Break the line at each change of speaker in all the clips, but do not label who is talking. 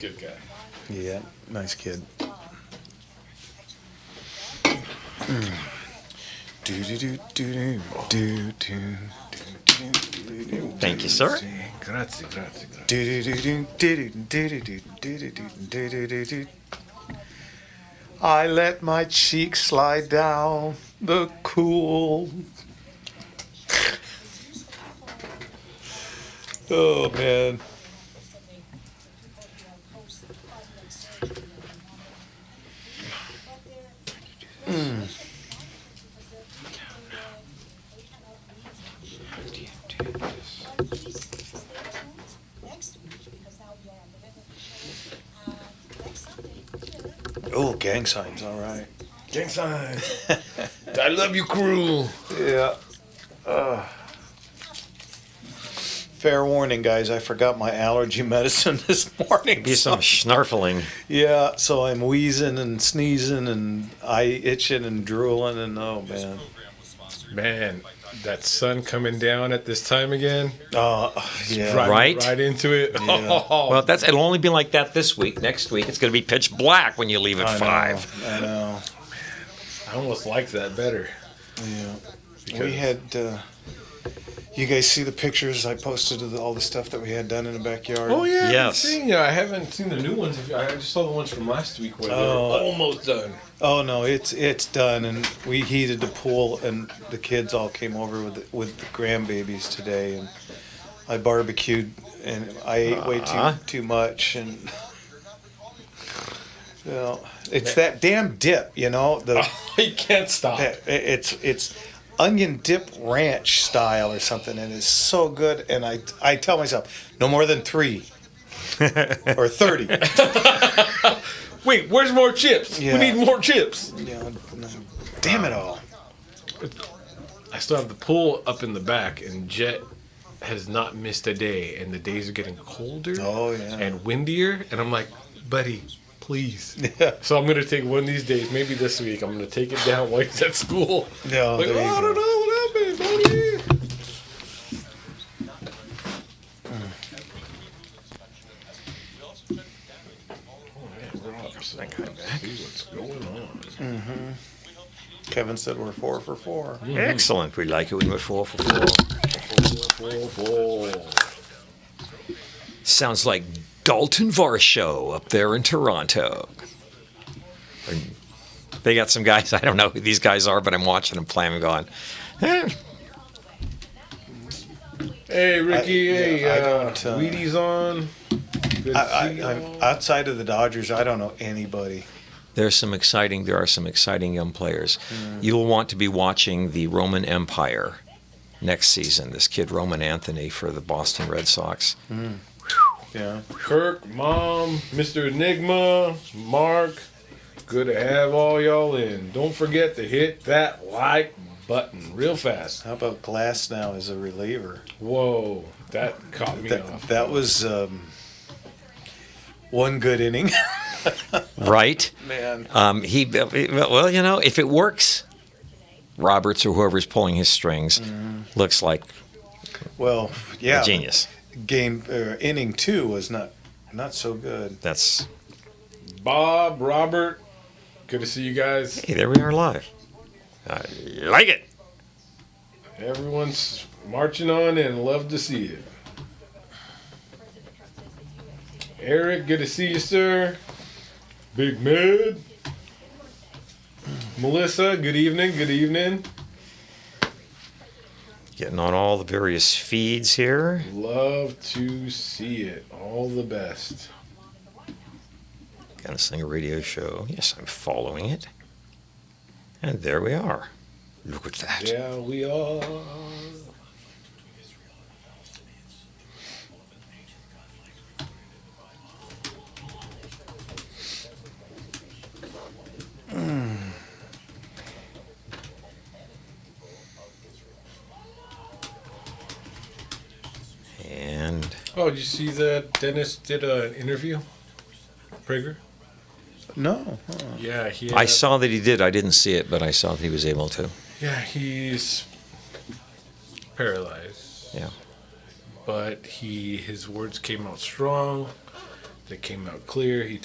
Good guy.
Yeah, nice kid.
Thank you, sir.
Grazie, grazie, grazie.
I let my cheek slide down the cool. Oh man. Oh, gang signs, all right.
Gang signs. I love you, crew.
Yeah. Fair warning, guys. I forgot my allergy medicine this morning.
Be some snarfling.
Yeah, so I'm wheezing and sneezing and eye itching and drooling and oh man.
Man, that sun coming down at this time again.
Yeah.
Driving
Right?
right into it.
Yeah.
Oh,
Well, it'll only be like that this week. Next week, it's going to be pitch black when you leave at
I know,
5.
I know.
I almost like that better.
Yeah.
Because
We had. You guys see the pictures I posted of all the stuff that we had done in the backyard?
Oh yeah,
Yes.
I haven't seen the new ones. I just saw the ones from last week where they're almost done.
Oh no, it's done, and we heated the pool, and the kids all came over with the grandbabies today, and I barbecued, and I ate way too much, and you know, it's that damn dip, you know,
You can't stop.
it's onion dip ranch style or something, and it's so good, and I tell myself no more than 3 or 30.
Wait, where's more chips?
Yeah.
We need more chips.
You know, damn it all.
I still have the pool up in the back, and Jet has not missed a day, and the days are getting colder
Oh yeah.
and windier, and I'm like, buddy, please.
Yeah.
So I'm gonna take one of these days, maybe this week. I'm gonna take it down while he's at school.
No,
Like,
there you
I
go.
don't know what happened, buddy. See what's going on.
Kevin said we're 4 for 4.
Excellent. We like it when we're 4 for 4. Sounds like Dalton Varsho up there in Toronto. They got some guys, I don't know who these guys are, but I'm watching them play and going,
Hey, Ricky.
I don't,
Wheaties on. Good to see you
I'm
all.
outside of the Dodgers. I don't know anybody.
there are some exciting young players. You'll want to be watching the Roman Empire next season. This kid, Roman Anthony, for the Boston Red Sox.
Yeah.
Kirk, Mom, Mr. Enigma, Mark. Good to have all y'all in. Don't forget to hit that like button real fast.
How about Glass now as a reliever?
Whoa, that caught me off.
That was one good inning.
Right?
Man.
Well, you know, if it works, Roberts or whoever's pulling his strings looks like
Well, yeah.
a genius.
Inning 2 was not so good.
That's,
Bob, Robert, good to see you guys.
hey, there we are live. I like it.
Everyone's marching on and love to see it. Eric, good to see you, sir. Big Med. Melissa, good evening, good evening.
Getting on all the various feeds here.
Love to see it. All the best.
Gunslinger Radio Show. Yes, I'm following it. And there we are. Look at that.
Yeah, we are.
And
Oh, did you see that Dennis did an interview? Prager?
No.
Yeah, he.
I saw that he did. I didn't see it, but I saw that he was able to.
Yeah, he's paralyzed.
Yeah.
But his words came out strong. They came out clear. He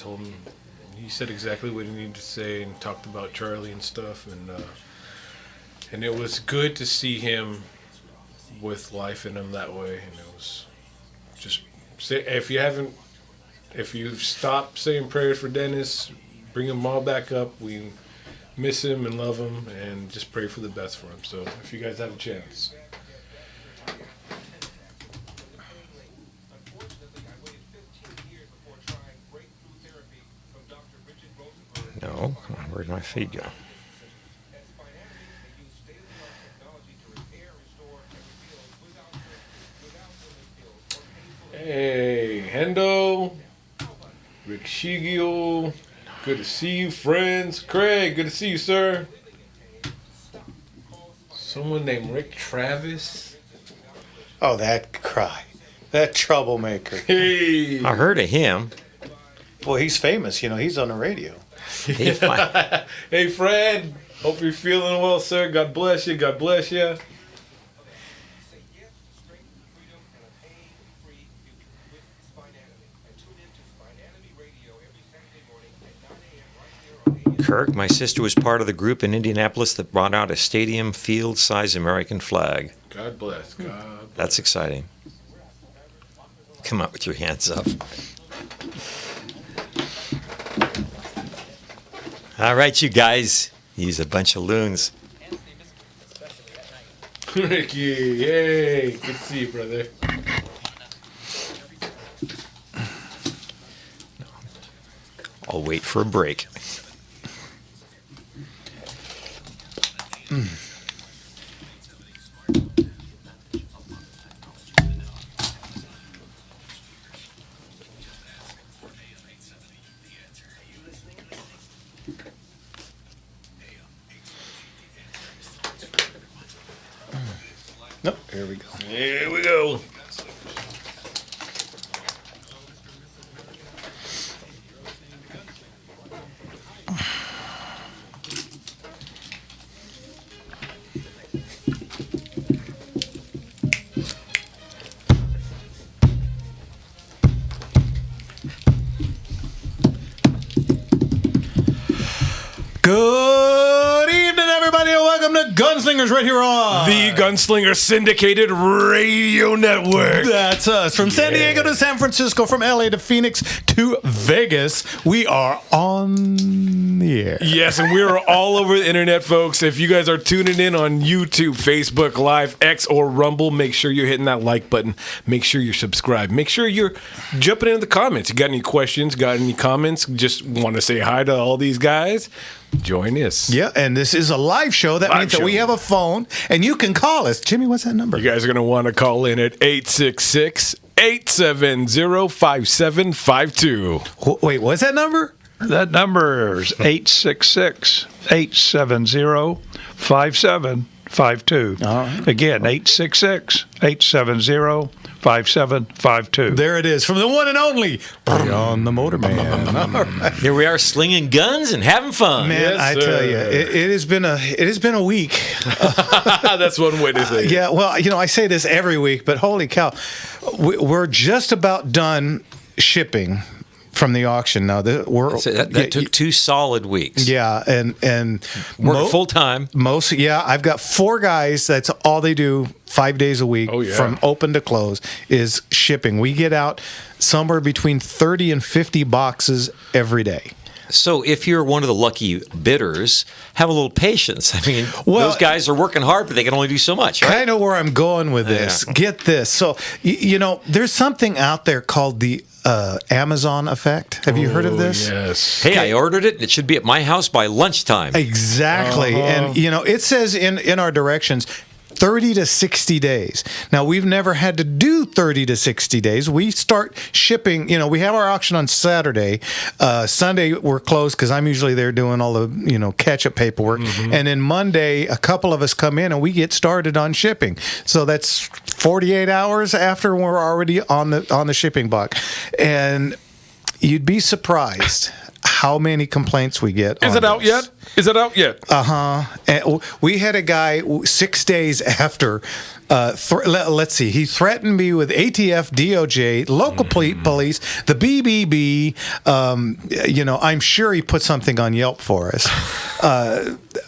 said exactly what he needed to say and talked about Charlie and stuff. And it was good to see him with life in him that way. And it was just, if you've stopped saying prayers for Dennis, bring them all back up. We miss him and love him, and just pray for the best for him. So if you guys have a chance.
No, come on, where'd my feed go?
Hey, Hendo, Rick Shigio, good to see you, friends. Craig, good to see you, sir. Someone named Rick Travis.
Oh, that cry. That troublemaker.
Hey.
I heard of him.
Well, he's famous. He's on the radio.
Hey, Fred. Hope you're feeling well, sir. God bless you. God bless you.
Kirk, my sister was part of the group in Indianapolis that brought out a stadium field-size American flag.
God bless. God bless.
That's exciting. Come out with your hands up. All right, you guys. He's a bunch of loons.
Ricky, hey. Good to see you, brother.
I'll wait for a break.
Nope, here we go.
Here we go.
Good evening, everybody, and welcome to Gunslingers right here on
The Gunslinger Syndicated Radio Network.
That's us. From San Diego to San Francisco, from LA to Phoenix to Vegas, we are on the air.
Yes, and we're all over the internet, folks. If you guys are tuning in on YouTube, Facebook Live, X, or Rumble, make sure you're hitting that like button. Make sure you're subscribed. Make sure you're jumping into the comments. You got any questions? Got any comments? Just want to say hi to all these guys? Join us.
Yeah, and this is a live show. That means that we have a phone, and you can call us. Jimmy, what's that number?
You guys are going to want to call in at 866-870-5752.
Wait, what's that number?
That number is 866-870-5752.
All right.
Again, 866-870-5752.
There it is, from the one and only Beyond the Motorman. All right.
Here we are slinging guns and having fun.
Man,
Yes,
I
sir.
tell you, it has been a week.
That's one way to say it.
Yeah, well, I say this every week, but holy cow, we're just about done shipping from the auction now.
So that took 2 solid weeks.
Yeah, and
Work full time.
I've got 4 guys. That's all they do 5 days a week,
Oh, yeah.
from open to close, is shipping. We get out somewhere between 30 and 50 boxes every day.
So if you're one of the lucky bidders, have a little patience. I mean,
Well,
those guys are working hard, but they can only do so much, right?
Kind of where I'm going with this.
Yeah.
Get this. So, there's something out there called the Amazon effect. Have you heard of this?
Yes.
Hey, I ordered it. It should be at my house by lunchtime.
Exactly. And, it says in our directions, 30 to 60 days. Now, we've never had to do 30 to 60 days. We start shipping, we have our auction on Saturday. Sunday, we're closed because I'm usually there doing all the, catch-up paperwork.
Mm-hmm.
And then Monday, a couple of us come in and we get started on shipping. So that's 48 hours after we're already on the shipping block. And you'd be surprised how many complaints we get.
Is
on
it out
this.
yet? Is it out yet?
And we had a guy 6 days after. Let's see. He threatened me with ATF, DOJ, local police, the BBB. I'm sure he put something on Yelp for us.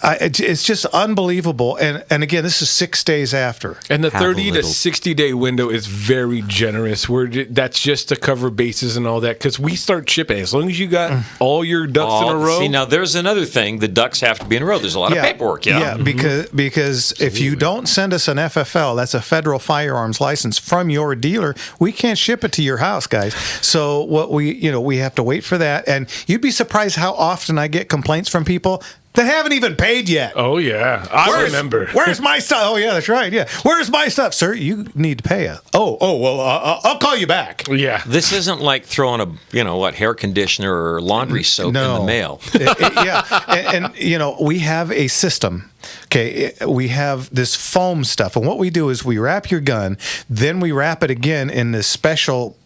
It's just unbelievable. And again, this is 6 days after.
And the
Have a
30 to
little-
60 day window is very generous. That's just to cover bases and all that, because we start shipping as long as you got all your ducks in a row.
See, now there's another thing. The ducks have to be in a row. There's a lot of paperwork. Yeah.
Because if you don't send us an FFL, that's a federal firearms license from your dealer, we can't ship it to your house, guys. So what we have to wait for that. And you'd be surprised how often I get complaints from people that haven't even paid yet.
Oh, yeah. I remember.
Where's my stuff? Oh, yeah, that's right. Yeah. Where's my stuff? Sir, you need to pay it. Well, I'll call you back.
Yeah.
This isn't like throwing hair conditioner or laundry soap in the mail.
And we have a system. Okay, we have this foam stuff, and what we do is we wrap your gun, then we wrap it again in this special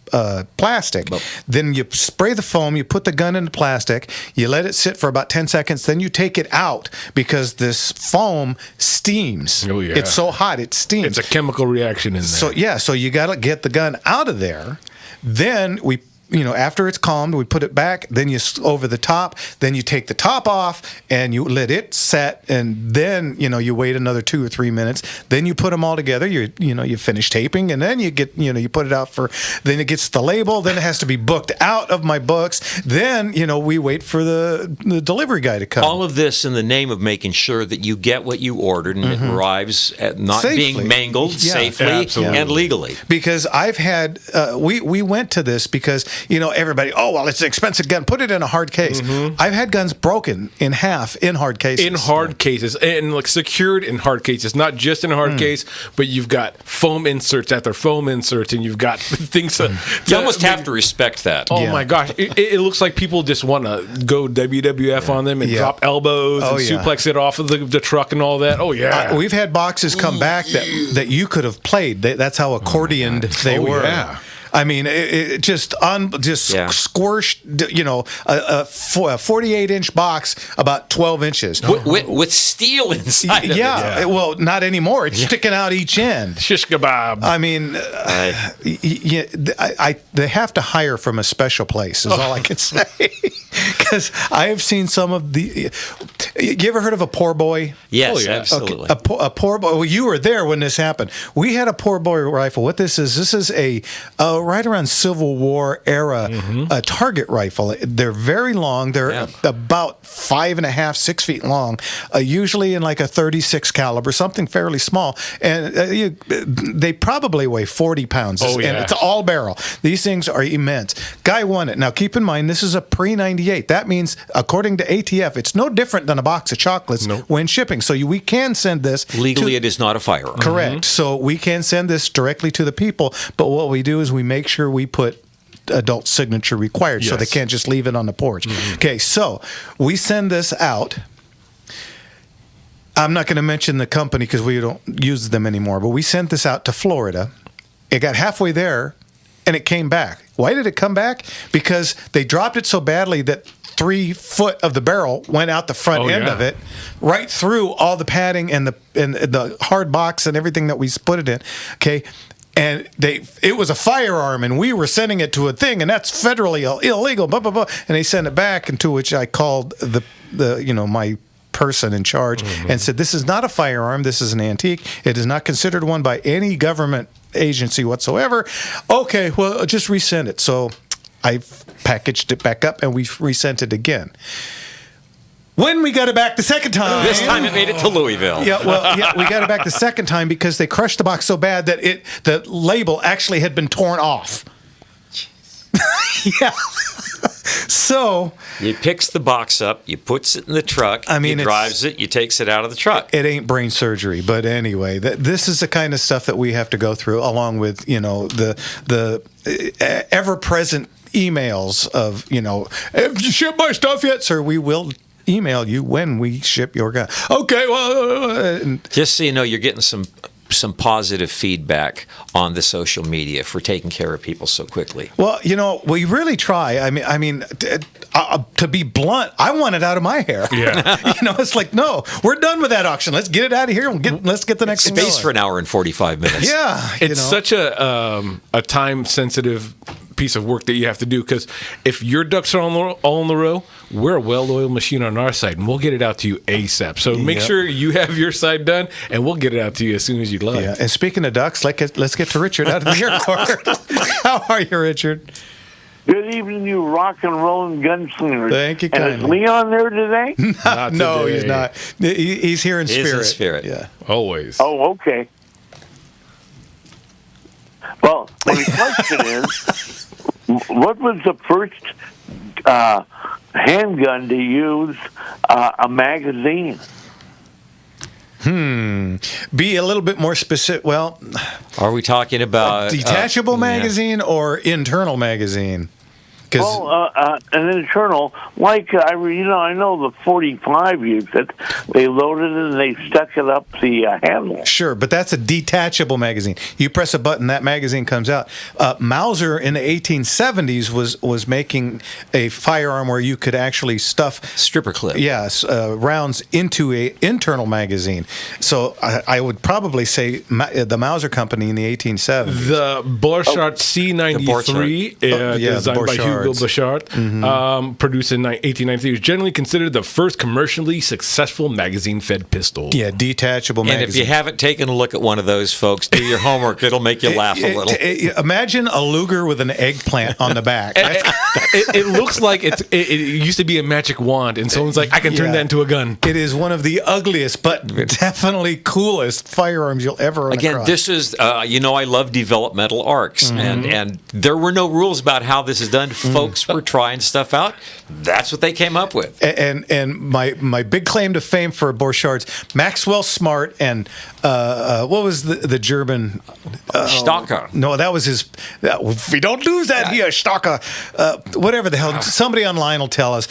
plastic. Then you spray the foam, you put the gun in the plastic, you let it sit for about 10 seconds, then you take it out because this foam steams.
Oh, yeah.
It's so hot, it steams.
It's a chemical reaction in there.
So you got to get the gun out of there. Then we after it's calmed, we put it back, then you over the top, then you take the top off and you let it set, and then you wait another 2 or 3 minutes, then you put them all together, you finish taping, and then you get you put it out then it gets the label, then it has to be booked out of my books, then we wait for the delivery guy to come.
All of this in the name of making sure that you get what you ordered and it arrives at not
Safely.
being mangled, safely,
absolutely.
and legally.
Because I've had, we went to this because, everybody, it's an expensive gun, put it in a hard case. I've had guns broken in half in hard cases.
In hard cases, and like secured in hard cases, not just in a hard case, but you've got foam inserts after foam inserts, and you've got things.
You almost have to respect that.
Oh my gosh, it looks like people just want to go WWF on them and drop elbows and suplex it off of the truck and all that. Oh yeah,
we've had boxes come back that you could have played. That's how accordioned they were.
Yeah.
I mean, it just squished, a 48-inch box about 12 inches.
With steel inside of it.
Yeah, well, not anymore. It's sticking out each end.
Shish kebab.
I mean, they have to hire from a special place, is all I can say. Because I have seen some of the... You ever heard of a poor boy?
Yes,
Oh, yeah.
absolutely.
Okay, a poor boy. Well, you were there when this happened. We had a poor boy rifle. What this is a right around Civil War era a target rifle. They're very long. They're about 5.5, 6 feet long. Usually in like a 36 caliber, something fairly small, and they probably weigh 40 pounds. And it's all barrel. These things are immense. Guy won it. Now keep in mind this is a pre-98. That means according to ATF, it's no different than a box of chocolates when shipping. So we can send this
Legally, it is not a firearm.
Correct. So we can send this directly to the people. But what we do is we make sure we put adult signature required, so they can't just leave it on the porch. Okay, so we send this out. I'm not going to mention the company because we don't use them anymore, but we sent this out to Florida. It got halfway there, and it came back. Why did it come back? Because they dropped it so badly that 3 foot of the barrel went out the front end of it, right through all the padding and the hard box and everything that we put it in. Okay. And it was a firearm, and we were sending it to a thing, and that's federally illegal. Blah blah blah. And they sent it back, and to which I called my person in charge and said, "This is not a firearm. This is an antique. It is not considered one by any government agency whatsoever." Okay, well, just resend it. So I packaged it back up, and we resent it again. When we got it back the second time...
This time it made it to Louisville.
We got it back the second time because they crushed the box so bad that the label actually had been torn off. So...
He picks the box up, he puts it in the truck, he drives it, he takes it out of the truck.
It ain't brain surgery, but anyway, this is the kind of stuff that we have to go through, along with, the ever-present emails of, have you shipped my stuff yet, sir? We will email you when we ship your gun. Okay, well...
Just so you know, you're getting some some positive feedback on the social media for taking care of people so quickly.
Well, we really try. I mean, to be blunt, I want it out of my hair.
Yeah.
It's like, no, we're done with that auction. Let's get it out of here and let's get the next one
Space
going.
for an hour and 45 minutes.
Yeah,
It's such a time-sensitive piece of work that you have to do, because if your ducks are all in the row, we're a well-oiled machine on our side, and we'll get it out to you ASAP. So make sure you have your side done, and we'll get it out to you as soon as you'd like.
Yeah, and speaking of ducks, let's get to Richard out of the airport. How are you, Richard?
Good evening, you rock and rolling gunslingers.
Thank you
And is
kindly.
Leon there today?
Not
No,
today.
he's not. He's here in
He is
spirit.
in spirit.
Yeah.
Always.
Oh, okay. Well, my question is, what was the first handgun to use a magazine?
Be a little bit more specific. Well,
Are we talking about
detachable
yeah.
magazine or internal magazine? Because
Well, an internal, like I know the 45 used it. They loaded it and they stuck it up the handle.
sure, but that's a detachable magazine. You press a button, that magazine comes out. Mauser in the 1870s was making a firearm where you could actually stuff
stripper clip?
rounds into a internal magazine. So I would probably say the Mauser company in the 1870s.
The Borchardt C93,
the
designed by
Borchards.
Hugo Borchardt, produced in 1893, was generally considered the first commercially successful magazine-fed pistol.
Yeah, detachable
And
magazine.
if you haven't taken a look at one of those, folks, do your homework. It'll make you laugh a little.
Imagine a Luger with an eggplant on the back.
It looks like it used to be a magic wand, and someone's like, I can turn
Yeah.
that into a gun.
It is one of the ugliest, but definitely coolest firearms you'll ever run
Again,
across.
this is, I love developmental arcs, and there were no rules about how this is done. Folks were trying stuff out. That's what they came up with.
And my big claim to fame for Borchards, Maxwell Smart, and what was the German?
Stocker.
No, that was his. We don't lose that here, Stocker. Whatever the hell. Somebody online will tell us.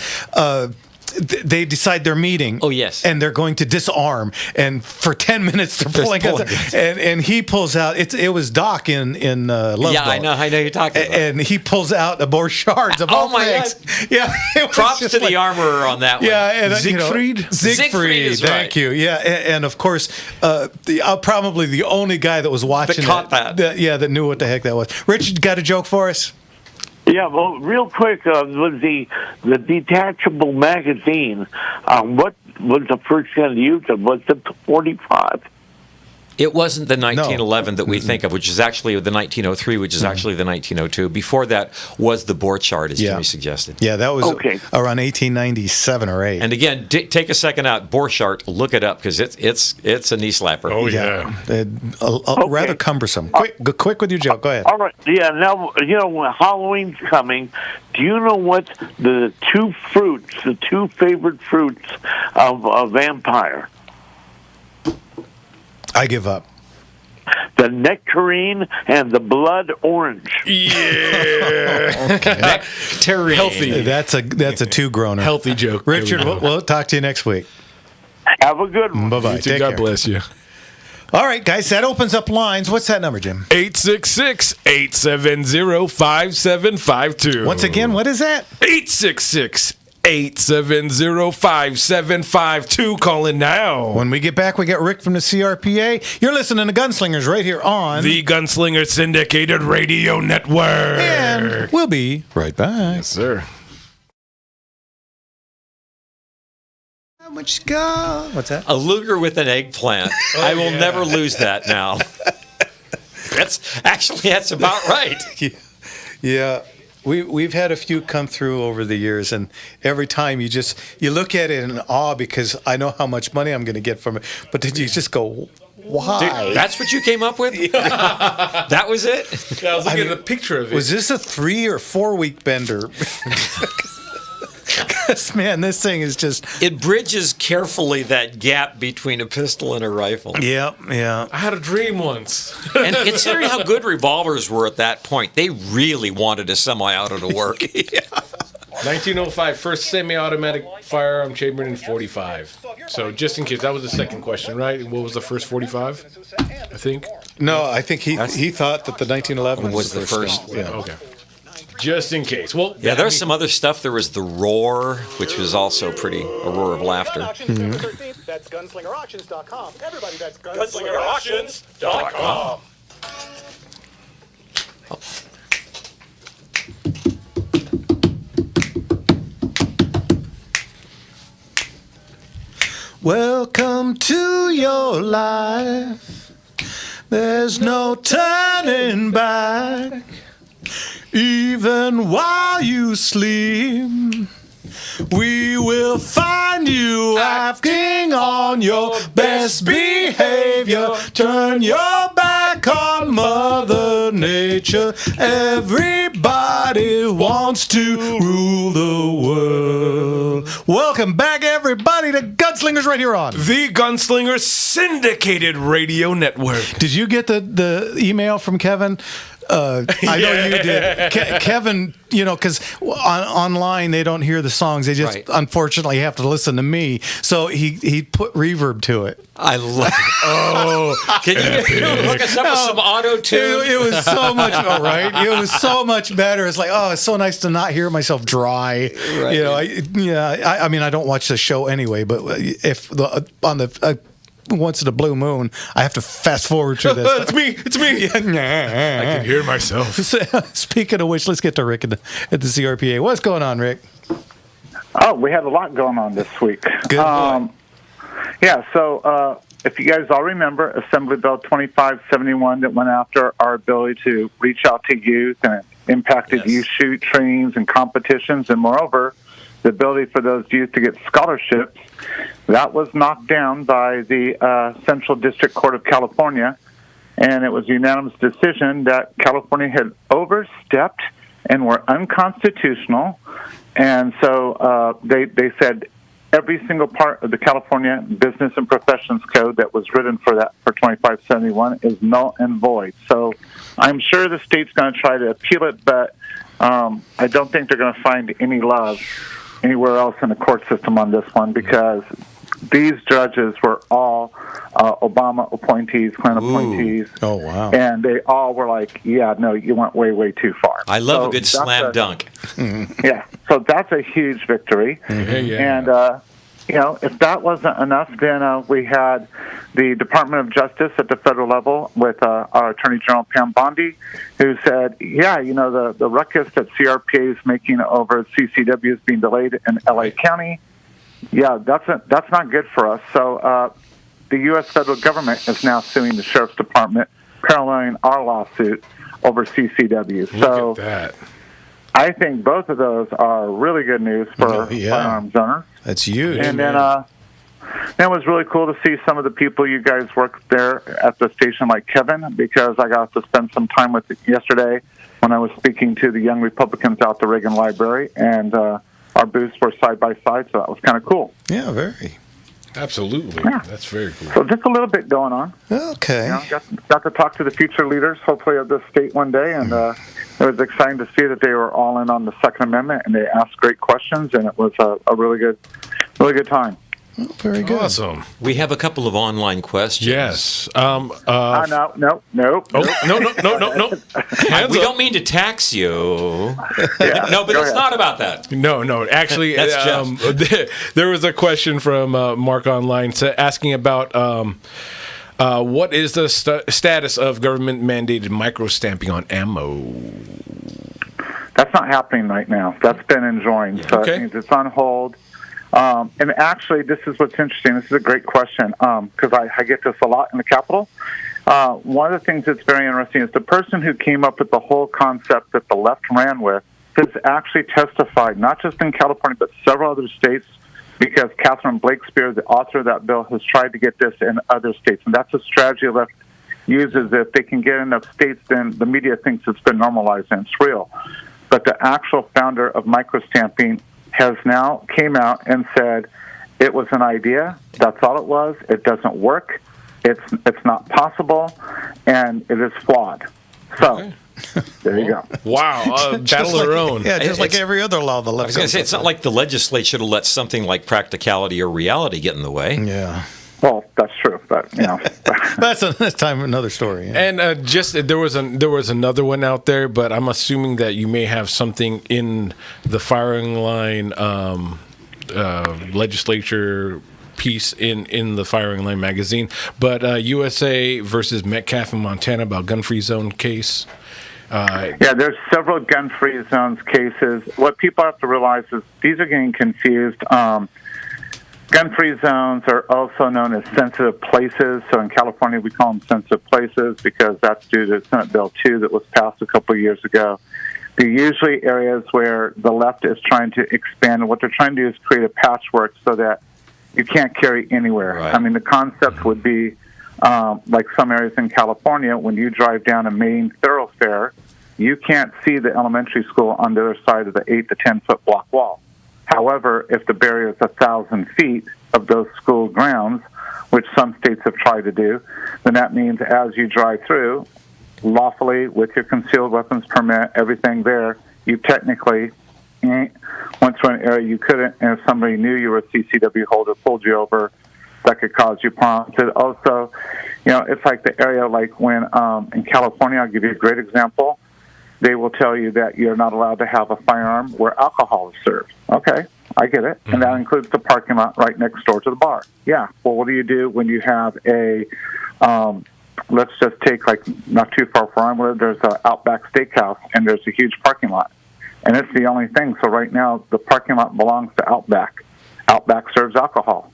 They decide they're meeting.
Oh, yes.
And they're going to disarm. And for 10 minutes they're pulling
pulling
guns. And he pulls out. It was Doc in Love
Yeah,
Boat.
I know you're talking about.
And he pulls out a Borchards of
Oh,
all
my
things.
God.
Yeah. it was
Props
just
to the
like-
armorer on that one.
Yeah, and
Siegfried?
Siegfried is
Thank
right.
you. Yeah, and of course, probably the only guy that was watching
caught that.
that knew what the heck that was. Richard, got a joke for us?
Yeah, well, real quick, was the detachable magazine, what was the first gun to use it? Was it the 45?
It wasn't the 1911 that we think of, which is actually the 1903, which is actually the 1902. Before that was the Borchardt, as Jimmy suggested.
Yeah, that was
Okay.
around 1897 or 8.
And again, take a second out, Borchardt, look it up, because it's a knee slapper.
Oh, yeah.
Rather cumbersome. Quick with your joke. Go ahead.
All right, yeah, now, when Halloween's coming, do you know what the two favorite fruits of a vampire?
I give up.
The nectarine and the blood orange.
Yeah.
Nectarine.
Healthy.
That's a two-groaner.
Healthy joke.
Richard,
There we go.
we'll talk to you next week.
Have a good one.
Bye-bye.
You too.
Take
God
care.
bless you.
All right, guys, that opens up lines. What's that number, Jim?
866-870-5752.
Once again, what is that?
866-870-5752. Call in now.
When we get back, we got Rick from the CRPA. You're listening to Gunslingers right here on
The Gunslinger Syndicated Radio Network.
And we'll be right back.
Yes, sir.
How much go? What's that?
A Luger with an eggplant. I will never lose that now. That's about right.
Yeah. We've had a few come through over the years, and every time you look at it in awe because I know how much money I'm going to get from it, but then you just go, why?
Dude, that's what you came up with? That was it?
Yeah, I was looking at a picture of it.
Was this a 3 or 4 week bender? Because, man, this thing is just...
It bridges carefully that gap between a pistol and a rifle.
Yeah.
I had a dream once.
And considering how good revolvers were at that point, they really wanted a semi-auto to work.
1905, first semi-automatic firearm chambered in 45. So just in case, that was the second question, right? What was the first 45? I think.
No, I think he thought that the 1911
Was the first.
one. Yeah.
Okay. Just in case. Well,
Yeah, there's some other stuff. There was the roar, which was also pretty a roar of laughter.
That's gunslingerauctions.com. Everybody, that's gunslingerauctions.com.
Welcome to your life. There's no turning back. Even while you sleep, we will find you acting on your best behavior. Turn your back on Mother Nature. Everybody wants to rule the world. Welcome back, everybody, to Gunslingers right here on
the Gunslinger Syndicated Radio Network.
Did you get the email from Kevin? I know you did. Kevin, because online they don't hear the songs. They just unfortunately have to listen to me. So he put reverb to it.
I love it. Oh, can you look us up with some auto tune?
It was so much, right? It was so much better. It's like, it's so nice to not hear myself dry. Right. I mean, I don't watch the show anyway, but if once in a blue moon, I have to fast forward through this.
It's me. I can hear myself.
Speaking of which, let's get to Rick at the CRPA. What's going on, Rick?
Oh, we had a lot going on this week.
Good.
So if you guys all remember Assembly Bill 2571 that went after our ability to reach out to youth and impacted youth shootings and competitions, and moreover, the ability for those youth to get scholarships, that was knocked down by the Central District Court of California, and it was a unanimous decision that California had overstepped and were unconstitutional, and so they said every single part of the California Business and Professions Code that was written for 2571 is null and void. So I'm sure the state's going to try to appeal it, but I don't think they're going to find any love anywhere else in the court system on this one, because these judges were all Obama appointees, Clinton appointees.
Oh, wow.
And they all were like, yeah, no, you went way, way too far.
I love a good slam dunk.
Yeah, so that's a huge victory. And, if that wasn't enough, then we had the Department of Justice at the federal level with our Attorney General Pam Bondi, who said, the ruckus that CRPA is making over CCW is being delayed in L.A. County. Yeah, that's not good for us. So the U.S. federal government is now suing the Sheriff's Department, paralleling our lawsuit over CCW.
Look at that.
I think both of those are really good news for firearms owners.
That's huge.
And then it was really cool to see some of the people you guys work there at the station, like Kevin, because I got to spend some time with yesterday when I was speaking to the young Republicans out the Reagan Library, and our booths were side by side, so that was kind of cool.
Yeah, very.
Absolutely.
Yeah.
That's very cool.
So just a little bit going on.
Okay.
Got to talk to the future leaders, hopefully, of this state one day, and it was exciting to see that they were all in on the Second Amendment, and they asked great questions, and it was a really good time.
Oh, very good.
Awesome.
We have a couple of online questions.
Yes.
No.
Oh, no.
We don't mean to tax you. No, but it's not about that.
No. Actually,
That's
there was a question from Mark online asking about what is the status of government-mandated microstamping on ammo?
That's not happening right now. That's been enjoined. So
Okay.
it means it's on hold. And actually, this is what's interesting. This is a great question because I get this a lot in the Capitol. One of the things that's very interesting is the person who came up with the whole concept that the left ran with has actually testified, not just in California, but several other states, because Catherine Blakespear, the author of that bill, has tried to get this in other states. And that's a strategy the left uses. If they can get enough states, then the media thinks it's been normalized and it's real. But the actual founder of microstamping has now came out and said it was an idea. That's all it was. It doesn't work. It's not possible, and it is flawed. So There you go.
Wow, battle of their own.
Yeah, just like
It's-
every other law the
I
left.
was going to say, it's not like the legislature will let something like practicality or reality get in the way.
Yeah,
Well, that's true, but
that's another story. Yeah.
And just there was another one out there, but I'm assuming that you may have something in the firing line legislature piece in the Firing Line magazine. But USA versus Metcalf in Montana about gun-free zone case.
Yeah, there's several gun-free zones cases. What people have to realize is these are getting confused. Gun-free zones are also known as sensitive places. So in California, we call them sensitive places because that's due to Senate Bill 2 that was passed a couple of years ago. They're usually areas where the left is trying to expand, and what they're trying to do is create a patchwork so that you can't carry anywhere.
Right.
I mean, the concept would be like some areas in California, when you drive down a main thoroughfare, you can't see the elementary school on the other side of the 8 to 10 foot block wall. However, if the barrier is 1,000 feet of those school grounds, which some states have tried to do, then that means as you drive through, lawfully with your concealed weapons permit, everything there, you technically went to an area you couldn't, and if somebody knew you were a CCW holder, pulled you over, that could cause you problems. It also, it's like the area like when in California, I'll give you a great example. They will tell you that you're not allowed to have a firearm where alcohol is served. Okay, I get it. And that includes the parking lot right next door to the bar. Yeah, well, what do you do when you have a, let's just take like not too far from where there's an Outback Steakhouse and there's a huge parking lot. And it's the only thing. So right now, the parking lot belongs to Outback. Outback serves alcohol.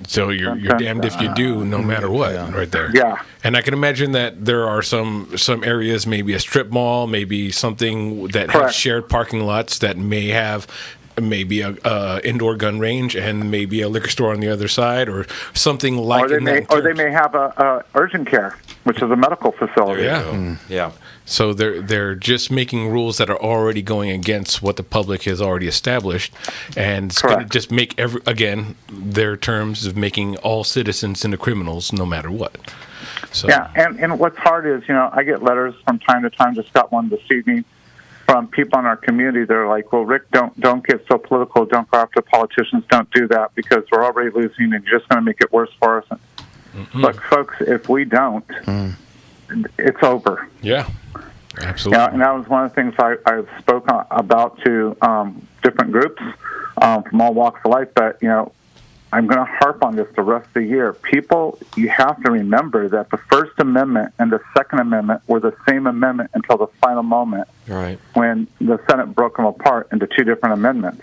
So you're damned if you do, no matter what, right there.
Yeah.
And I can imagine that there are some areas, maybe a strip mall, maybe something that has
Correct.
shared parking lots that may have maybe a indoor gun range and maybe a liquor store on the other side, or something like
Or they may have a urgent care, which is a medical facility.
Yeah.
Yeah.
So they're just making rules that are already going against what the public has already established, and it's going to
Correct.
just make their terms of making all citizens into criminals, no matter what. So
Yeah, and what's hard is, I get letters from time to time. Just got one this evening from people in our community. They're like, "Well, Rick, don't get so political. Don't go after politicians. Don't do that because we're already losing, and you're just going to make it worse for us." Look, folks, if we don't, it's over.
yeah, absolutely.
Yeah, and that was one of the things I spoke about to different groups from all walks of life. But I'm going to harp on this the rest of the year. People, you have to remember that the First Amendment and the Second Amendment were the same amendment until the final moment
Right.
when the Senate broke them apart into two different amendments.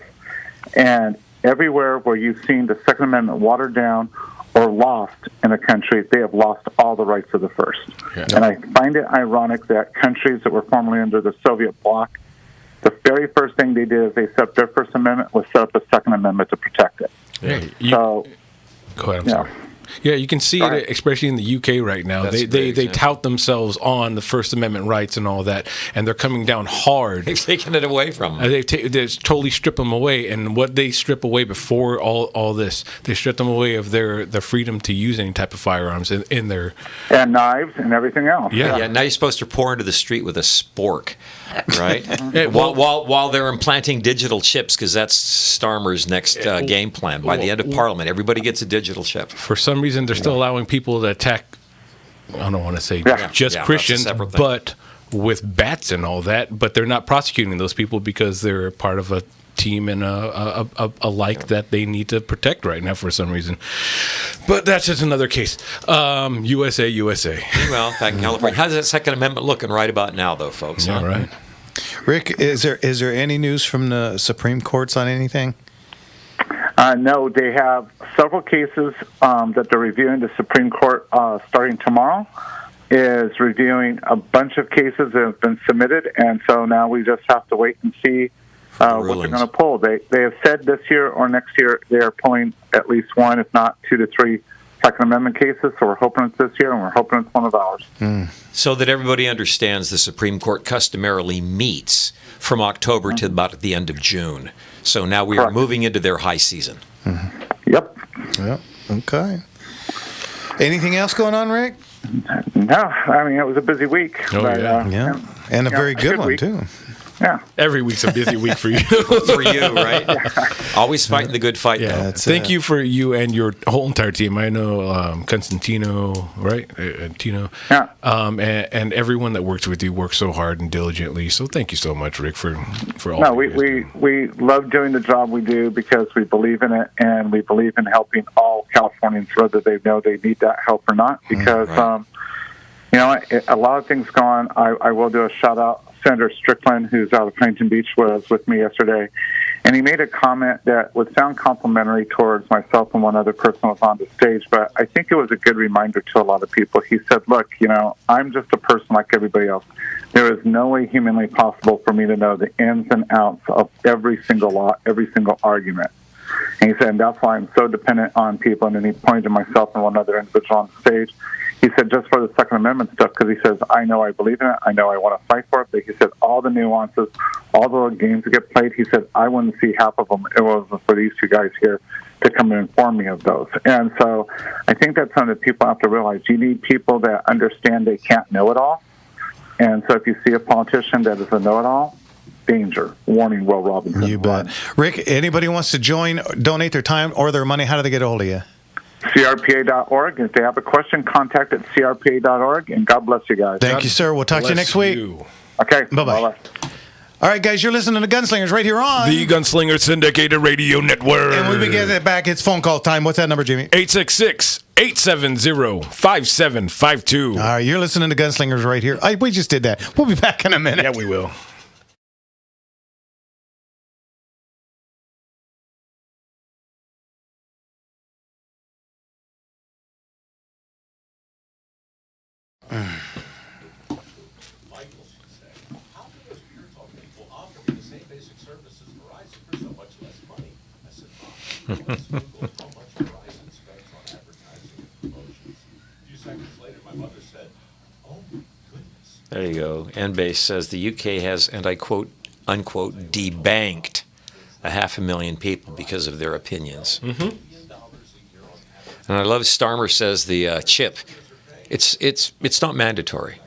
And everywhere where you've seen the Second Amendment watered down or lost in a country, they have lost all the rights of the First.
Yeah.
And I find it ironic that countries that were formerly under the Soviet bloc, the very first thing they did is they set up their First Amendment was set up a Second Amendment to protect it.
Yeah,
So,
go ahead. I'm
yeah.
sorry. Yeah, you can see
Go
it,
ahead.
especially in the UK right now.
That's a
They
great example.
tout themselves on the First Amendment rights and all that, and they're coming down hard.
They've taken it away from them.
They totally strip them away, and what they strip away before all this, they strip them away of their freedom to use any type of firearms in their.
and knives and everything else.
Yeah.
Yeah, now you're supposed to pour into the street with a spork, right?
Yeah, well-
while they're implanting digital chips, because that's Starmer's next game plan. By the end of Parliament, everybody gets a digital chip.
For some reason, they're still allowing people to attack. I don't want to say
Yeah.
just
Yeah, that's a
Christians,
separate thing.
but with bats and all that. But they're not prosecuting those people because they're part of a team and a that they need to protect right now for some reason. But that's just another case. USA.
Well, back in California, how's that Second Amendment looking right about now, though, folks?
Yeah,
huh?
right.
Rick, is there any news from the Supreme Courts on anything?
No, they have several cases that they're reviewing. The Supreme Court, starting tomorrow, is reviewing a bunch of cases that have been submitted, and so now we just have to wait and see what they're
rulings.
going to pull. They have said this year or next year they are pulling at least one, if not 2 to 3 Second Amendment cases, so we're hoping it's this year, and we're hoping it's one of ours.
So that everybody understands, the Supreme Court customarily meets from October to about the end of June. So now we are
Correct.
moving into their high season.
Yep.
Yeah. Okay. Anything else going on, Rick?
No, I mean, it was a busy week.
Oh, yeah.
Yeah, and a very good one
week.
too.
Yeah.
Every week's a busy week for you.
For you, right? Always fighting the good fight,
Yeah.
though.
That's
Thank you for you and your whole entire team. I know Constantino, right? Tino.
Yeah.
And everyone that works with you works so hard and diligently. So thank you so much, Rick, for all.
No,
that you guys do.
we love doing the job we do because we believe in it, and we believe in helping all Californians, whether they know they need that help or not. Because,
right.
a lot of things go on. I will do a shout out. Senator Strickland, who's out of Huntington Beach, was with me yesterday, and he made a comment that would sound complimentary towards myself and one other person who was on the stage, but I think it was a good reminder to a lot of people. He said, look, I'm just a person like everybody else. There is no way humanly possible for me to know the ins and outs of every single law, every single argument. And he said, and that's why I'm so dependent on people. And then he pointed to myself and one other individual on the stage. He said, just for the Second Amendment stuff, because he says, I know I believe in it, I know I want to fight for it, but he said, all the nuances, all the games that get played, he said, I wouldn't see half of them if it wasn't for these two guys here to come and inform me of those. And so I think that's something that people have to realize. You need people that understand they can't know it all. And so if you see a politician that is a know-it-all, danger. Warning, Will Robinson.
You bet. Rick, anybody wants to join, donate their time or their money, how do they get a hold of you?
CRPA.org. If they have a question, contact at CRPA.org, and God bless you guys.
Thank you, sir. We'll talk to you next week.
Okay.
Bye-bye.
Bye-bye.
All right, guys, you're listening to Gunslingers right here on
The Gunslinger Syndicated Radio Network.
And when we get it back, it's phone call time. What's that number, Jimmy?
866-870-5752.
All right, you're listening to Gunslingers right here. We just did that. We'll be back in a minute.
Yeah, we will.
There you go. NBase says the UK has, and I quote, unquote, debanked 500,000 people because of their opinions. Mm-hmm. And I love Starmer says the chip. It's not mandatory.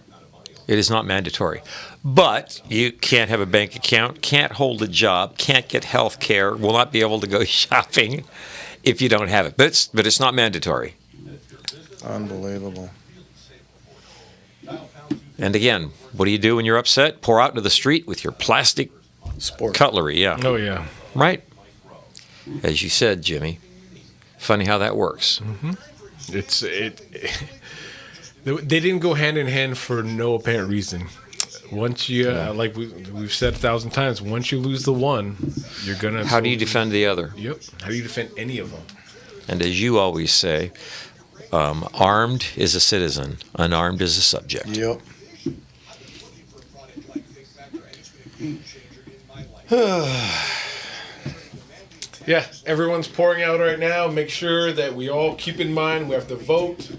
It is not mandatory. But you can't have a bank account, can't hold a job, can't get health care, will not be able to go shopping if you don't have it. But it's not mandatory.
Unbelievable.
And again, what do you do when you're upset? Pour out into the street with your plastic cutlery, yeah.
Oh, yeah.
Right? As you said, Jimmy. Funny how that works.
Mm-hmm. They didn't go hand in hand for no apparent reason. Once you, like we've said 1,000 times, once you lose the one, you're gonna.
How do you defend the other?
Yep. How do you defend any of them?
And as you always say, armed is a citizen, unarmed is a subject.
Yep.
Yeah, everyone's pouring out right now. Make sure that we all keep in mind we have to vote.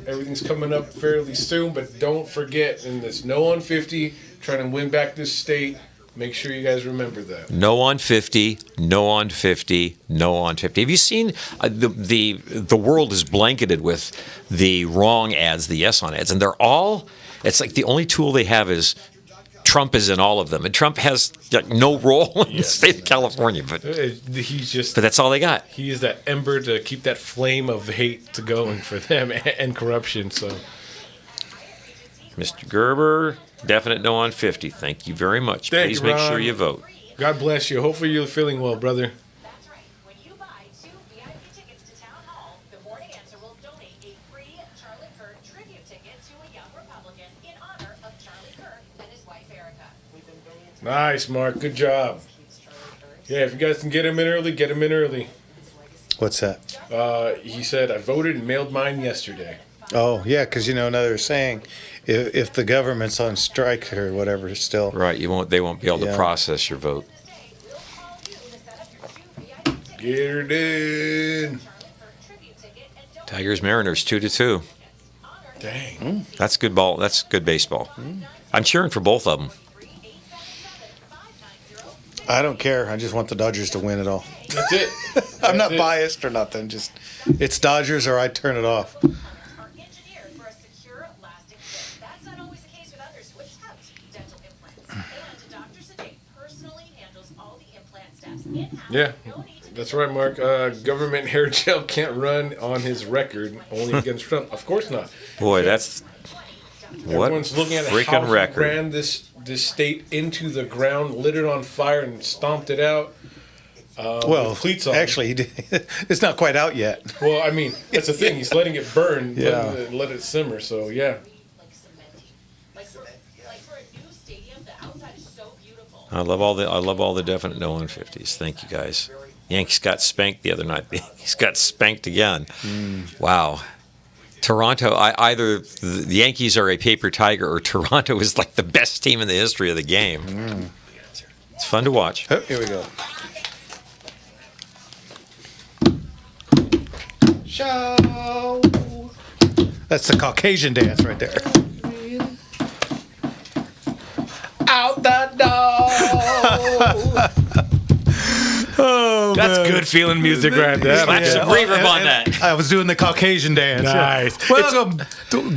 Everything's coming up fairly soon, but don't forget in this No on 50, trying to win back this state. Make sure you guys remember that.
No on 50, no on 50, no on 50. Have you seen the world is blanketed with the wrong ads, the yes on ads, and they're all. It's like the only tool they have is Trump is in all of them, and Trump has no role in the state of California. But
he's just.
But that's all they got.
He is that ember to keep that flame of hate to going for them and corruption. So,
Mr. Gerber, definite no on 50. Thank you very much.
Thank
Please
you,
make
Ron.
sure you vote.
God bless you. Hopefully you're feeling well, brother.
That's right. When you buy 2 VIP tickets to Town Hall, the Morning Answer will donate a free Charlie Kirk tribute ticket to a young Republican in honor of Charlie Kirk and his wife Erica.
Nice, Mark. Good job. Yeah, if you guys can get him in early, get him in early.
What's that?
He said, I voted and mailed mine yesterday.
Oh, yeah, because, now they're saying if the government's on strike or whatever still.
Right, they won't be able to process your vote.
Get her done.
Tigers Mariners 2-2.
Dang.
That's good ball. That's good baseball. I'm cheering for both of them.
I don't care. I just want the Dodgers to win it all.
That's it.
I'm not biased or nothing. Just it's Dodgers or I turn it off.
Yeah, that's right, Mark. Government hair gel can't run on his record, only against Trump. Of course not.
Boy, that's what
Everyone's looking at how
freaking
he
record.
ran this state into the ground, lit it on fire, and stomped it out.
Well,
with cleats on.
actually, he did. It's not quite out yet.
Well, I mean, that's the thing. He's letting it burn,
Yeah.
let it simmer. So yeah.
Like cementing. Like for a new stadium, the outside is so beautiful.
I love all the definite no 150s. Thank you guys. Yankees got spanked the other night. The Yankees got spanked again. Wow. Toronto, either the Yankees are a paper tiger or Toronto is like the best team in the history of the game. It's fun to watch.
Oh, here we go. Show. That's the Caucasian dance right there. Out the door. Oh,
That's
man.
good feeling music right there.
Slap some reverb on that.
I was doing the Caucasian dance.
Nice.
Yeah. Welcome.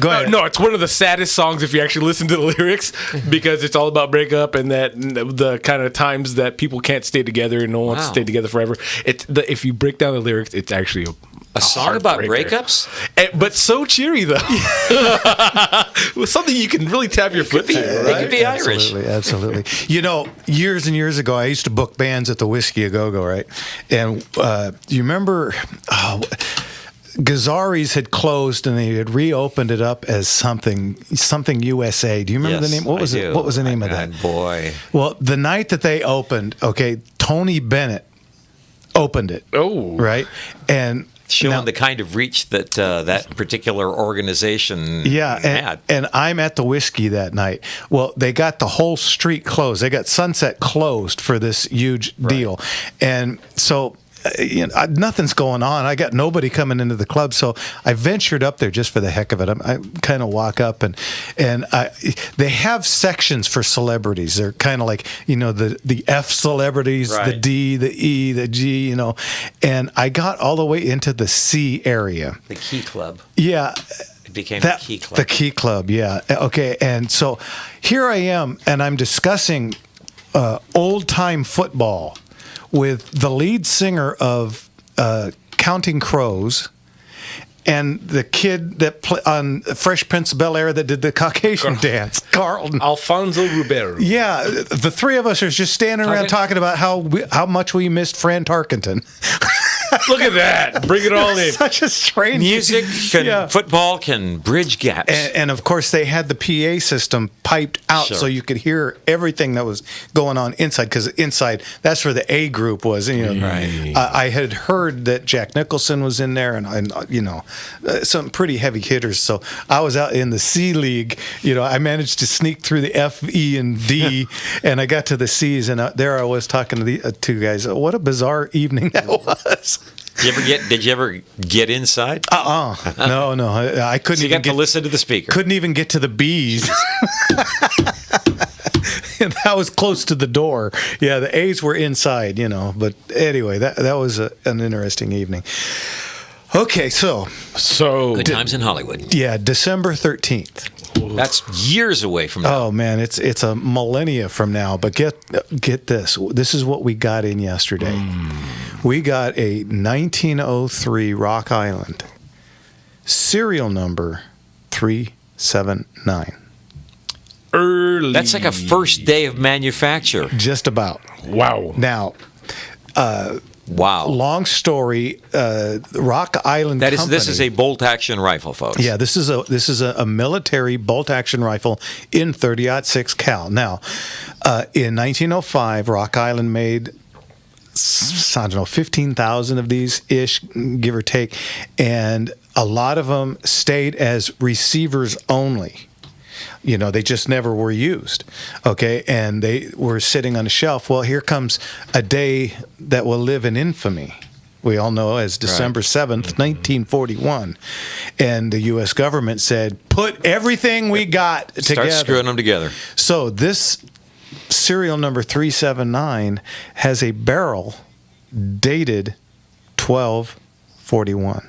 Go ahead.
No, it's one of the saddest songs if you actually listen to the lyrics, because it's all about breakup and that the kind of times that people can't stay together and no one wants to
Wow.
stay together forever. If you break down the lyrics, it's actually
A song about
heartbreaker.
breakups?
But so cheery though. With something you can really tap your foot to.
They could be Irish.
Absolutely, absolutely. You know, years and years ago, I used to book bands at the Whiskey A Go Go, right? And you remember, Gazzari's had closed and they had reopened it up as something USA. Do you remember the name? What was it? What was the name of that?
Boy.
Well, the night that they opened, okay, Tony Bennett opened it.
Oh.
Right, and.
Showing
Now-
the kind of reach that that particular organization
Yeah,
had.
and I'm at the Whiskey that night. Well, they got the whole street closed. They got Sunset closed for this huge deal, and so nothing's going on. I got nobody coming into the club, so I ventured up there just for the heck of it. I kind of walk up, and they have sections for celebrities. They're kind of like the F celebrities, the
Right.
D, the E, the G, and I got all the way into the C area.
The Key Club.
Yeah.
It became the Key Club.
The Key Club, yeah. Okay, and so here I am, and I'm discussing old time football with the lead singer of Counting Crows and the kid that on Fresh Prince of Bel-Air that did the Caucasian dance, Carlton.
Alfonso Ribeiro.
Yeah, the three of us are just standing around talking about how much we missed Fran Tarkenton.
Look at that. Bring it all in.
Such a strange
Music can,
Yeah.
football can bridge gaps.
And of course, they had the PA system piped out
Sure.
so you could hear everything that was going on inside. Because inside, that's where the A group was. And,
Right.
I had heard that Jack Nicholson was in there, and some pretty heavy hitters. So I was out in the C League. I managed to sneak through the F, E, and D, and I got to the C's, and there I was talking to the two guys. What a bizarre evening that was.
Did you ever get inside?
No, I couldn't
So you
even
got to listen to the speaker.
Couldn't even get to the B's. And that was close to the door. Yeah, the A's were inside, But anyway, that was an interesting evening. Okay, so
Good times in Hollywood.
yeah, December 13th.
That's years away from now.
Oh man, it's a millennia from now. But get this. This is what we got in yesterday. We got a 1903 Rock Island serial number 379.
Early.
That's like a first day of manufacture.
Just about.
Wow.
Now,
Wow.
long story. Rock Island.
This
Company,
is a bolt action rifle, folks.
Yeah, this is a military bolt action rifle in 30-06 cal. Now, in 1905, Rock Island made, I don't know, 15,000 of these ish, give or take, and a lot of them stayed as receivers only. They just never were used. Okay. And they were sitting on a shelf. Well, here comes a day that will live in infamy. We all know as December 7th, 1941. And the U.S. government said, put everything we got together.
Start screwing them together.
So this serial number 379 has a barrel dated 1241.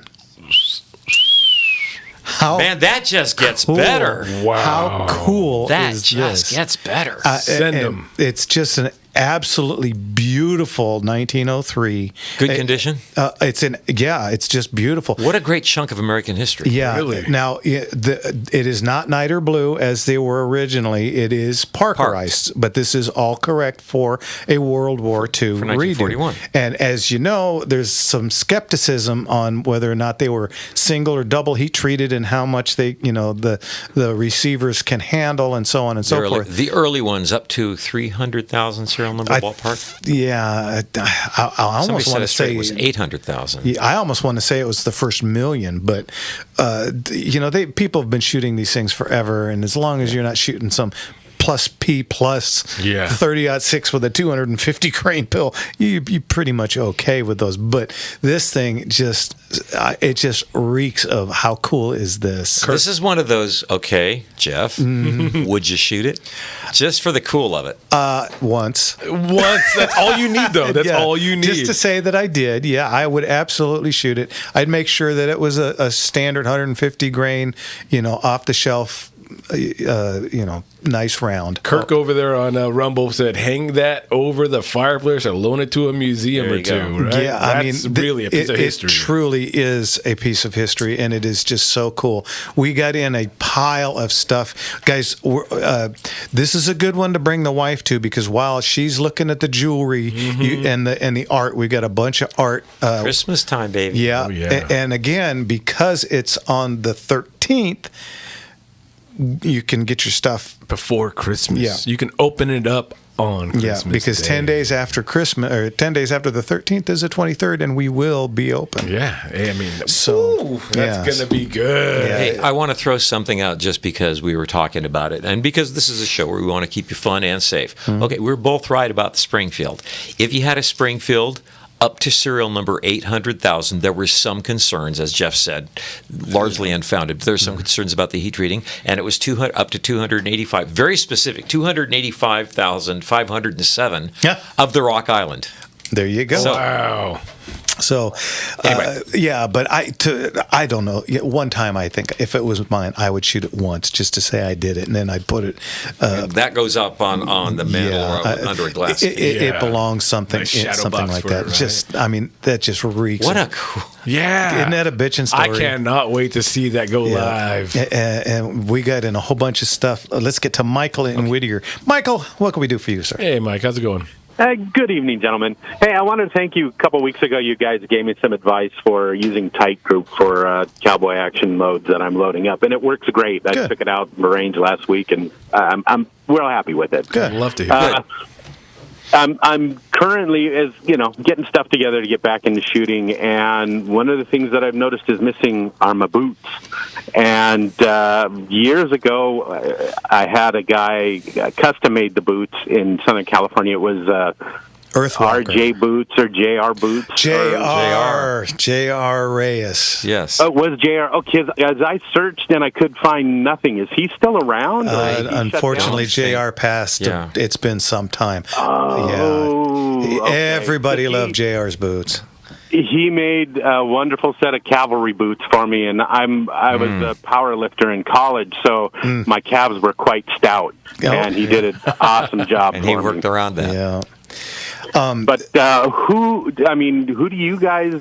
Man, that just gets better.
Wow.
How cool
That
is
just
this?
gets better.
Send
And
'em.
It's just absolutely beautiful 1903.
Good condition?
It's just beautiful.
What a great chunk of American history.
Yeah.
Really?
Now, it is not niter blue as they were originally. It is Parkerized, but this is all correct for a World War II
For
redo.
1941.
And as you know, there's some skepticism on whether or not they were single or double heat treated and how much they, the receivers can handle and so on and so forth.
The early ones up to 300,000 serial number ballpark.
Yeah, I
Somebody
almost
said
want to
a straight
say
was 800,000.
Yeah, I almost want to say it was the first million, but people have been shooting these things forever, and as long as you're not shooting some plus P plus 30-06 with a 250 grain pill, you're pretty much okay with those. But this thing just reeks of how cool is this.
This is one of those, okay, Jeff, would you shoot it? Just for the cool of it.
Once.
That's all you need, though. That's all you need.
Just to say that I did. Yeah, I would absolutely shoot it. I'd make sure that it was a standard 150 grain, off the shelf, nice round.
Kirk over there on Rumble said, "Hang that over the fireplace or loan it to a museum
There
or
you
two."
go.
Right?
Yeah,
That's really a piece of history.
It truly is a piece of history, and it is just so cool. We got in a pile of stuff, guys. This is a good one to bring the wife to because while she's looking at the jewelry and the art, we got a bunch of art.
Christmas time, baby.
Yeah,
Oh, yeah.
And again, because it's on the 13th. You can get your stuff
Before Christmas.
Yeah.
You can open it up on Christmas
because
Day.
10 days after Christmas, or 10 days after the 13th is the 23rd, and we will be open.
Yeah, I mean,
So,
that's
yes.
gonna be good.
Yeah.
Hey, I want to throw something out just because we were talking about it and because this is a show where we want to keep you fun and safe. Okay, we're both right about the Springfield. If you had a Springfield up to serial number 800,000, there were some concerns, as Jeff said, largely unfounded. But there were some concerns about the heat treating, and it was up to 285, very specific, 285,507 of the Rock Island.
There you go.
Wow.
So,
Anyway.
but I don't know. One time, I think if it was mine, I would shoot it once just to say I did it, and then I'd put it.
That goes up on the mantle or under a glass.
It belongs something,
Nice shadow
something
box
like
for
that.
it, right?
Just, that just reeks.
What
of-
a cool.
Yeah.
Isn't that a bitchin' story?
I cannot wait to see that go
Yeah.
live.
And we got in a whole bunch of stuff. Let's get to Michael in Whittier. Michael, what can we do for you, sir?
Hey, Mike, how's it going?
Good evening, gentlemen. Hey, I wanted to thank you. A couple of weeks ago, you guys gave me some advice for using Tight Group for cowboy action loads that I'm loading up, and it works great. I
Good.
took it out in the range last week, and I'm real happy with it.
Good.
I'd love to hear that.
I'm currently, getting stuff together to get back into shooting, and one of the things that I've noticed is missing are my boots. And years ago, I had a guy custom made the boots in Southern California. It was
Earthwalker.
RJ Boots or JR Boots.
J.R. Reyes.
Yes.
Oh, it was JR. Okay, as I searched and I could find nothing. Is he still around? Or is he shut
Unfortunately,
down?
J.R. passed.
Yeah.
It's been some time.
Oh,
yeah.
okay.
Everybody
He-
loved J.R.'s boots.
He made a wonderful set of cavalry boots for me, and I was a power lifter in college, so my calves were quite stout, and he did an awesome job
And
for
he
me.
worked around that.
Yeah.
But who do you guys?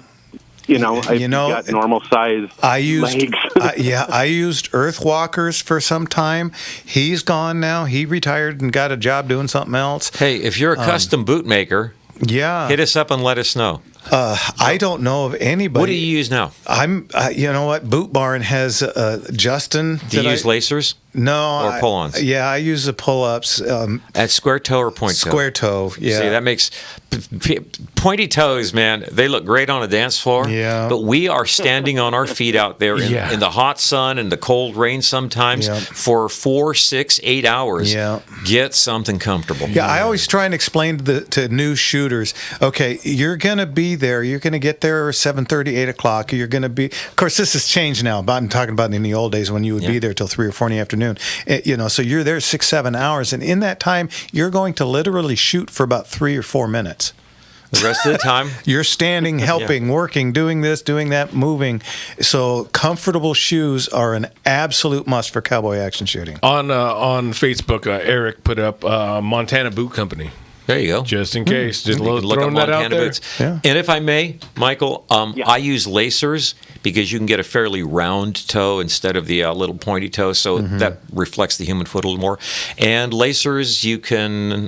If you got normal size
I used
legs.
I used Earthwalkers for some time. He's gone now. He retired and got a job doing something else.
Hey, if you're a custom boot maker,
Yeah.
hit us up and let us know.
I don't know of anybody.
What do you use now?
I'm. You know what? Boot Barn has Justin.
Do you use lacers?
No.
Or pull-ons?
Yeah, I use the pull-ups.
At square toe or point toe?
Square toe. Yeah.
See, that makes pointy toes, man. They look great on a dance floor.
Yeah.
But we are standing on our feet out there in the hot sun and the cold rain sometimes
Yeah.
for 4, 6, 8 hours.
Yeah.
Get something comfortable.
Yeah, I always try and explain to new shooters, okay, you're going to be there. You're going to get there 7:30, 8 o'clock. You're going to be, of course, this has changed now. I'm talking about in the old days when you would be there till 3 or 4 in the afternoon. So you're there 6, 7 hours. And in that time, you're going to literally shoot for about 3 or 4 minutes.
The rest of the time,
You're standing, helping, working, doing this, doing that, moving. So comfortable shoes are an absolute must for cowboy action shooting.
On Facebook, Eric put up Montana Boot Company.
There you go.
Just in case. Just
You can look up
throwing that out
Montana
there.
boots.
Yeah.
And if I may, Michael, I use lacers because you can get a fairly round toe instead of the little pointy toe, so that reflects the human foot a little more. And lacers, you can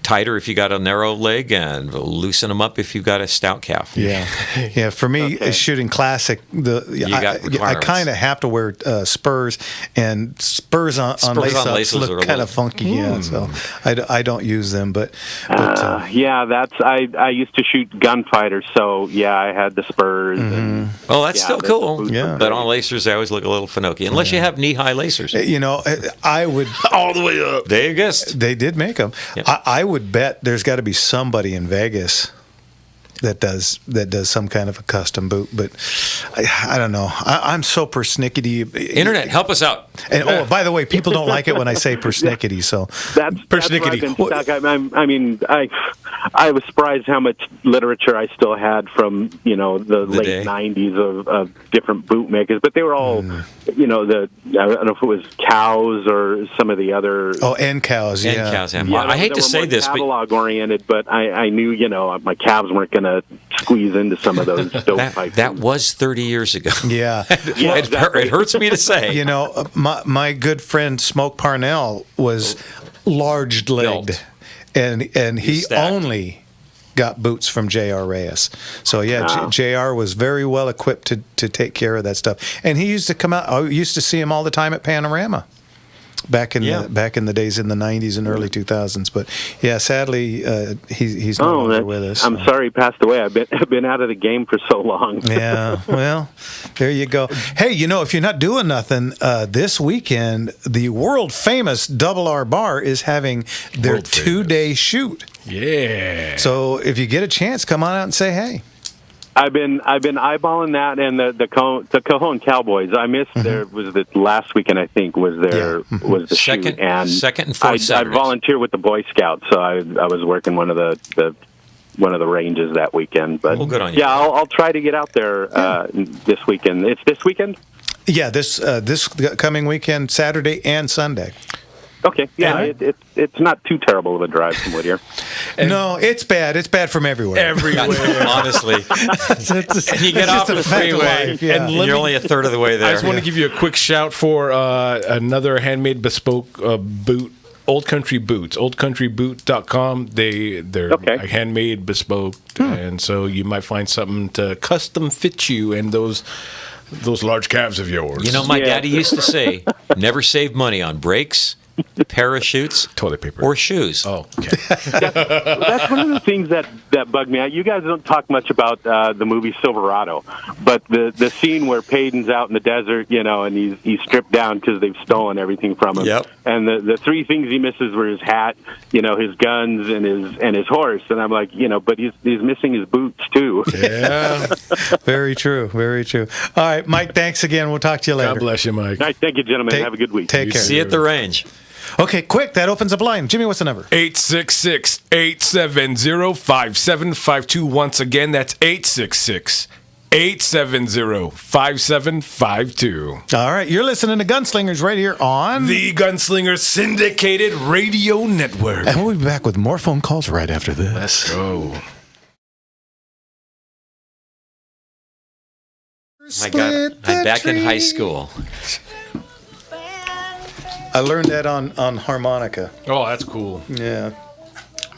tighter if you got a narrow leg and loosen them up if you've got a stout calf.
Yeah, yeah. For me, shooting classic, I
requirements.
kind of have to wear spurs, and spurs on lace-ups
laces are
look
a
kind of
little-
funky. Yeah, so I don't use them, but
Yeah, I used to shoot gunfighters, so yeah, I had the spurs. And,
Well, that's still
the
cool.
boots
Yeah.
were
But
great.
on lacers, they always look a little finicky, unless you have knee-high lacers.
you know, I would.
All the way up.
There you guessed.
They did make them.
Yeah.
I would bet there's got to be somebody in Vegas that does some kind of a custom boot, but I don't know. I'm so persnickety.
Internet, help us out.
And by the way, people don't like it when I say persnickety. So
That's where I've been stuck. I mean, I was surprised how much literature I still had from the late
day.
'90s of different boot makers, but they were all I don't know if it was Cows or some of the other.
and cows.
And
Yeah.
cows have.
Yeah,
I hate
they
to
were
say
more
this, but
catalog oriented, but I knew my calves weren't going to squeeze into some of those stovepipes.
that was 30 years ago.
Yeah.
Yeah,
It hurts me to say.
You know, my good friend Smoke Parnell was large-legged,
Built.
and he
stacked.
only got boots from J.R. Reyes. So yeah, J.R. was very well equipped to take care of that stuff. And he used to come out. I used to see him all the time at Panorama. Back in the days in the 90s and early 2000s, but yeah, sadly he's no longer with us.
I'm sorry he passed away. I've been out of the game for so long.
Yeah, well, there you go. Hey, if you're not doing nothing this weekend, the world famous Double R Bar is having their
World famous.
2-day shoot.
Yeah.
So if you get a chance, come on out and say hey.
I've been eyeballing that and the Cajon Cowboys. I missed there was the last weekend I think was was the shoot and
second and fourth
I
Saturdays.
volunteered with the Boy Scouts, so I was working one of the ranges that weekend. But
Well, good on you.
yeah, I'll try to get out there this weekend. It's this weekend.
Yeah, this coming weekend, Saturday and Sunday.
Okay, yeah, it's not too terrible of a drive from Whittier.
No, it's bad. It's bad from everywhere.
Everywhere.
Honestly. And you get
It's
off
just a
the
fact of
freeway,
life, yeah.
and you're only a third of the way there.
I just want to give you a quick shout for another handmade bespoke boot. Old Country Boots, oldcountryboot.com. They're
Okay.
handmade, bespoke, and so you might find something to custom fit you and those large calves of yours.
My
Yeah.
daddy used to say, never save money on brakes, parachutes,
toilet paper
or shoes.
Oh, okay.
That's one of the things that bug me out. You guys don't talk much about the movie Silverado, but the scene where Payton's out in the desert, and he's stripped down because they've stolen everything from him.
Yep.
And the three things he misses were his hat, his guns, and his horse. And I'm like, but he's missing his boots too.
Yeah.
Very true. Very true. All right, Mike, thanks again. We'll talk to you later.
God bless you, Mike.
All right, thank you, gentlemen.
Take-
Have a good week.
Take care.
See you at the range.
Okay, quick. That opens up a line. Jimmy, what's the number?
866-870-5752. Once again, that's 866-870-5752.
All right, you're listening to Gunslingers right here on
The Gunslinger Syndicated Radio Network.
And we'll be back with more phone calls right after this.
Let's go.
My God, I'm back in high school.
I learned that on harmonica.
Oh, that's cool.
Yeah.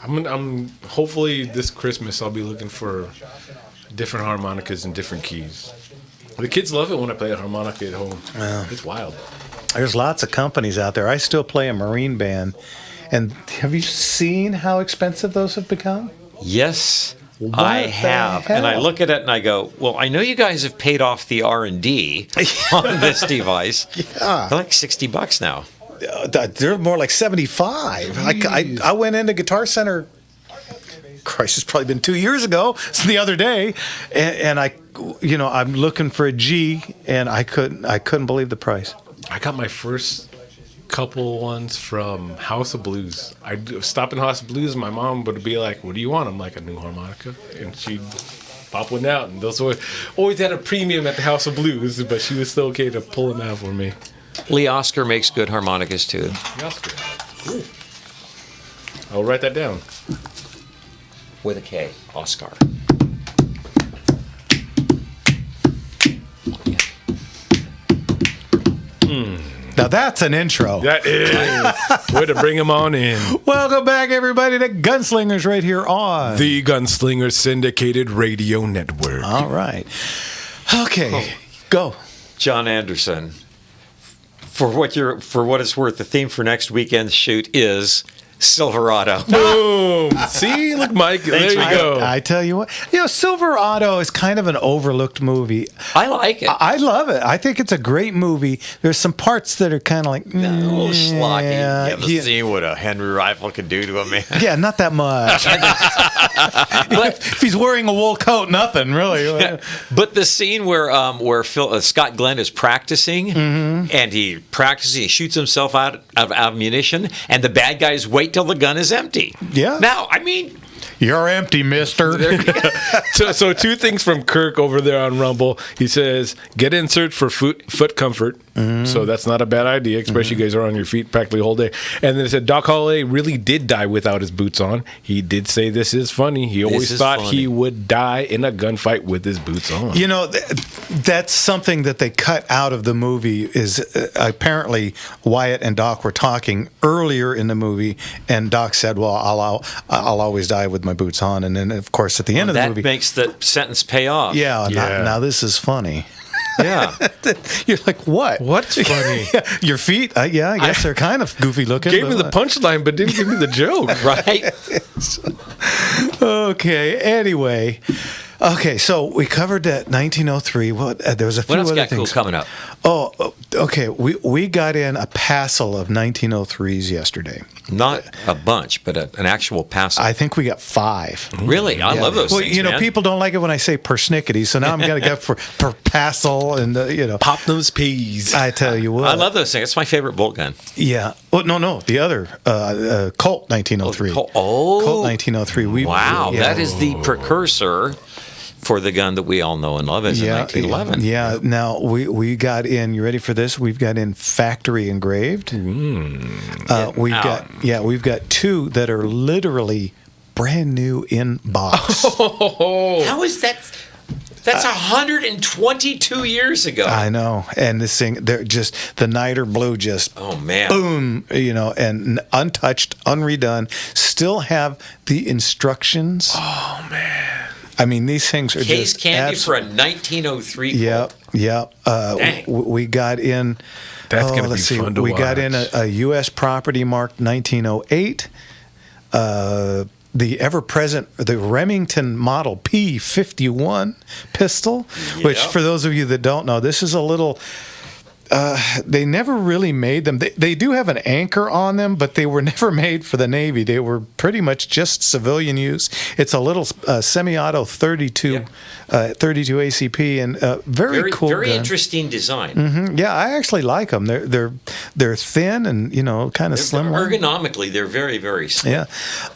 I'm hopefully this Christmas I'll be looking for different harmonicas and different keys. The kids love it when I play a harmonica at home. It's wild.
There's lots of companies out there. I still play a Marine band. And have you seen how expensive those have become?
Yes,
What
I
the
have. And I
hell?
look at it and I go, well, I know you guys have paid off the R&D on this device.
Yeah.
They're like $60 now.
They're more like 75. I went into Guitar Center. Christ, it's probably been 2 years ago. It's the other day, and I'm looking for a G, and I couldn't believe the price.
I got my first couple ones from House of Blues. I'd stop in House of Blues, and my mom would be like, "What do you want?" I'm like, "A new harmonica," and she'd pop one out. And those always had a premium at the House of Blues, but she was still okay to pull them out for me.
Lee Oscar makes good harmonicas too.
Oscar. Cool. I'll write that down.
With a K. Oscar.
Now that's an intro.
That is. Way to bring him on in.
Welcome back, everybody, to Gunslingers right here on
The Gunslinger Syndicated Radio Network.
All right. Okay, go.
John Anderson. For what it's worth, the theme for next weekend's shoot is Silverado.
Boom. See, look, Mike. There you go.
I tell you what, Silverado is kind of an overlooked movie.
I like it.
I love it. I think it's a great movie. There's some parts that are kind of like
A little schlocky.
yeah,
You haven't seen what a Henry rifle can do to a man.
yeah, not that much. If he's wearing a wool coat, nothing really.
But the scene where Scott Glenn is practicing, and he shoots himself out of ammunition, and the bad guys wait till the gun is empty.
Yeah.
Now, I mean,
You're empty, mister.
So two things from Kirk over there on Rumble. He says, get insert for foot comfort. So that's not a bad idea, especially you guys are on your feet practically the whole day. And then it said, Doc Holliday really did die without his boots on. He did say this is funny. He always thought he would die in a gunfight with his boots on.
You know, that's something that they cut out of the movie is apparently Wyatt and Doc were talking earlier in the movie, and Doc said, well, I'll always die with my boots on. And then, of course, at the end of the movie...
That makes the sentence pay off.
Yeah, now this is funny.
Yeah.
You're like, what?
What's funny?
Your feet? Yeah, I guess they're kind of goofy looking.
Gave me the punchline, but didn't give me the joke.
Right?
Okay, anyway. Okay, so we covered that 1903. There was a few
What else
other
got cool
things
coming up?
Oh, okay. We got in a passel of 1903s yesterday.
Not a bunch, but an actual passel.
I think we got 5.
Really? I love those
well,
things,
man.
man.
People don't like it when I say persnickety, so now I'm going to go for per passel and,
Pop those peas.
I tell you what.
I love those things. It's my favorite bolt gun.
Yeah. Oh, no. The other, Colt 1903.
Colt
Colt 1903.
Wow. That is the precursor for the gun that we all know and love is in 1911.
Yeah. Now we got in. You ready for this? We've got in factory engraved. We've got 2 that are literally brand new in box.
How is that? That's 122 years ago.
I know. And this thing, they're just the niter blue, just boom, and untouched, unredone. Still have the instructions.
Oh man.
I mean, these things are
Case
just
candy for a 1903 Colt.
Yeah. We got in.
That's going to be fun to watch.
We got in a U.S. property marked 1908. The ever-present, the Remington Model P51 pistol, which for those of you that don't know, this is a little... they never really made them. They do have an anchor on them, but they were never made for the Navy. They were pretty much just civilian use. It's a little semi-auto 32 ACP, and very cool.
Very
gun.
Interesting design.
Mm-hmm. Yeah, I actually like them. They're thin and kind of slim.
Ergonomically, they're very, very slim.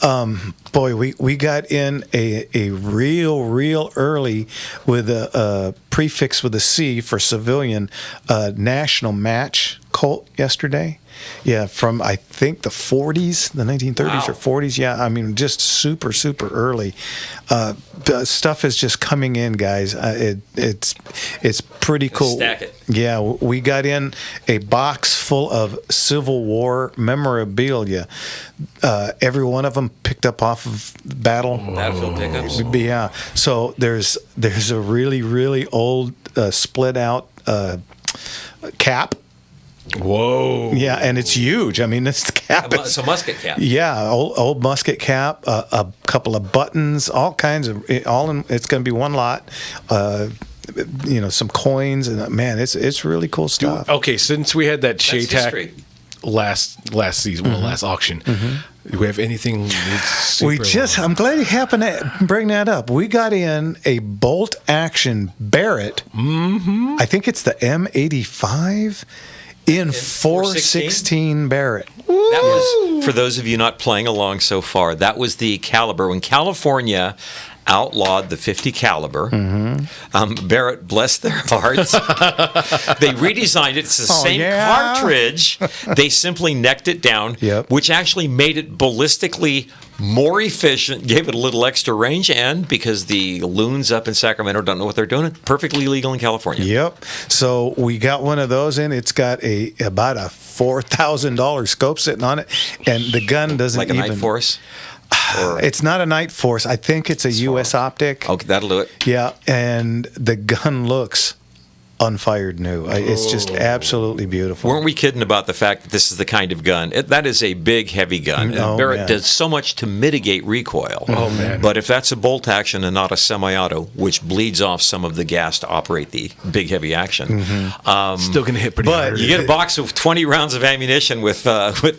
Yeah. Boy, we got in a real early with a prefix with a C for civilian national match Colt yesterday. Yeah, from I think the 40s, the 1930s or 40s. Yeah, I mean just super early. The stuff is just coming in, guys. It's pretty cool.
Stack it.
Yeah, we got in a box full of Civil War memorabilia. Every one of them picked up off of
Battlefield pickups.
Yeah. So there's a really old split out cap.
Whoa.
Yeah, and it's huge. I mean, this cap.
It's a musket cap.
Yeah, old musket cap, a couple of buttons, all kinds of it's going to be one lot. Some coins, and man, it's really cool stuff.
Okay, since we had that
That's
Shaytac
history.
last season, last auction, do we have anything?
I'm glad you happened to bring that up. We got in a bolt action Barrett. Mm-hmm. I think it's the M85 in 416 Barrett.
That was, for those of you not playing along so far, that was the caliber when California outlawed the 50 caliber.
Mm-hmm.
Barrett, bless their hearts, they redesigned it. It's the same cartridge. They simply necked it down, which actually made it ballistically more efficient, gave it a little extra range, and because the loons up in Sacramento don't know what they're doing, perfectly legal in California.
Yep. So we got one of those in. It's got about a $4,000 scope sitting on it, and the gun doesn't
like a
even.
Night Force? Or
It's not a Night Force. I think it's a U.S. optic.
Okay, that'll do it.
Yeah, and the gun looks unfired new. It's just absolutely beautiful.
Weren't we kidding about the fact that this is the kind of gun? That is a big, heavy gun. And Barrett does so much to mitigate recoil.
Oh, man.
But if that's a bolt action and not a semi-auto, which bleeds off some of the gas to operate the big, heavy action,
Still going to hit pretty hard.
you get a box of 20 rounds of ammunition with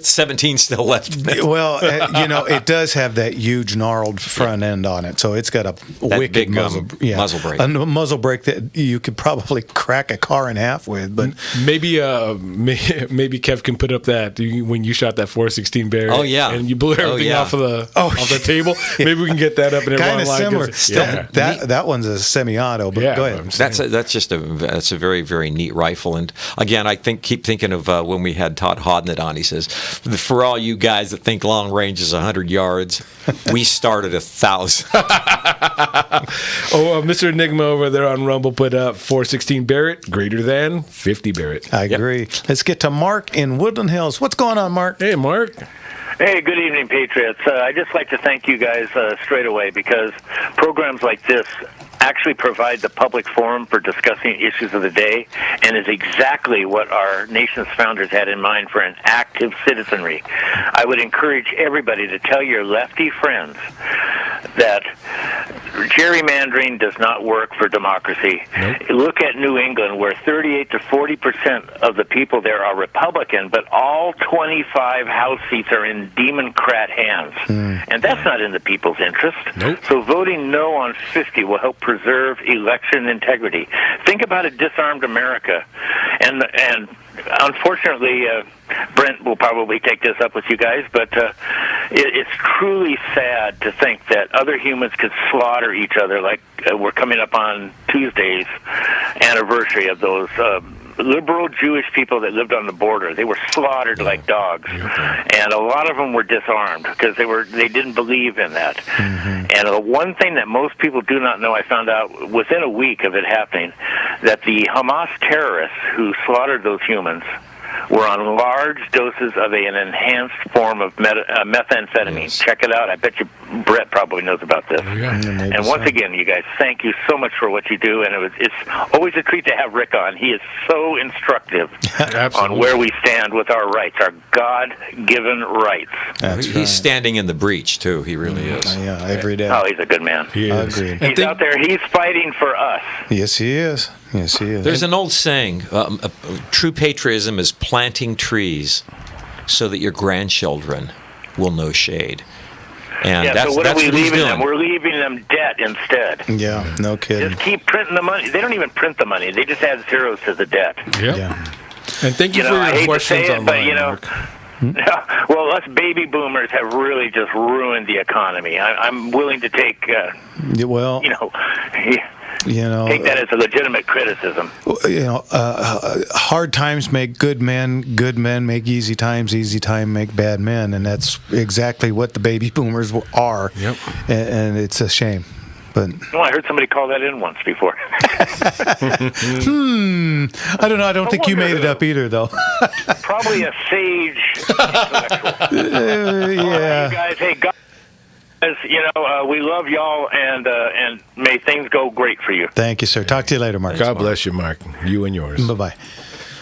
17 still left in it.
Well, it does have that huge gnarled front end on it, so it's got a wicked
big,
muzzle
brake.
a muzzle brake that you could probably crack a car in half with. But
maybe Kev can put up that when you shot that 416 Barrett.
Oh, yeah.
And you blew everything off of the table. Maybe we can get that up and
kind of
online.
similar. That one's a semi-auto. But go ahead.
That's a very, very neat rifle. And again, I keep thinking of when we had Todd Hodnett on. He says, for all you guys that think long range is 100 yards, we start at 1,000.
Mr. Enigma over there on Rumble put up 416 Barrett greater than 50 Barrett.
I agree. Let's get to Mark in Woodland Hills. What's going on, Mark?
Hey, Mark.
Hey, good evening, Patriots. I'd just like to thank you guys straight away because programs like this actually provide the public forum for discussing issues of the day and is exactly what our nation's founders had in mind for an active citizenry. I would encourage everybody to tell your lefty friends that gerrymandering does not work for democracy. Nope. Look at New England, where 38 to 40% of the people there are Republican, but all 25 House seats are in Democrat hands. And that's not in the people's interest.
Nope.
So voting no on 50 will help preserve election integrity. Think about a disarmed America. And unfortunately, Brent will probably take this up with you guys, but it's truly sad to think that other humans could slaughter each other like we're coming up on Tuesday's anniversary of those liberal Jewish people that lived on the border. They were slaughtered like dogs, and a lot of them were disarmed because they didn't believe in that. And the one thing that most people do not know, I found out within a week of it happening, that the Hamas terrorists who slaughtered those humans were on large doses of an enhanced form of methamphetamine. Yes. Check it out. I bet you Brett probably knows about this. And once again, you guys, thank you so much for what you do. And it's always a treat to have Rick on. He is so instructive on where we stand with our rights, our God-given rights.
He's standing in the breach, too. He really is.
Yeah, every day.
Oh, he's a good man.
He is.
Agreed.
He's out there. He's fighting for us.
Yes, he is. Yes, he is.
There's an old saying, true patriotism is planting trees so that your grandchildren will know shade. And
yeah,
that's,
so what
that's
are we
what he's
leaving
doing.
them? We're leaving them debt instead.
Yeah, no kidding.
Just keep printing the money. They don't even print the money. They just add zeros to the debt.
Yep.
Yeah.
And thank you for
I
your
hate
questions
to say it,
online,
but, well, us baby boomers have really just ruined the economy. I'm willing to take, take that as a legitimate criticism.
Hard times make good men make easy times make bad men, and that's exactly what the baby boomers are.
Yep.
And it's a shame. But
I heard somebody call that in once before.
I don't know. I don't think you made it up either, though.
Probably a sage intellectual.
Yeah.
You guys, hey, God. We love y'all, and may things go great for you.
Thank you, sir. Talk to you later, Mark.
God bless you, Mark. You and yours.
Bye-bye.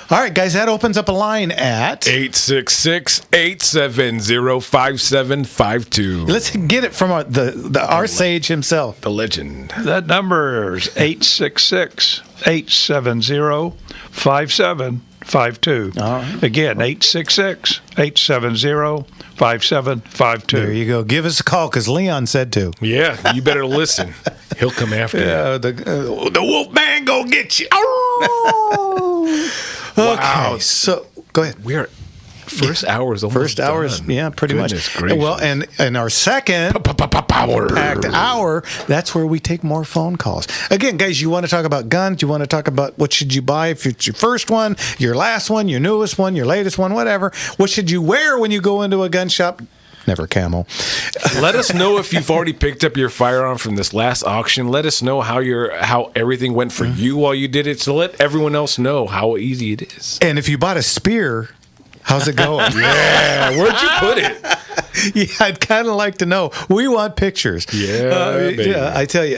All right, guys, that opens up a line at
866-870-5752.
Let's get it from our sage himself.
The legend.
That number is 866-870-5752.
Right.
Again, 866-870-5752.
There you go. Give us a call because Leon said to.
Yeah, you better listen. He'll come after you.
The wolf man gonna get you. Okay,
Wow.
so go ahead.
We're First hour is almost
First hour is,
done.
yeah, pretty
Goodness
much.
gracious.
Well, and our second packed hour, that's where we take more phone calls. Again, guys, you want to talk about guns, you want to talk about what should you buy if it's your first one, your last one, your newest one, your latest one, whatever. What should you wear when you go into a gun shop? Never camel.
Let us know if you've already picked up your firearm from this last auction. Let us know how everything went for you while you did it. So let everyone else know how easy it is.
And if you bought a spear, how's it going?
Yeah, where'd you put it?
Yeah, I'd kind of like to know. We want pictures.
Baby.
Yeah. I tell you,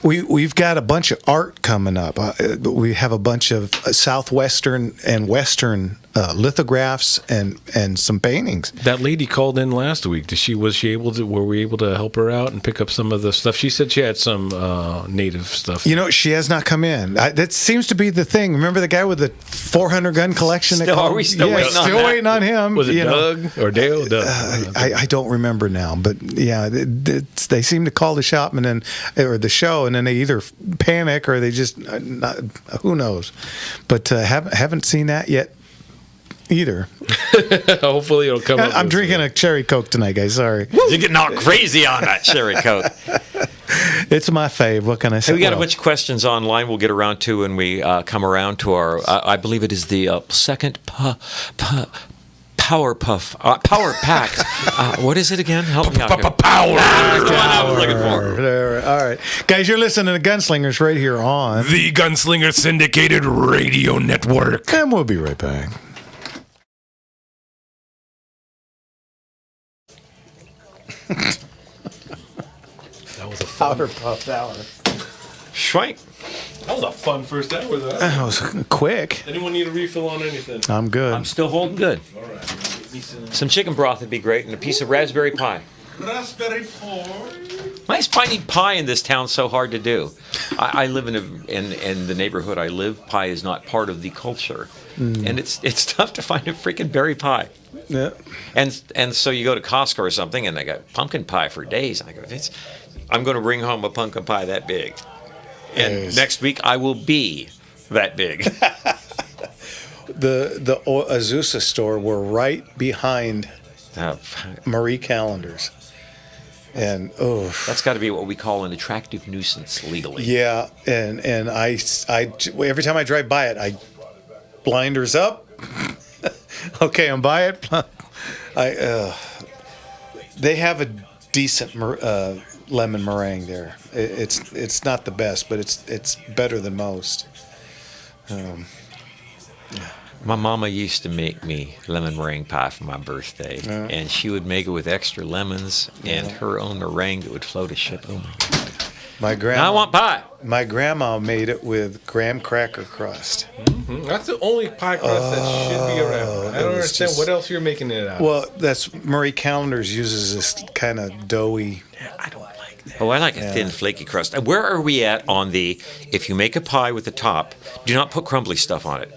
we've got a bunch of art coming up. We have a bunch of southwestern and western lithographs and some paintings.
That lady called in last week. Were we able to help her out and pick up some of the stuff? She said she had some native stuff.
You know, she has not come in. That seems to be the thing. Remember the guy with the 400 gun collection?
Are we still waiting on that?
waiting on him?
Was it Doug or Dale? Doug.
I don't remember now, but yeah, they seem to call the shop or the show, and then they either panic or they just who knows. But haven't seen that yet either.
Hopefully it'll come up.
I'm drinking a cherry Coke tonight, guys. Sorry,
You're getting all crazy on that cherry Coke.
it's my fave. What can I say?
Hey, we got a bunch of questions online we'll get around to when we come around to our, I believe it is the second Power Pack. What is it again? Help me out here.
Power.
That's the one I was looking for.
All right, guys, you're listening to Gunslingers right here on
The Gunslinger Syndicated Radio Network.
and we'll be right back.
That was a fun.
Powerpuff hour.
Schwank.
That was a fun first hour, though.
That was quick.
Anyone need a refill on anything?
I'm good.
I'm still holding good.
All right. Get me
Some chicken broth would be great, and a piece of raspberry pie.
raspberry pie.
Why is finding pie in this town so hard to do? I live in the neighborhood I live. Pie is not part of the culture, and it's tough to find a freaking berry pie.
Yeah.
And so you go to Costco or something, and they got pumpkin pie for days. And I go, I'm going to bring home a pumpkin pie that big, and next week I will be that big.
The Azusa store were right behind Marie Callender's. And
that's got to be what we call an attractive nuisance legally.
Yeah, and I every time I drive by it, I blinders up. Okay, I'm by it. They have a decent lemon meringue there. It's not the best, but it's better than most.
My mama used to make me lemon meringue pie for my birthday, and she would make it with extra lemons and her own meringue that would float a ship. Oh my God!
My grandma.
Now I want pie.
My grandma made it with graham cracker crust.
Mm-hmm. That's the only pie crust that should be around. I don't understand what else you're making it out of.
Well, that's Marie Callender's uses this kind of doughy.
I don't like that. Oh, I like a thin, flaky crust. And where are we at on the? If you make a pie with the top, do not put crumbly stuff on it.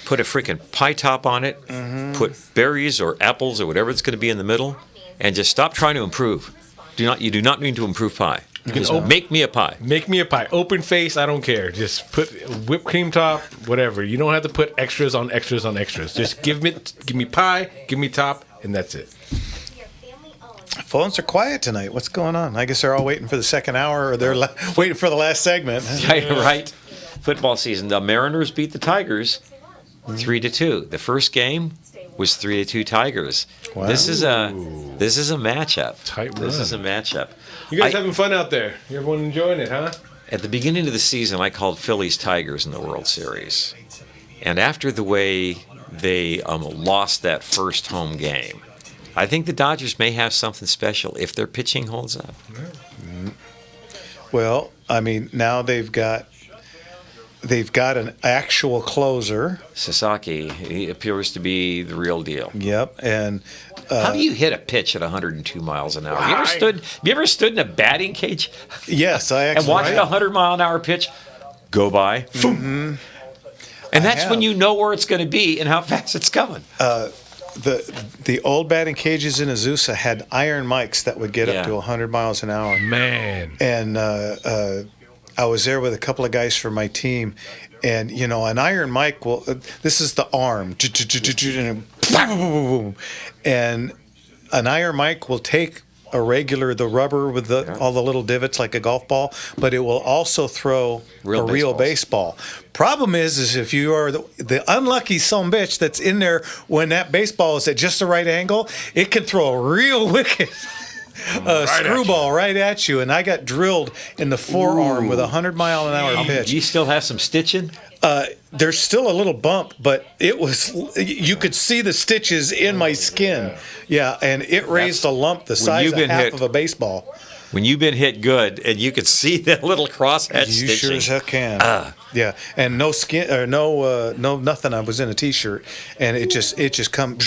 Put a freaking pie top on it, put berries or apples or whatever it's going to be in the middle, and just stop trying to improve. You do not need to improve pie. Just make me a pie.
Make me a pie. Open face, I don't care. Just put whipped cream top, whatever. You don't have to put extras on extras on extras. Just give me pie, give me top, and that's it.
Phones are quiet tonight. What's going on? I guess they're all waiting for the second hour, or they're waiting for the last segment.
Right. Football season. The Mariners beat the Tigers 3-2. The first game was 3-2 Tigers.
Wow.
This is a matchup.
Tight
This
run.
is a matchup.
You guys having fun out there? Everyone enjoying it, huh?
At the beginning of the season, I called Phillies Tigers in the World Series, and after the way they lost that first home game, I think the Dodgers may have something special if their pitching holds up.
Well, I mean, now they've got an actual closer.
Sasaki, he appears to be the real deal.
Yep, and
how do you hit a pitch at 102 miles an hour? Have you ever stood in a batting cage?
Yes, I actually
and watched a 100-mile-an-hour pitch go by. Mm-hmm. And that's when you know where it's going to be and how fast it's coming.
The old batting cages in Azusa had iron mics that would get up to 100 miles an hour.
Man.
And I was there with a couple of guys from my team, and an Iron Mike will. This is the arm, and an Iron Mike will take the rubber with all the little divots like a golf ball, but it will also throw a real baseball. Problem is if you are the unlucky son of a bitch that's in there when that baseball is at just the right angle, it can throw a real wicked screwball right at you. And I got drilled in the forearm with a 100-mile-an-hour pitch.
Do you still have some stitching?
There's still a little bump, but you could see the stitches in my skin. Yeah, and it raised a lump the size of half of a baseball.
When you've been hit good and you could see that little crosshatch stitching.
You sure as heck can. Yeah, and no skin or no nothing. I was in a t-shirt, and it just come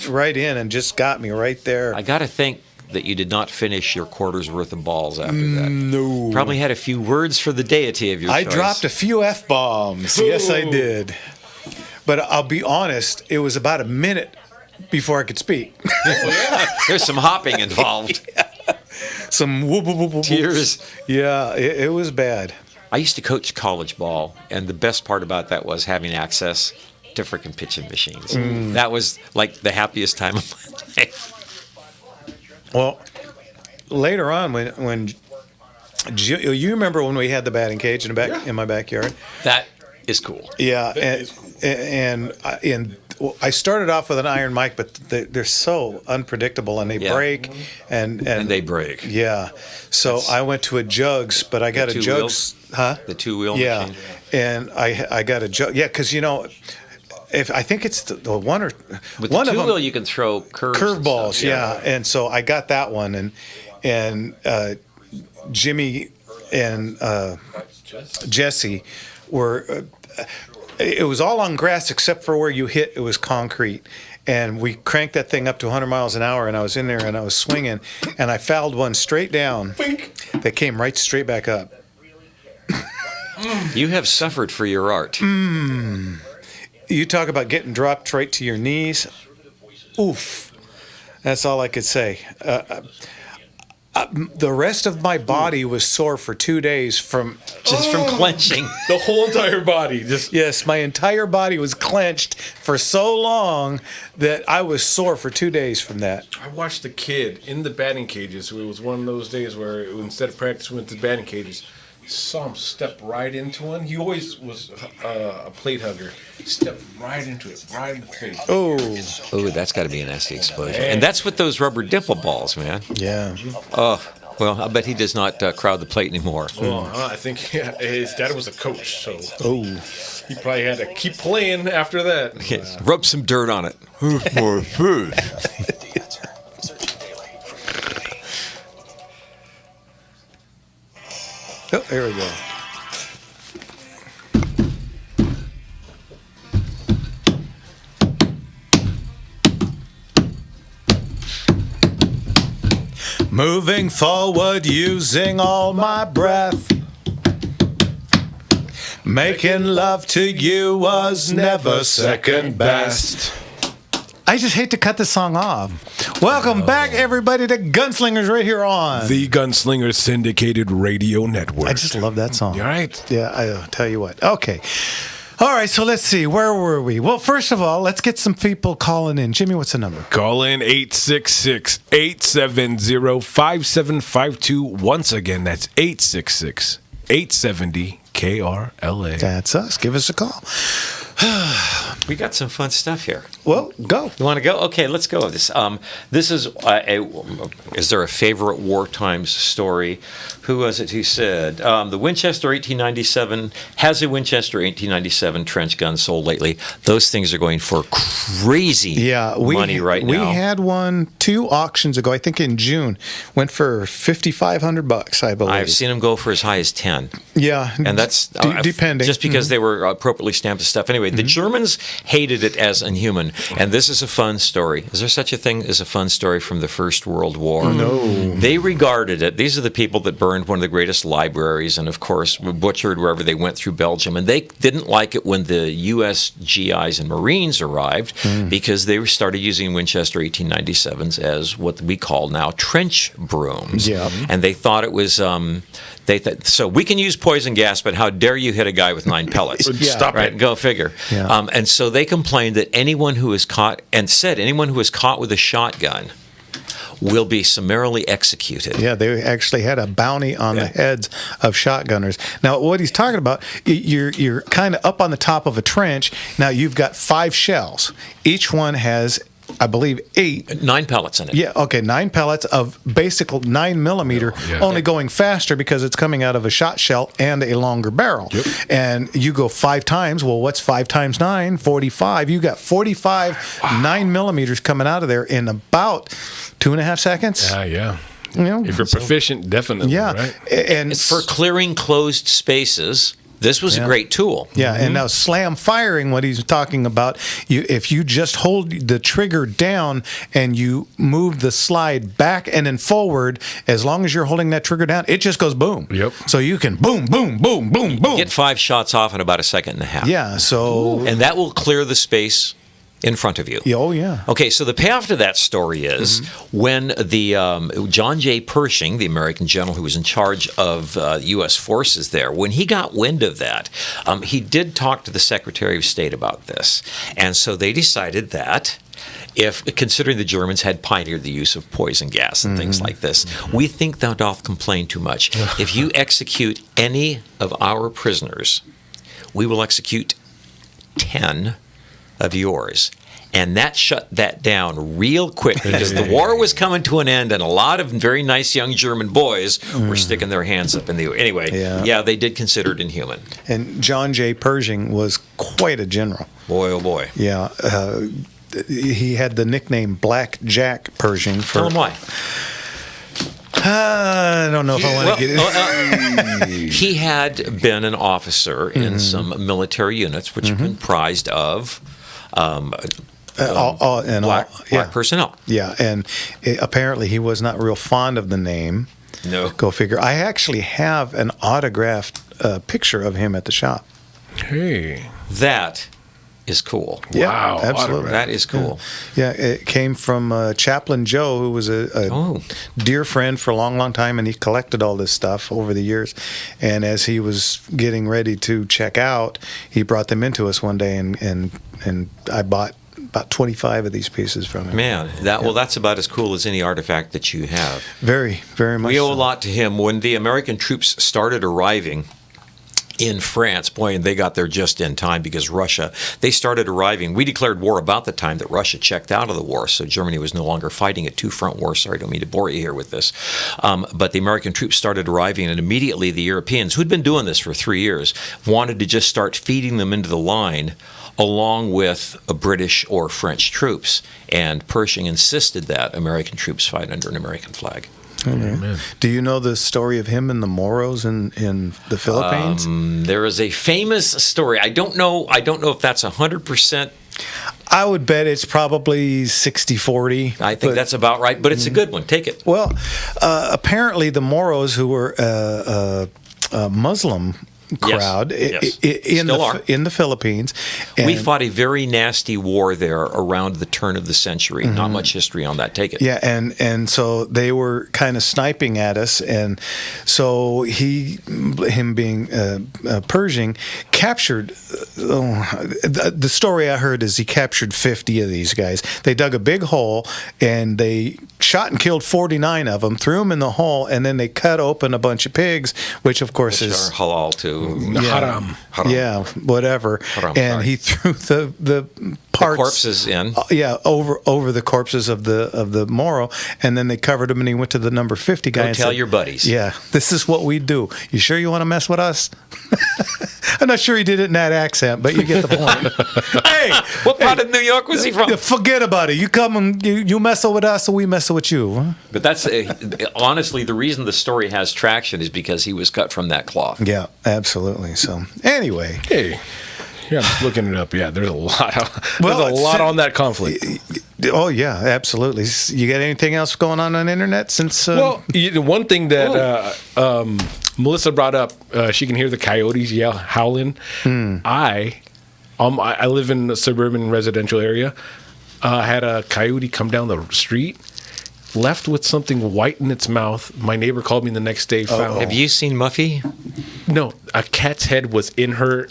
right in and just got me right there.
I got to think that you did not finish your quarter's worth of balls after that.
No.
Probably had a few words for the deity of your choice.
I dropped a few F-bombs. Yes, I did. But I'll be honest, it was about a minute before I could speak.
There's some hopping involved.
Some whoop, whoop, whoop, whoop.
Tears.
Yeah, it was bad.
I used to coach college ball, and the best part about that was having access to freaking pitching machines. That was like the happiest time of my life.
Well, later on, when you remember when we had the batting cage in my backyard?
That is cool.
Yeah, and I started off with an Iron Mike, but they're so unpredictable and they break and
they break.
Yeah, so I went to a Jugs, but I got a Jugs,
The two-wheel machine.
And I got a Jug, because If I think it's the one or
with
one
the
of them,
two-wheel, you can throw
curveballs. Yeah, and so I got that one, and Jimmy and Jesse were. It was all on grass except for where you hit. It was concrete, and we cranked that thing up to 100 miles an hour. And I was in there and I was swinging, and I fouled one straight down. That came right straight back up.
You have suffered for your art.
You talk about getting dropped right to your knees. Oof. That's all I could say. The rest of my body was sore for 2 days from
clenching.
The whole entire body.
Yes, my entire body was clenched for so long that I was sore for 2 days from that.
I watched a kid in the batting cages. It was one of those days where instead of practice, we went to the batting cages. Saw him step right into one. He always was a plate hugger. Stepped right into it, right in the face.
Oh, that's got to be a nasty explosion. And that's with those rubber dimple balls, man.
Yeah.
Oh, well, I bet he does not crowd the plate anymore.
Well, I think his dad was a coach, so he probably had to keep playing after that.
Yes. Rub some dirt on it.
Oh, there we go. Moving forward using all my breath. Making love to you was never second best. I just hate to cut the song off. Welcome back, everybody, to Gunslingers right here on
the Gunslinger Syndicated Radio Network.
I just love that song.
You all right?
Yeah, I'll tell you what. Okay. All right, so let's see. Where were we? Well, first of all, let's get some people calling in. Jimmy, what's the number?
Call in 866-870-5752. Once again, that's 866-870-KRLA.
That's us. Give us a call.
We got some fun stuff here.
Well, go.
You want to go? Okay, let's go with this. This is is there a favorite wartime story? Who was it who said, the Winchester 1897, has a Winchester 1897 trench gun sold lately? Those things are going for crazy money right now.
We had one 2 auctions ago, I think in June. Went for $5,500, I believe.
I've seen them go for as high as 10.
Yeah.
And that's
depending.
Just because they were appropriately stamped and stuff. Anyway, the Germans hated it as inhuman. And this is a fun story. Is there such a thing as a fun story from the First World War?
No.
They regarded it. These are the people that burned one of the greatest libraries and, of course, were butchered wherever they went through Belgium. And they didn't like it when the U.S. GIs and Marines arrived because they started using Winchester 1897s as what we call now trench brooms.
Yeah.
And they thought it was So we can use poison gas, but how dare you hit a guy with 9 pellets?
Stop
right?
it.
Go figure.
Yeah.
And so they complained that anyone who is caught with a shotgun will be summarily executed.
Yeah, they actually had a bounty on the heads of shotgunners. Now, what he's talking about, you're kind of up on the top of a trench. Now, you've got 5 shells. Each one has, I believe,
9 pellets in it.
Yeah, okay, 9 pellets of basic 9 millimeter, only going faster because it's coming out of a shot shell and a longer barrel.
Yep.
And you go 5 times. Well, what's 5 times 9? 45. You got 45 9 millimeters coming out of there in about 2.5 seconds.
Yeah.
You know,
If you're proficient, definitely.
yeah,
Right?
and
For clearing closed spaces, this was a great tool.
yeah, and now slam firing, what he's talking about, if you just hold the trigger down and you move the slide back and then forward, as long as you're holding that trigger down, it just goes boom.
Yep.
So you can boom, boom, boom, boom, boom.
Get 5 shots off in about a second and a half.
Yeah, so...
And that will clear the space in front of you.
Oh, yeah.
Okay, so the payoff to that story is when the John J. Pershing, the American general who was in charge of U.S. forces there, when he got wind of that, he did talk to the Secretary of State about this. And so they decided that considering the Germans had pioneered the use of poison gas and things like this, we think thou doth complain too much. If you execute any of our prisoners, we will execute 10 of yours. And that shut that down real quick because the war was coming to an end and a lot of very nice young German boys were sticking their hands up in the air. Anyway, yeah, they did consider it inhuman.
And John J. Pershing was quite a general.
Boy, oh boy.
Yeah. He had the nickname Black Jack Pershing.
Tell him why.
I don't know if I want to get it.
He had been an officer in some military units which comprised of black personnel.
Yeah, and apparently he was not real fond of the name.
No.
Go figure. I actually have an autographed picture of him at the shop.
Hey.
That is cool.
Yeah,
Wow,
absolutely.
That is cool.
Yeah, it came from Chaplain Joe, who was a dear friend for a long, long time, and he collected all this stuff over the years. And as he was getting ready to check out, he brought them into us one day, and I bought about 25 of these pieces from him.
Man, that's about as cool as any artifact that you have.
Very, very much.
We owe
so.
a lot to him. When the American troops started arriving in France, boy, and they got there just in time because they started arriving. We declared war about the time that Russia checked out of the war, so Germany was no longer fighting a two-front war. Sorry, I don't mean to bore you here with this. But the American troops started arriving, and immediately the Europeans, who'd been doing this for 3 years, wanted to just start feeding them into the line along with British or French troops. And Pershing insisted that American troops fight under an American flag.
Okay. Do you know the story of him and the Moros in the Philippines?
There is a famous story. I don't know if that's 100%.
I would bet it's probably 60-40.
I think that's about right, but it's a good one. Take it.
Well, apparently the Moros, who were a Muslim crowd
Yes.
in the Philippines.
We fought a very nasty war there around the turn of the century. Not much history on that. Take it.
Yeah, and so they were kind of sniping at us, and so him being Pershing, captured. The story I heard is he captured 50 of these guys. They dug a big hole and they shot and killed 49 of them, threw them in the hole, and then they cut open a bunch of pigs, which of course is
halal too.
Haram.
Yeah, whatever. And he threw the parts,
the corpses in.
Over the corpses of the Moro, and then they covered him, and he went to the number 50 guy.
Go
and
tell
said,
your buddies.
Yeah, this is what we do. You sure you want to mess with us? I'm not sure he did it in that accent, but you get the point.
Hey, what part of New York was he from?
Forget about it. You come and you mess with us, or we mess with you. Huh?
But that's honestly the reason the story has traction is because he was cut from that cloth.
Yeah, absolutely. So anyway,
Hey. Yeah, I'm just looking it up. Yeah, there's a lot on that conflict.
Oh yeah, absolutely. You got anything else going on the internet since?
One thing that Melissa brought up, she can hear the coyotes howling. I live in a suburban residential area. Had a coyote come down the street left with something white in its mouth. My neighbor called me the next day. Found
Have you seen Muffy?
No, a cat's head was in her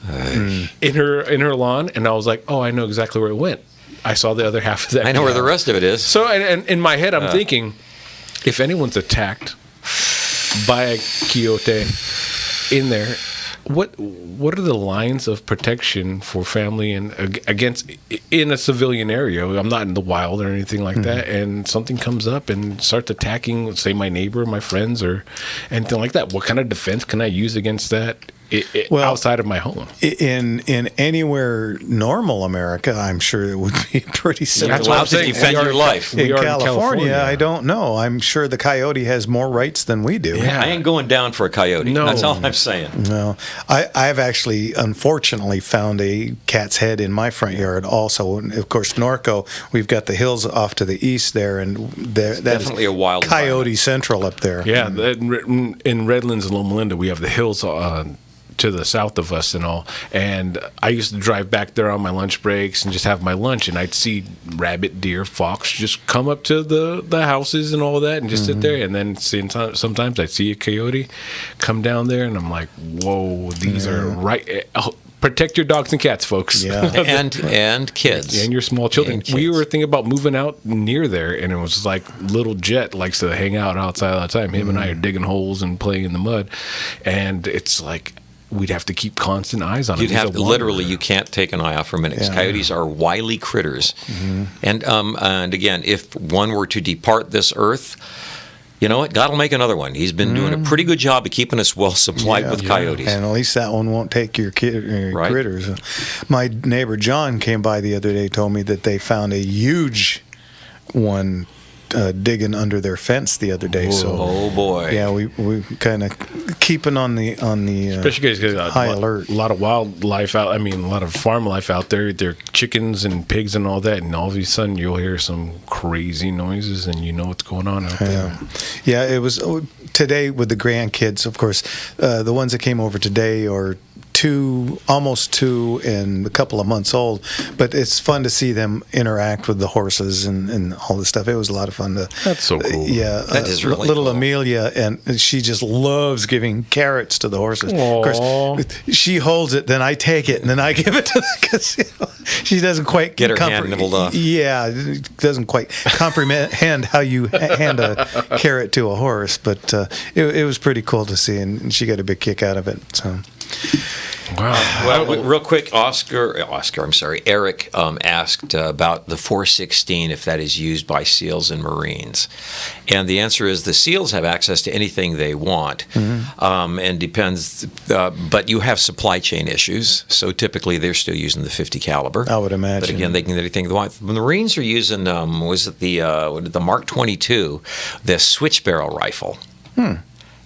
lawn, and I was like, oh, I know exactly where it went. I saw the other half of that.
I know where the rest of it is.
So, and in my head, I'm thinking, if anyone's attacked by a coyote in there, what are the lines of protection for family and against in a civilian area? I'm not in the wild or anything like that, and something comes up and starts attacking, say, my neighbor, my friends, or anything like that. What kind of defense can I use against that? Outside of my home,
in anywhere normal America, I'm sure it would be pretty simple.
You're allowed to defend your life.
In California, I don't know. I'm sure the coyote has more rights than we do.
Yeah. I ain't going down for a coyote.
No.
That's all I'm saying.
No, I've actually, unfortunately, found a cat's head in my front yard. Also, and of course, Norco. We've got the hills off to the east there, and that's
definitely a wild
coyote central up there.
Yeah, in Redlands and Loma Linda, we have the hills to the south of us and all. And I used to drive back there on my lunch breaks and just have my lunch, and I'd see rabbit, deer, fox just come up to the houses and all of that and just sit there. And then sometimes I'd see a coyote come down there, and I'm like, whoa, these are right. Protect your dogs and cats, folks.
Yeah.
and kids.
And your small children.
And
We were thinking about moving out near there, and it was like little Jet likes to hang out outside all the time. Him and I are digging holes and playing in the mud, and it's like we'd have to keep constant eyes on him.
You'd have to, literally, you can't take an eye off for a minute. 'Cause coyotes are wily critters. And again, if one were to depart this earth, you know what? God will make another one. He's been doing a pretty good job of keeping us well supplied with coyotes.
And at least that one won't take your critters. My neighbor John came by the other day, told me that they found a huge one digging under their fence the other day. So,
oh boy,
yeah, we kind of keeping on the
especially because
high alert.
A lot of wildlife out. I mean, a lot of farm life out there. There are chickens and pigs and all that, and all of a sudden you'll hear some crazy noises, and you know what's going on out there.
Yeah, it was today with the grandkids. Of course, the ones that came over today are almost two and a couple of months old, but it's fun to see them interact with the horses and all this stuff. It was a lot of fun to.
That's so cool.
Yeah,
that is really
little
cool.
Amelia, and she just loves giving carrots to the horses.
Aww.
Of course, she holds it, then I take it, and then I give it to them because she doesn't quite
get her hand nibbled off.
Yeah, doesn't quite comprehend how you hand a carrot to a horse, but it was pretty cool to see, and she got a big kick out of it. So.
Wow.
Well, real quick, Eric asked about the 416, if that is used by SEALs and Marines. And the answer is the SEALs have access to anything they want, and depends, but you have supply chain issues, so typically they're still using the 50 caliber.
I would imagine.
But again, they can get anything they want. The Marines are using, the Mark 22, the switch barrel rifle.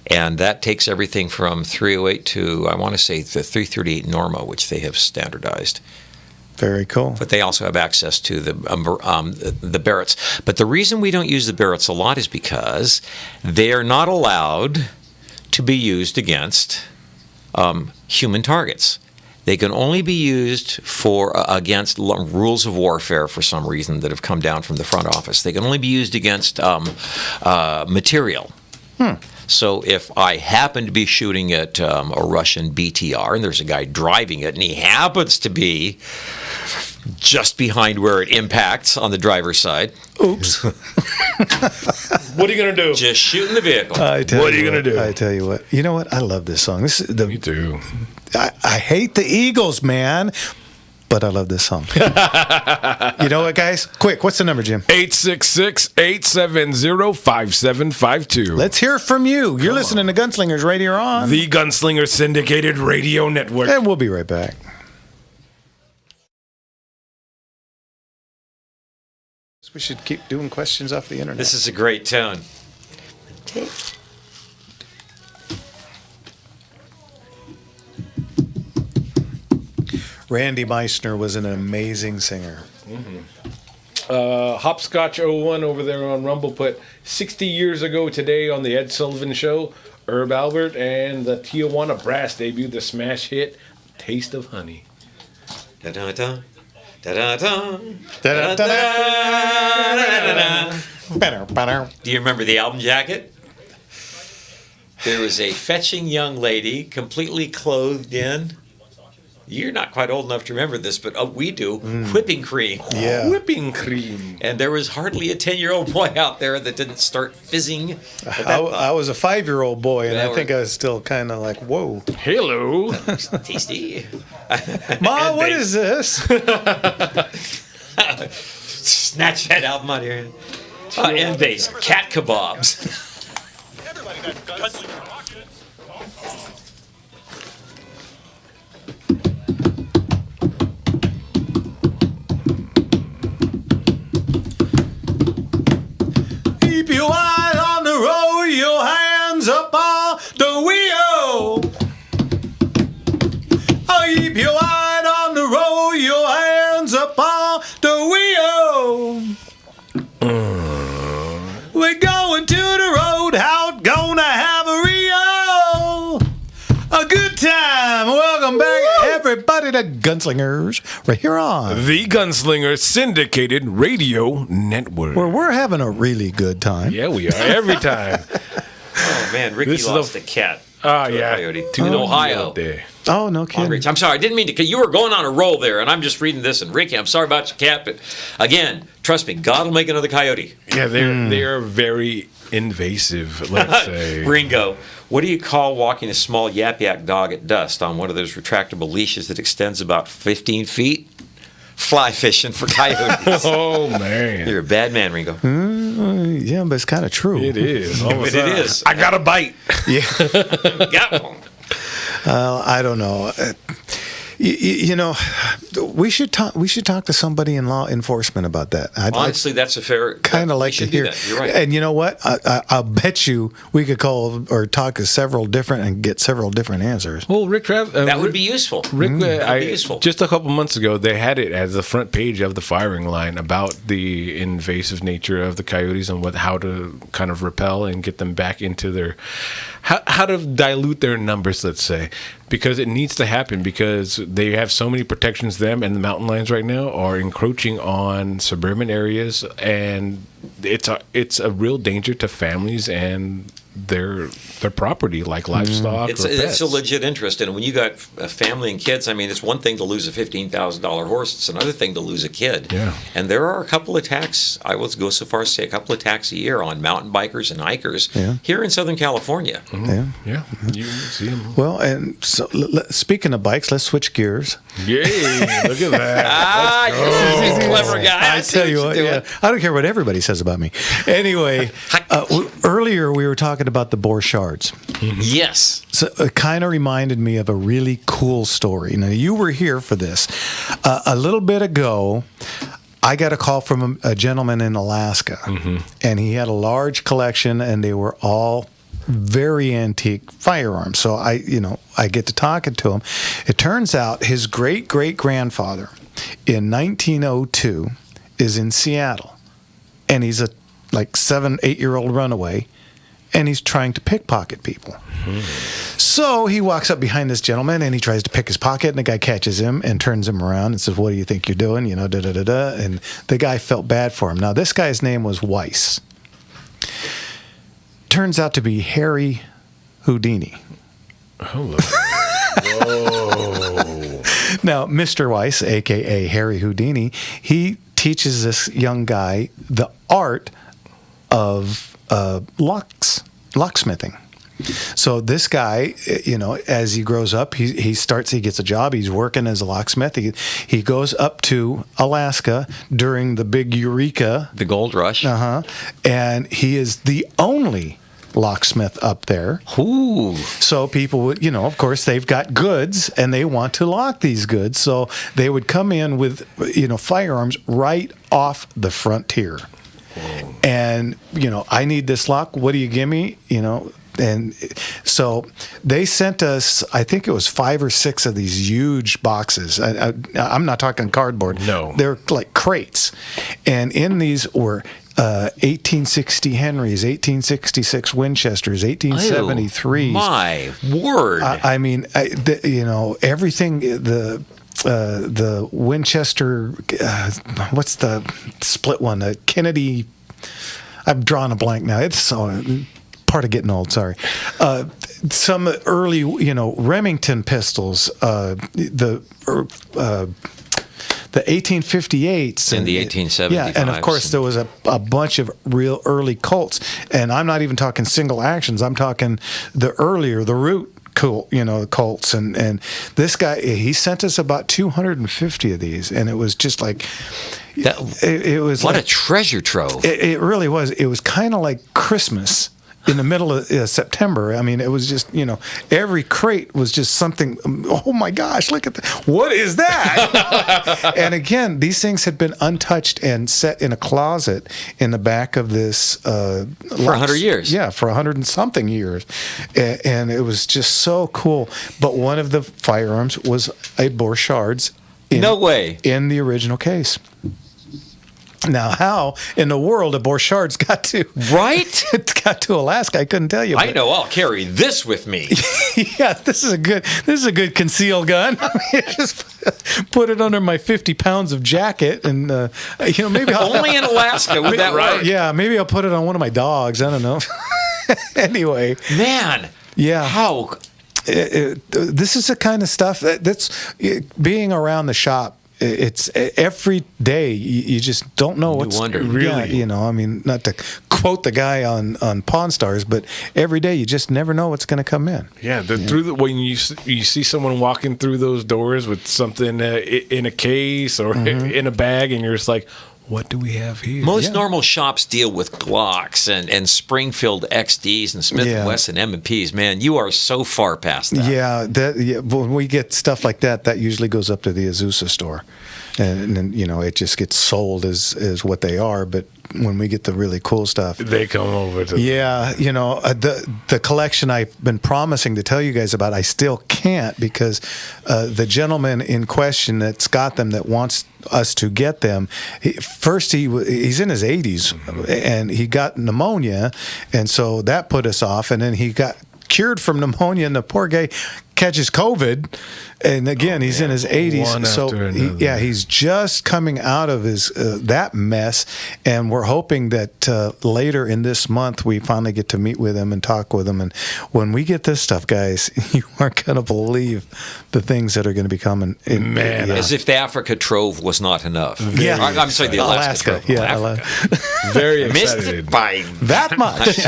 And that takes everything from 308 to, I want to say, the 338 Norma, which they have standardized.
Very cool.
But they also have access to the Barretts. But the reason we don't use the Barretts a lot is because they are not allowed to be used against human targets. They can only be used against rules of warfare for some reason that have come down from the front office. They can only be used against material. So if I happen to be shooting at a Russian BTR and there's a guy driving it and he happens to be just behind where it impacts on the driver's side. Oops.
What are you going to do?
Just shooting the vehicle.
What are you going to do?
I tell you what. You know what? I love this song.
Me too.
I hate the Eagles, man. But I love this song. You know what, guys? Quick, what's the number, Jim?
866-870-5752.
Let's hear from you. You're listening to Gunslingers right here on
the Gunslinger Syndicated Radio Network.
And we'll be right back. We should keep doing questions off the internet.
This is a great tone.
Randy Meissner was an amazing singer.
Hopscotch 01 over there on Rumble put 60 years ago today on the Ed Sullivan Show, Herb Albert and the Tijuana Brass debuted the smash hit Taste of Honey.
Da-da-da. Da-da-da.
Da-da-da.
Do you remember the album jacket? There was a fetching young lady, completely clothed in. You're not quite old enough to remember this, but we do. Whipping cream.
Yeah.
Whipping cream.
And there was hardly a 10-year-old boy out there that didn't start fizzing.
I was a 5-year-old boy, and
Yeah,
I think I was still kind of like, whoa.
Hello.
Tasty.
Mom, what is this?
Snatch that album out of your hand. And bass. Cat kebabs.
Everybody that's Gunslinger Auctions.
Keep your eye on the road, your hands up on the wheel. Oh, keep your eye on the road, your hands up on the wheel. We're going to the roadhouse, gonna have a real a good time. Welcome back, everybody, to Gunslingers, right here on
The Gunslinger Syndicated Radio Network.
where we're having a really good time.
Yeah, we are every time.
Oh, man. Ricky
This is
lost
the-
a cat.
Oh,
to a
yeah.
coyote in Ohio.
Out there.
Oh, no kidding.
I'm sorry, I didn't mean to. You were going on a roll there, and I'm just reading this. And Ricky, I'm sorry about your cat, but again, trust me, God will make another coyote.
Yeah, they're very invasive, let's say.
Ringo, what do you call walking a small yap-yak dog at dusk on one of those retractable leashes that extends about 15 feet? Fly fishing for coyotes.
Oh, man.
You're a bad man, Ringo.
Yeah, but it's kind of true.
It is. All of a
But it
sudden,
is.
I got a bite.
Got one.
I don't know. You know, we should talk. We should talk to somebody in law enforcement about that.
Honestly, that's a fair.
Kind of
we
like to
should do
hear.
that. You're right.
And you know what? I'll bet you we could call or talk to several different and get several different answers.
Well, Rick
that would be useful.
Rick,
That would be useful.
Just a couple months ago, they had it as the front page of the firing line about the invasive nature of the coyotes and how to kind of repel and get them back into their, how to dilute their numbers, let's say, because it needs to happen because they have so many protections. Them and the mountain lions right now are encroaching on suburban areas, and it's a real danger to families and their property, like livestock.
It's
or pets.
a legit interest, and when you got a family and kids, I mean, it's one thing to lose a $15,000 horse; it's another thing to lose a kid.
Yeah.
And there are a couple attacks. I will go so far as to say a couple attacks a year on mountain bikers and hikers here in Southern California.
Yeah.
You see them.
Well, and so speaking of bikes, let's switch gears.
Yay! Look at that.
He's a clever guy.
I tell you what, yeah, I don't care what everybody says about me. Anyway, earlier we were talking about the boar shards.
Yes.
So it kind of reminded me of a really cool story. Now, you were here for this. A little bit ago, I got a call from a gentleman in Alaska, and he had a large collection, and they were all very antique firearms. So I get to talking to him. It turns out his great-great-grandfather in 1902 is in Seattle, and he's a 7-8-year-old runaway, and he's trying to pickpocket people. So he walks up behind this gentleman and he tries to pick his pocket, and the guy catches him and turns him around and says, "What do you think you're doing?" Da-da-da-da. And the guy felt bad for him. Now, this guy's name was Weiss. Turns out to be Harry Houdini.
Hello. Whoa.
Now, Mr. Weiss, a.k.a. Harry Houdini, he teaches this young guy the art of locksmithing. So this guy, as he grows up, he gets a job. He's working as a locksmith. He goes up to Alaska during the big Eureka,
The gold rush.
and he is the only locksmith up there.
Ooh.
So people would, of course, they've got goods and they want to lock these goods. So they would come in with, firearms right off the frontier. Whoa. And, I need this lock. What do you give me? And so they sent us, I think it was 5 or 6 of these huge boxes. I'm not talking cardboard.
No.
They're like crates. And in these were 1860 Henrys, 1866 Winchesters, 1873s.
Oh, my word.
I mean, everything, the Winchester, what's the split one? The Kennedy. I'm drawing a blank now. It's so part of getting old. Sorry. Some early, Remington pistols. The 1858s
and the 1875s.
Yeah, and of course there was a bunch of real early Colts, and I'm not even talking single actions. I'm talking the root Colt, Colts, and this guy, he sent us about 250 of these, and it was just like it was
what
like,
a treasure trove.
It really was. It was kind of like Christmas in the middle of September. I mean, it was just, every crate was just something. Oh my gosh, look at that. What is that? And again, these things had been untouched and set in a closet in the back of this.
For 100 years.
Yeah, for 100 and something years. And it was just so cool. But one of the firearms was a Borchards.
No way.
In the original case. Now, how in the world a Borchards got to Alaska? I couldn't tell you.
I know. I'll carry this with me.
Yeah, this is a good concealed gun. Just put it under my 50 pounds of jacket, and maybe I'll,
only in Alaska would that work?
Yeah, maybe I'll put it on one of my dogs. I don't know. Anyway,
man,
yeah,
how
this is the kind of stuff that's being around the shop. It's every day. You just don't know what's
wonder.
Really. Yeah, I mean, not to quote the guy on Pawn Stars, but every day you just never know what's going to come in.
Yeah, when you see someone walking through those doors with something in a case or in a bag, and you're just like, what do we have here?
Most normal shops deal with Glocks and Springfield XDs and Smith & Wesson M&Ps. Man, you are so far past that.
Yeah, when we get stuff like that usually goes up to the Azusa store, and then it just gets sold as what they are. But when we get the really cool stuff,
they come over to
the collection I've been promising to tell you guys about, I still can't, because the gentleman in question that's got them, that wants us to get them, he's in his 80s and he got pneumonia, and so that put us off, and then he got cured from pneumonia, and the poor guy catches COVID, and again he's in his 80s, so he's just coming out of his that mess, and we're hoping that later in this month we finally get to meet with him and talk with him. And when we get this stuff, guys, you aren't going to believe the things that are going to be coming in.
As if the Africa trove was not enough. I'm sorry, the Alaska trove.
Very excited.
Missed it by
that much.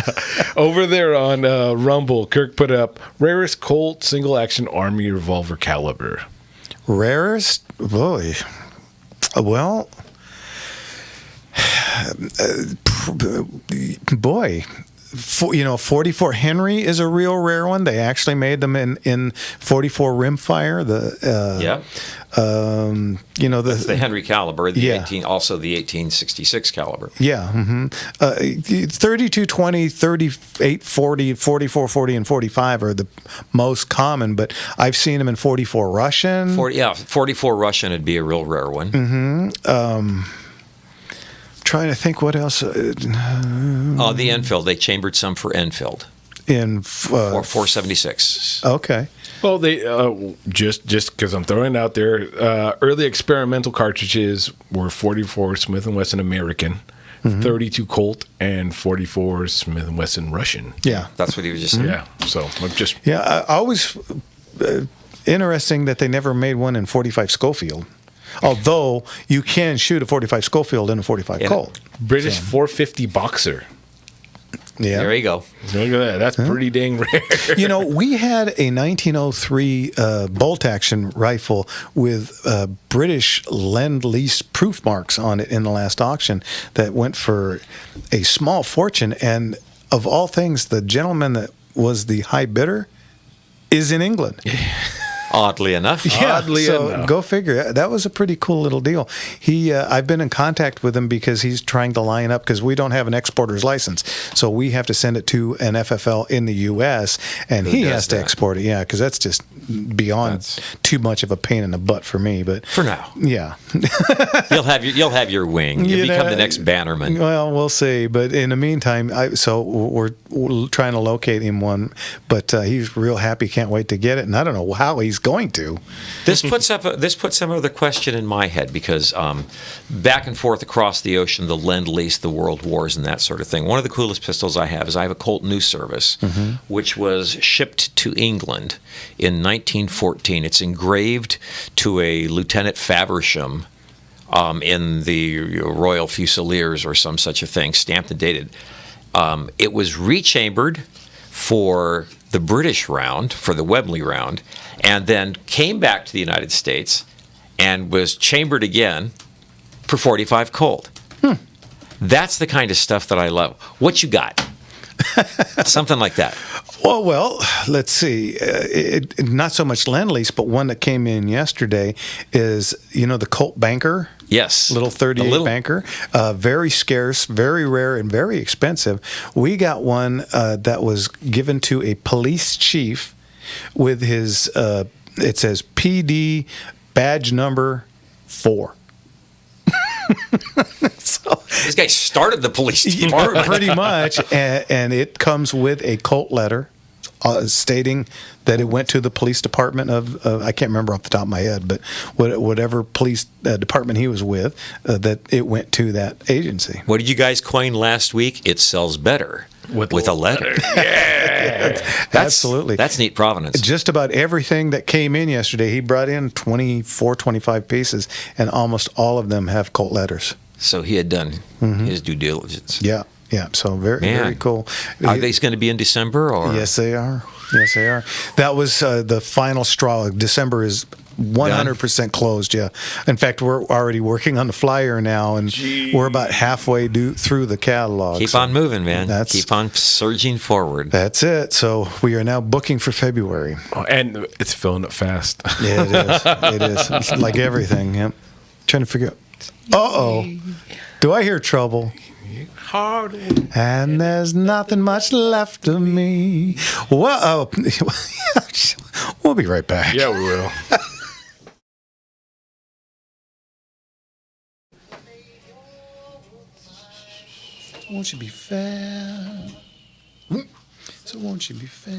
Over there on Rumble, Kirk put up rarest Colt single action Army revolver caliber.
Rarest? Boy. Well, boy. 44 Henry is a real rare one. They actually made them in 44 rimfire.
That's the Henry caliber. Also the 1866 caliber.
Yeah. 3220, 3840, 4440, and 45 are the most common, but I've seen them in 44 Russian.
44 Russian would be a real rare one.
Trying to think what else.
The Enfield. They chambered some for Enfield.
In
476.
Okay.
Well, they just because I'm throwing it out there, early experimental cartridges were 44 Smith & Wesson American, 32 Colt, and 44 Smith & Wesson Russian.
Yeah.
That's what he was just saying.
Yeah. So I'm just...
Yeah, I always... interesting that they never made one in 45 Schofield. Although you can shoot a 45 Schofield in a 45 Colt.
British 450 Boxer.
Yeah.
There you go.
Look at that. That's pretty dang rare.
We had a 1903 bolt-action rifle with British Lend-Lease proof marks on it in the last auction that went for a small fortune. And of all things, the gentleman that was the high bidder is in England.
Oddly enough.
Yeah, go figure. That was a pretty cool little deal. I've been in contact with him because he's trying to line up, because we don't have an exporter's license. So we have to send it to an FFL in the U.S., and he has to export it. Yeah, because that's just beyond too much of a pain in the butt for me. But
for now.
Yeah.
You'll have your wing. You'll become the next Bannerman.
Well, we'll see. But in the meantime, we're trying to locate him one. But he's real happy, can't wait to get it. And I don't know how he's going to.
This puts another question in my head because back and forth across the ocean, the Lend-Lease, the World Wars, and that sort of thing. One of the coolest pistols I have is I have a Colt News Service, which was shipped to England in 1914. It's engraved to a Lieutenant Faversham in the Royal Fusiliers or some such a thing, stamped and dated. It was rechambered for the British round, for the Webley round, and then came back to the United States and was chambered again for 45 Colt. That's the kind of stuff that I love. What you got? Something like that.
Well, let's see. Not so much Lend-Lease, but one that came in yesterday is, the Colt Banker.
Yes.
Little 38 Banker. Very scarce, very rare, and very expensive. We got one that was given to a police chief with his, it says PD badge number 4. So,
this guy started the police department.
pretty much, and it comes with a Colt letter stating that it went to the police department of I can't remember off the top of my head, but whatever police department he was with, that it went to that agency.
What did you guys coin last week? It sells better with a letter.
Yeah, absolutely.
That's neat provenance.
Just about everything that came in yesterday, he brought in 24, 25 pieces, and almost all of them have Colt letters.
So he had done his due diligence.
Yeah. Yeah, so very cool.
Are these going to be in December? Or?
Yes, they are. Yes, they are. That was the final straw. December is 100% closed, yeah. In fact, we're already working on the flyer now, and we're about halfway through the catalog.
Keep on moving, man. Keep on surging forward.
That's it. So we are now booking for February.
Oh, and it's filling up fast.
Yeah, it is. It is. It's like everything, yep. Trying to figure out. Uh-oh. Do I hear trouble?
Hard.
And there's nothing much left of me. Whoa. We'll be right back.
Yeah, we will.
Won't you be fair? So won't you be fair?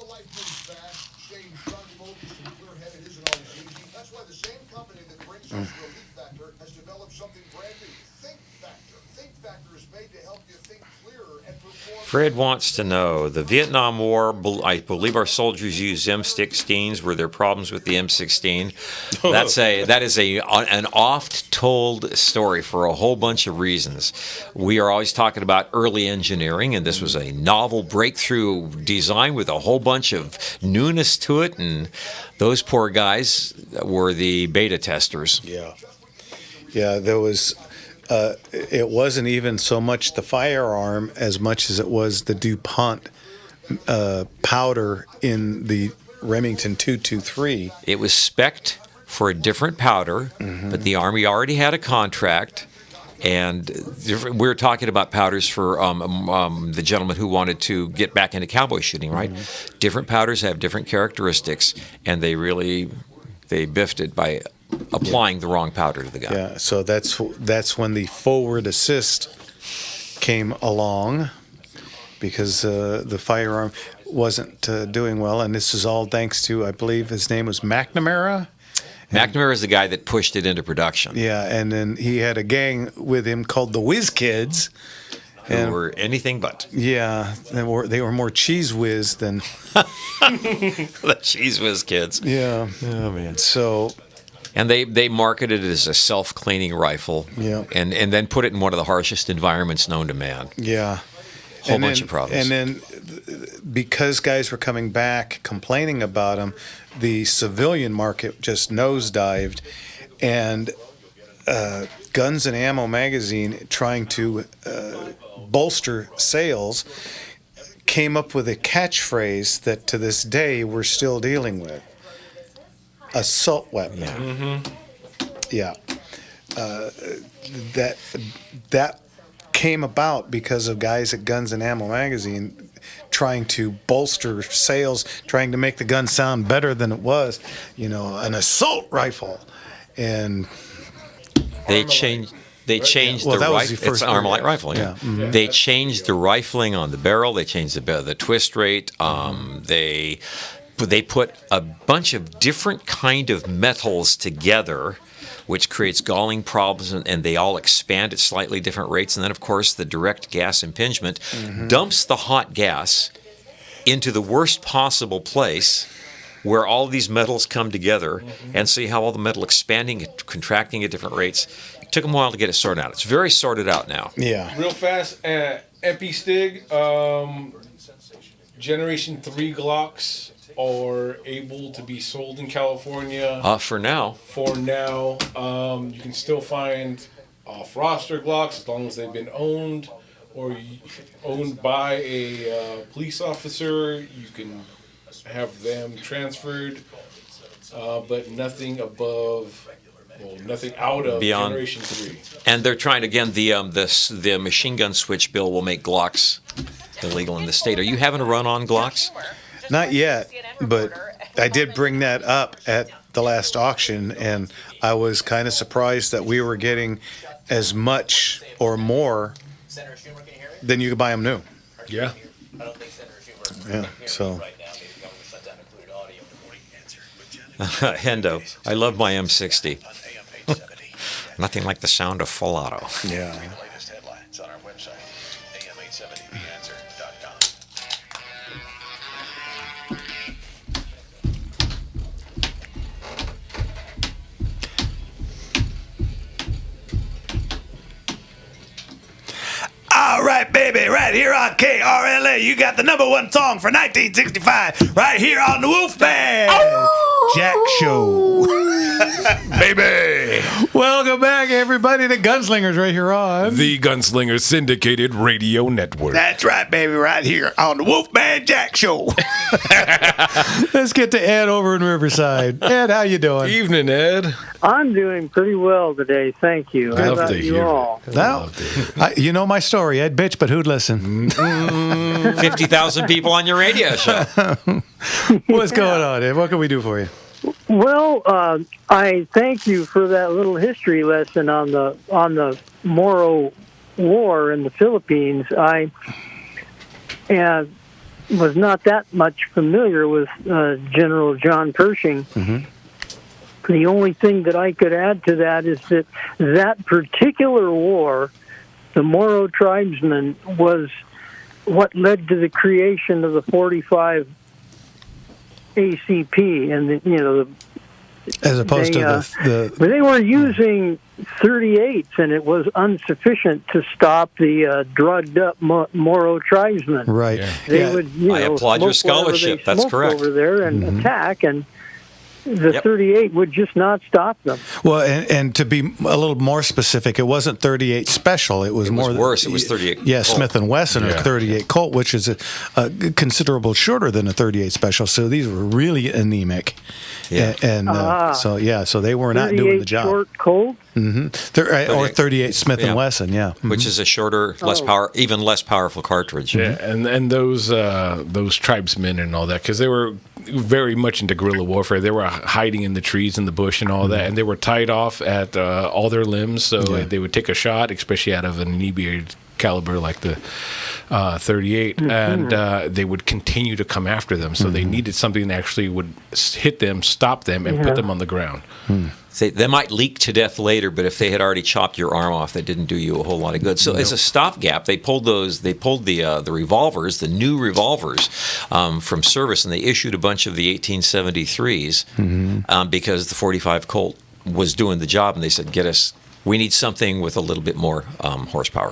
Life moves fast. Staying strong, focused, and clear-headed isn't always easy. That's why the same company that brings us Relief Factor has developed something brand new. Think Factor. Think Factor is made to help you think clearer and perform.
Fred wants to know, the Vietnam War, I believe our soldiers used M16s. Were there problems with the M16? That is an oft-told story for a whole bunch of reasons. We are always talking about early engineering, and this was a novel breakthrough design with a whole bunch of newness to it, and those poor guys were the beta testers.
Yeah, there was... it wasn't even so much the firearm as much as it was the DuPont powder in the Remington 223.
It was spec'd for a different powder, but the Army already had a contract. And we're talking about powders for the gentleman who wanted to get back into cowboy shooting, right? Different powders have different characteristics, and they biffed it by applying the wrong powder to the gun.
Yeah, so that's when the forward assist came along, because the firearm wasn't doing well, and this is all thanks to, I believe his name was McNamara.
McNamara is the guy that pushed it into production.
Yeah, and then he had a gang with him called the Whiz Kids.
Who were anything but.
Yeah, they were more cheese whiz than...
the cheese whiz kids.
Yeah.
Oh, man.
So...
And they marketed it as a self-cleaning rifle.
Yeah.
And then put it in one of the harshest environments known to man.
Yeah.
Whole bunch of problems.
And then because guys were coming back complaining about them, the civilian market just nosedived, and Guns and Ammo magazine, trying to bolster sales, came up with a catchphrase that to this day we're still dealing with. Assault weapon. Yeah. That came about because of guys at Guns and Ammo magazine trying to bolster sales, trying to make the gun sound better than it was. An assault rifle, and
they changed They changed
Well,
the
that was
rifle.
the first
It's an Armalite rifle. Yeah.
Mhm.
They changed the rifling on the barrel. They changed the twist rate. They put a bunch of different kind of metals together, which creates galling problems, and they all expand at slightly different rates. And then, of course, the direct gas impingement dumps the hot gas into the worst possible place where all these metals come together, and see how all the metal expanding and contracting at different rates. It took them a while to get it sorted out. It's very sorted out now.
Yeah.
Real fast, Epi-Stig, Generation 3 Glocks are able to be sold in California.
For now.
For now. You can still find off-roster Glocks as long as they've been owned or owned by a police officer. You can have them transferred, but nothing above, nothing out of
Beyond
Generation 3.
And they're trying again. The machine gun switch bill will make Glocks illegal in the state. Are you having a run on Glocks?
Not yet, but I did bring that up at the last auction, and I was kind of surprised that we were getting as much or more than you could buy them new.
Yeah.
Yeah. So.
Hendo, I love my M60. Nothing like the sound of full auto.
Yeah.
Latest headlines on our website, am870theanswer.com.
All right, baby, right here on KRLA, you got the #1 song for 1965, right here on the Wolfman Jack Show.
Baby!
Welcome back, everybody, to Gunslingers right here on
The Gunslinger Syndicated Radio Network.
That's right, baby, right here on the Wolfman Jack Show. Let's get to Ed over in Riverside. Ed, how you doing?
Evening, Ed.
I'm doing pretty well today, thank you. How about you all?
Now, you know my story. I'd bitch, but who'd listen?
50,000 people on your radio show.
What's going on, Ed? What can we do for you?
Well, I thank you for that little history lesson on the Moro War in the Philippines. I was not that much familiar with General John Pershing.
Mm-hmm.
The only thing that I could add to that is that particular war, the Moro tribesmen, was what led to the creation of the 45 ACP, and
as opposed to
but they were using 38s, and it was insufficient to stop the drugged up Moro tribesmen.
Right.
Yeah.
They would,
I applaud your scholarship. That's correct.
Over there and attack, and the 38 would just not stop them.
Well, and to be a little more specific, it wasn't 38 Special. It was more
worse. It was 38
Yeah,
Colt.
Smith & Wesson or
Yeah.
38 Colt, which is a considerable shorter than a 38 Special. So these were really anemic.
Yeah.
And so they were not doing the job.
Short Colt?
Mm-hmm. Or 38 Smith & Wesson, yeah.
Which is a shorter, even less powerful cartridge.
Yeah, and those tribesmen and all that, because they were very much into guerrilla warfare. They were hiding in the trees and the bush and all that, and they were tied off at all their limbs, so they would take a shot, especially out of an inebriated caliber like the 38, and they would continue to come after them. So they needed something that actually would hit them, stop them, and put them on the ground.
They might leak to death later, but if they had already chopped your arm off, that didn't do you a whole lot of good. So as a stopgap, they pulled the revolvers, the new revolvers, from service, and they issued a bunch of the 1873s because the 45 Colt was doing the job, and they said, we need something with a little bit more horsepower.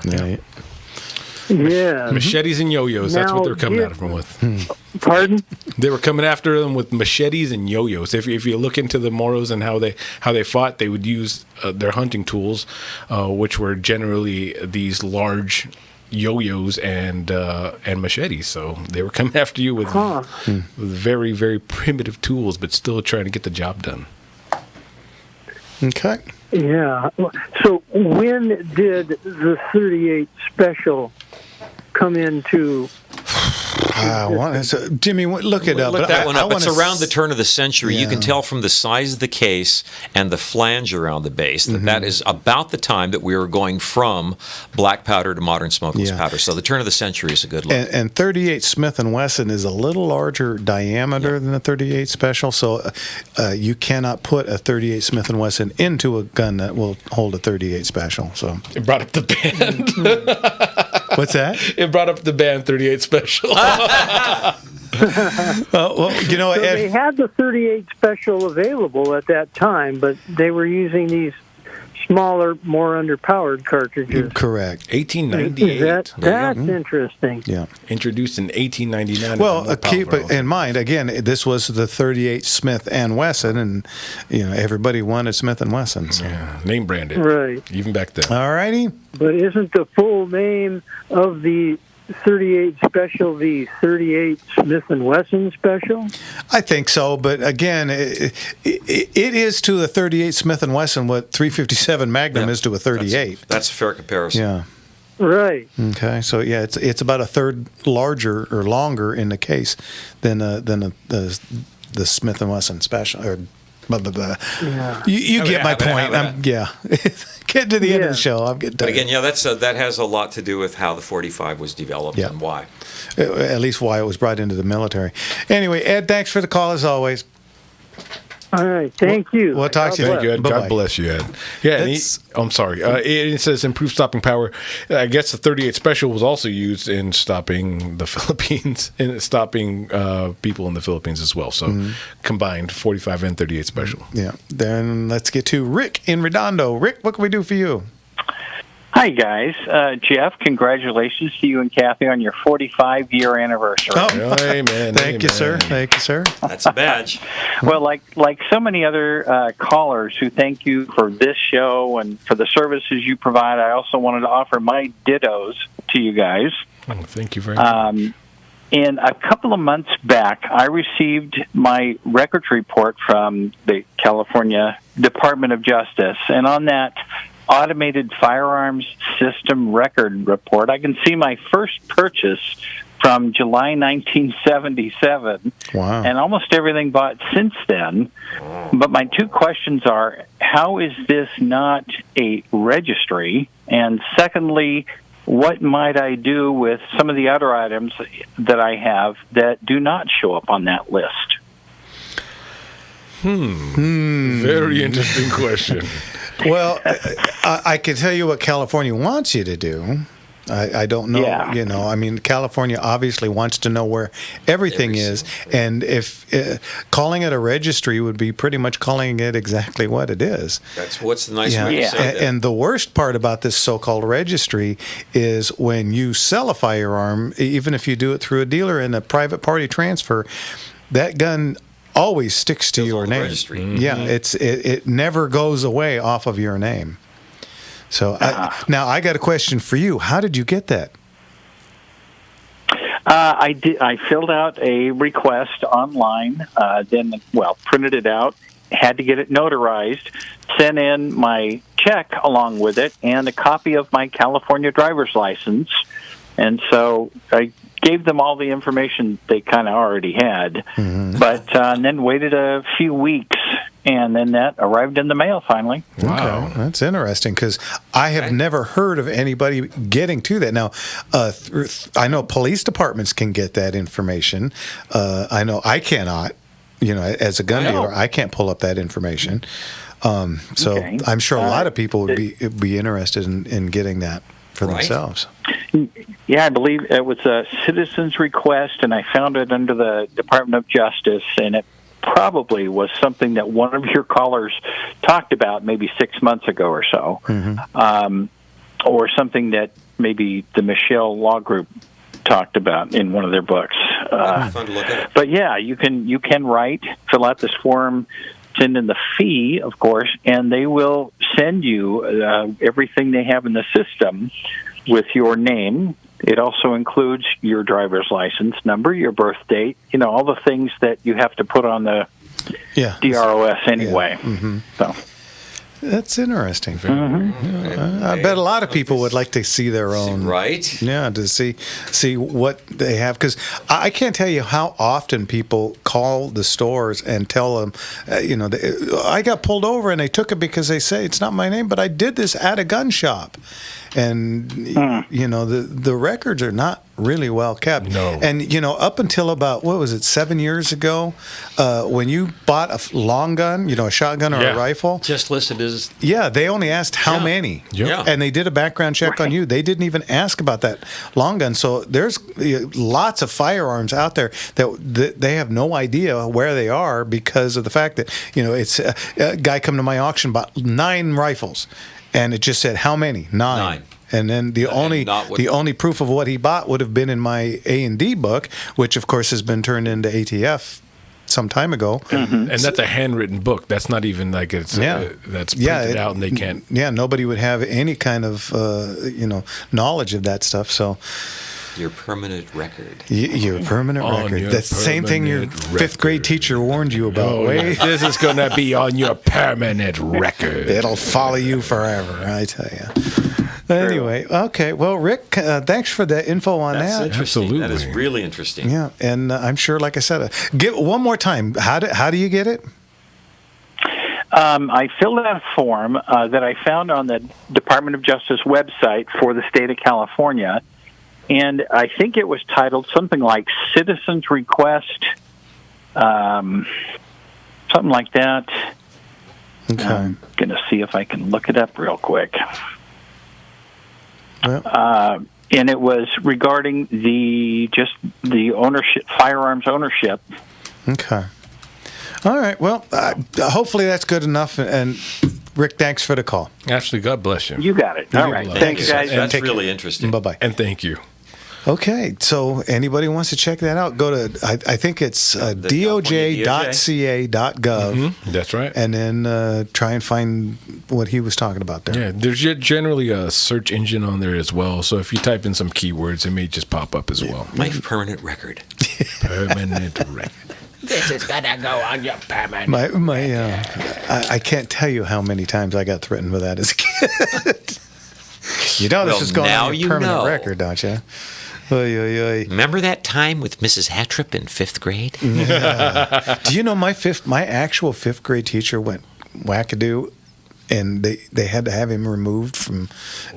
Yeah.
Machetes and yo-yos, that's what
Now,
they're coming at them with.
Pardon?
They were coming after them with machetes and yo-yos. If you look into the Moros and how they fought, they would use their hunting tools, which were generally these large yo-yos and machetes. So they were coming after you with very, very primitive tools, but still trying to get the job done.
Okay.
Yeah. So when did the 38 Special come into
Jimmy, look it up.
Look that one up. It's
wanna
around the turn of the century. You can
Yeah.
tell from the size of the case and the flange around the base that that is about the time that we were going from black powder to modern smokeless
Yeah.
powder. So the turn of the century is a good look.
And 38 Smith & Wesson is a little larger diameter than the 38 Special, so you cannot put a 38 Smith & Wesson into a gun that will hold a 38 Special. So
It brought up the band.
what's that?
It brought up the band 38 Special.
Well, you know,
So
Ed,
they had the 38 Special available at that time, but they were using these smaller, more underpowered cartridges.
correct.
1898.
That's interesting.
Yeah.
Introduced in 1899.
Well,
More
keep
powerful.
in mind again, this was the 38 Smith & Wesson, and everybody wanted Smith & Wesson. So.
Yeah, name branded.
Right.
Even back then.
All righty.
But isn't the full name of the 38 Special the 38 Smith & Wesson Special?
I think so, but again, it is to a 38 Smith & Wesson what 357 Magnum is to a 38.
That's a fair comparison.
Yeah.
Right.
Okay. So yeah, it's about a third larger or longer in the case than the Smith & Wesson Special or blah blah blah.
Yeah.
You get my point. Yeah. Get to the end of the show. I'm getting
But
tired.
again, that has a lot to do with how the 45 was developed and why.
At least why it was brought into the military. Anyway, Ed, thanks for the call as always.
All right. Thank you.
We'll talk to you.
Very good.
Bye-bye.
God bless you, Ed. Yeah, and I'm sorry. It says improved stopping power. I guess the 38 Special was also used in stopping the Philippines and stopping people in the Philippines as well. So combined 45 and 38 Special.
Yeah. Then let's get to Rick in Redondo. Rick, what can we do for you?
Hi, guys. Jeff, congratulations to you and Kathy on your 45-year anniversary.
Oh,
amen.
Thank you, sir. Thank you, sir.
That's a badge.
Well, like so many other callers who thank you for this show and for the services you provide, I also wanted to offer my dittos to you guys.
Oh, thank you very much.
And a couple of months back, I received my records report from the California Department of Justice, and on that automated firearms system record report, I can see my first purchase from July 1977,
Wow.
and almost everything bought since then. But my two questions are, how is this not a registry? And secondly, what might I do with some of the other items that I have that do not show up on that list?
Very interesting question.
Well, I can tell you what California wants you to do. I don't know.
Yeah.
You know, I mean, California obviously wants to know where everything is, and if calling it a registry would be pretty much calling it exactly what it is.
That's what's the nice way to say that.
And the worst part about this so-called registry is when you sell a firearm, even if you do it through a dealer in a private party transfer, that gun always sticks to your name.
registry.
Yeah, it never goes away off of your name. So now I got a question for you. How did you get that?
I did. I filled out a request online, then printed it out, had to get it notarized, sent in my check along with it, and a copy of my California driver's license. And so I gave them all the information they kind of already had, but and then waited a few weeks, and then that arrived in the mail finally.
Wow. Okay, that's interesting because I have never heard of anybody getting to that. Now, I know police departments can get that information. I know I cannot. You know, as a gun dealer, I can't pull up that information. So
Okay.
I'm sure a lot of people would be interested in getting that for themselves.
Yeah, I believe it was a citizen's request, and I found it under the Department of Justice, and it probably was something that one of your callers talked about maybe 6 months ago or so, or something that maybe the Michelle Law Group talked about in one of their books.
Fun to look at.
But yeah, you can write, fill out this form, send in the fee, of course, and they will send you everything they have in the system with your name. It also includes your driver's license number, your birth date, you know, all the things that you have to put on the DROS anyway.
Yeah.
So
That's interesting. I bet a lot of people would like to see their own.
Right?
Yeah, to see what they have. Because I can't tell you how often people call the stores and tell them, I got pulled over and they took it because they say it's not my name, but I did this at a gun shop. And, the records are not really well kept.
No.
And, up until about, 7 years ago, when you bought a long gun, a shotgun or a rifle.
Just listed as.
Yeah, they only asked how many.
Yeah.
And they did a background check on you. They didn't even ask about that long gun. So there's lots of firearms out there that they have no idea where they are because of the fact that, it's a guy come to my auction, bought 9 rifles. And it just said how many? 9. And then the only proof of what he bought would have been in my A&D book, which of course has been turned into ATF some time ago.
And that's a handwritten book. That's not even like it's that's printed out and they can't.
Yeah, nobody would have any kind of knowledge of that stuff. So.
Your permanent record.
Your permanent record. That's the same thing your 5th grade teacher warned you about.
This is going to be on your permanent record.
It'll follow you forever, I tell you. Anyway, okay. Well, Rick, thanks for the info on
That's
that.
interesting.
Absolutely.
That is really interesting.
Yeah, and I'm sure, like I said, give one more time. How do you get it?
I filled out a form that I found on the Department of Justice website for the state of California. And I think it was titled something like Citizens Request, something like that.
Okay.
I'm going to see if I can look it up real quick.
Well.
And it was regarding the ownership, firearms ownership.
Okay. All right. Well, hopefully that's good enough. And Rick, thanks for the call.
Actually, God bless you.
You got it. All right. Thanks, guys.
That's really interesting.
Bye-bye.
And thank you.
Okay, so anybody wants to check that out, go to, I think it's doj.ca.gov.
That's right.
And then try and find what he was talking about there.
Yeah, there's generally a search engine on there as well. So if you type in some keywords, it may just pop up as well.
My permanent record.
Permanent record. This is going to go on your permanent
I can't tell you how many times I got threatened with that as a kid. This is going on your permanent record, don't you? Oy, oy, oy.
Remember that time with Mrs. Hatrip in 5th grade?
Yeah. Do you know my actual 5th grade teacher went wackadoo, and they had to have him removed from,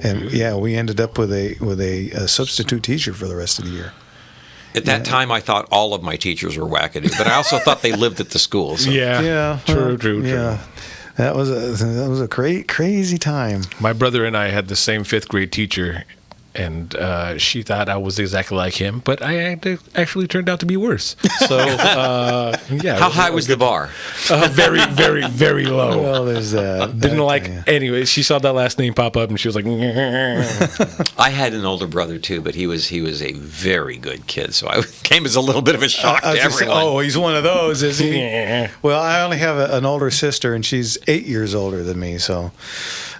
and we ended up with a substitute teacher for the rest of the year.
At that time, I thought all of my teachers were wackadoo, but I also thought they lived at the school. So.
Yeah. True. Yeah. That was a crazy time.
My brother and I had the same 5th grade teacher, and she thought I was exactly like him, but I actually turned out to be worse. So,
How high was the bar?
Very, very, very low.
Well, there's that.
Didn't like. Anyway, she saw that last name pop up, and she was like,
I had an older brother too, but he was a very good kid, so I came as a little bit of a shock to everyone.
He's one of those, is he? Well, I only have an older sister, and she's 8 years older than me, so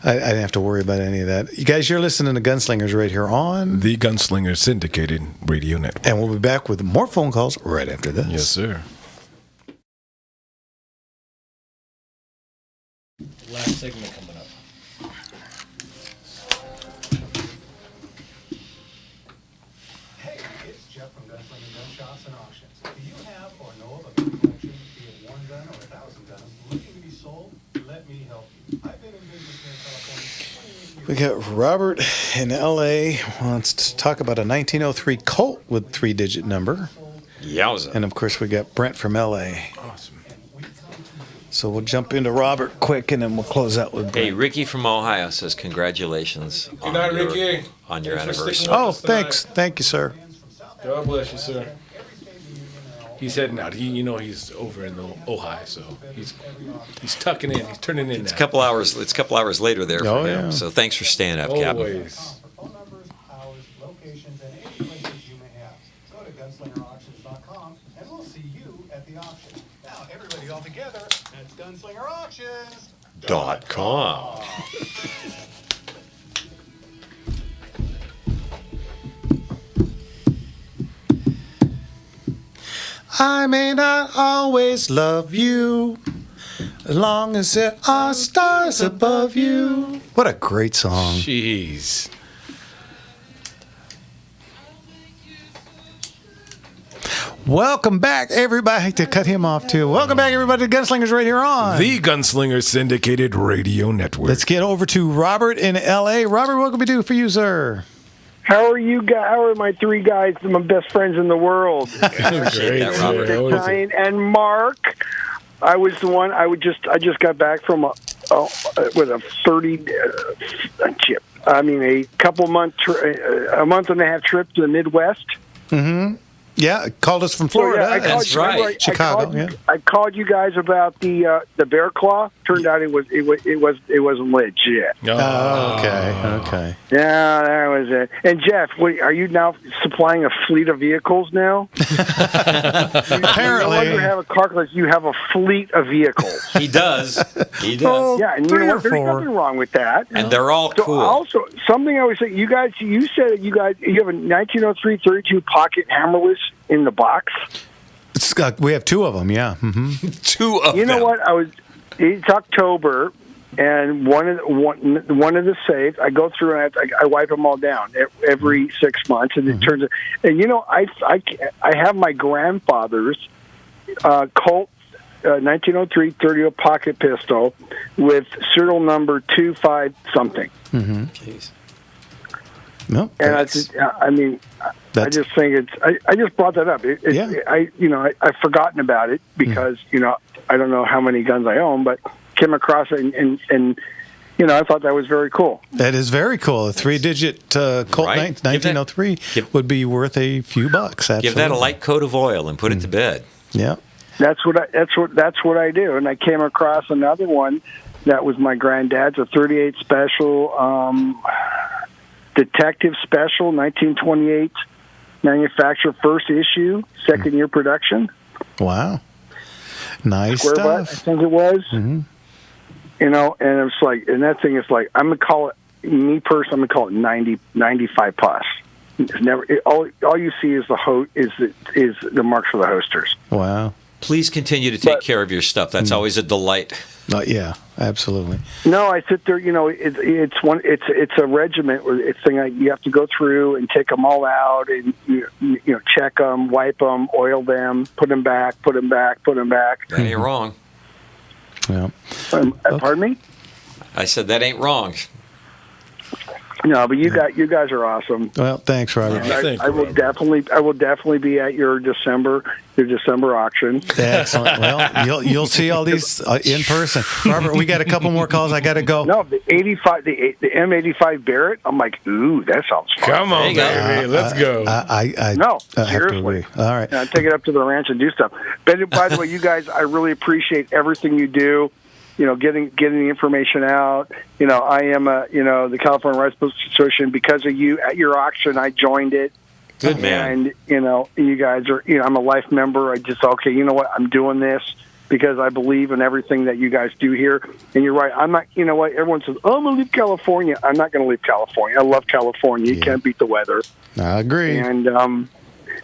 I didn't have to worry about any of that. You guys, you're listening to Gunslingers right here on
the Gunslinger Syndicated Radio Network.
And we'll be back with more phone calls right after this.
Yes, sir. Last segment coming up.
Hey, it's Jeff from Gunslinger Gun Shops and Auctions. Do you have or know of a gun collection, be it 1 gun or 1,000 guns, looking to be sold? Let me help you. I've been in business here in California 28 years.
We got Robert in L.A. wants to talk about a 1903 Colt with 3-digit number.
Yowza.
And, of course, we got Brent from L.A.
Awesome.
So we'll jump into Robert quick, and then we'll close out with Brent.
Hey, Ricky from Ohio says congratulations on your anniversary.
Oh, thanks. Thank you, sir.
God bless you, sir. He's heading out. He's over in the Ohio, so he's tucking in. He's turning in now.
It's a couple hours later there for him.
Yeah.
So thanks for staying up, Captain.
Always.
Phone numbers, hours, locations, and any places you may have. Go to gunslingerauctions.com, and we'll see you at the auction. Now, everybody all together, that's gunslingerauctions.com.
I may not always love you, As long as there are stars above you. What a great song.
Jeez.
Welcome back, everybody. To cut him off, too. Welcome back, everybody, to Gunslingers right here on
The Gunslinger Syndicated Radio Network.
Let's get over to Robert in L.A. Robert, what can we do for you, sir?
How are you guys? How are my three guys, my best friends in the world?
Appreciate that, Robert.
Ryan and Mark. I was the one. I just got back from with a 30 chip. I mean, a a month and a half trip to the Midwest.
Mm-hmm. Yeah, called us from Florida.
So, yeah,
That's right.
Chicago.
I called you guys about the bear claw. Turned out it wasn't legit.
Oh, okay.
Yeah, that was it. And Jeff, are you now supplying a fleet of vehicles now?
Apparently,
no longer have a car class. You have a fleet of vehicles.
He does. He does.
Oh,
Yeah, and you know what? There's nothing wrong with that.
And they're all
So
cool.
also, something I always say, you said you have a 1903 32 pocket hammerless in the box.
We have two of them, yeah. Mm-hmm.
Two of them.
You know what? It's October, and one of the safes, I go through and I wipe them all down every 6 months, and it turns out. And you know, I have my grandfather's Colt 1903 30 pocket pistol with serial number 25 something.
Mm-hmm.
Jeez.
No,
And I just think it's. I just brought that up. I've forgotten about it because I don't know how many guns I own, but came across it and I thought that was very cool.
That is very cool. A 3-digit Colt
Right.
1903 would be worth a few bucks. Absolutely.
Give that a light coat of oil and put it to bed.
Yeah.
That's what I do. And I came across another one that was my granddad's, a 38 special. Detective Special, 1928, manufacturer, first issue, second year production.
Wow. Nice
Square
stuff.
butt, I think it was.
Mm-hmm.
And it's like, and that thing is like, I'm going to call it, me personally, I'm going to call it 95 plus. It's never, all you see is is the marks for the hosters.
Wow.
Please continue to take care of your stuff. That's always a delight.
Yeah, absolutely.
No, I sit there. It's a regiment. It's thing you have to go through and take them all out and check them, wipe them, oil them, put them back.
That ain't wrong.
Yeah.
Pardon me?
I said that ain't wrong.
No, but you guys are awesome.
Well, thanks, Robert.
I will definitely be at your December auction.
Excellent. Well, you'll see all these in person. Robert, we got a couple more calls. I got to go.
No, the M85 Barrett. I'm like, ooh, that sounds fun.
Come on, baby, let's go.
No, seriously.
All right.
Take it up to the ranch and do stuff. But by the way, you guys, I really appreciate everything you do. Getting the information out. I am the California Rifle Association because of you at your auction. I joined it.
Good man.
And you guys are. I'm a life member. I just you know what? I'm doing this because I believe in everything that you guys do here. And you're right. I'm not. You know what? Everyone says, "Oh, I'm gonna leave California." I'm not gonna leave California. I love California. You can't beat the weather.
I agree.
And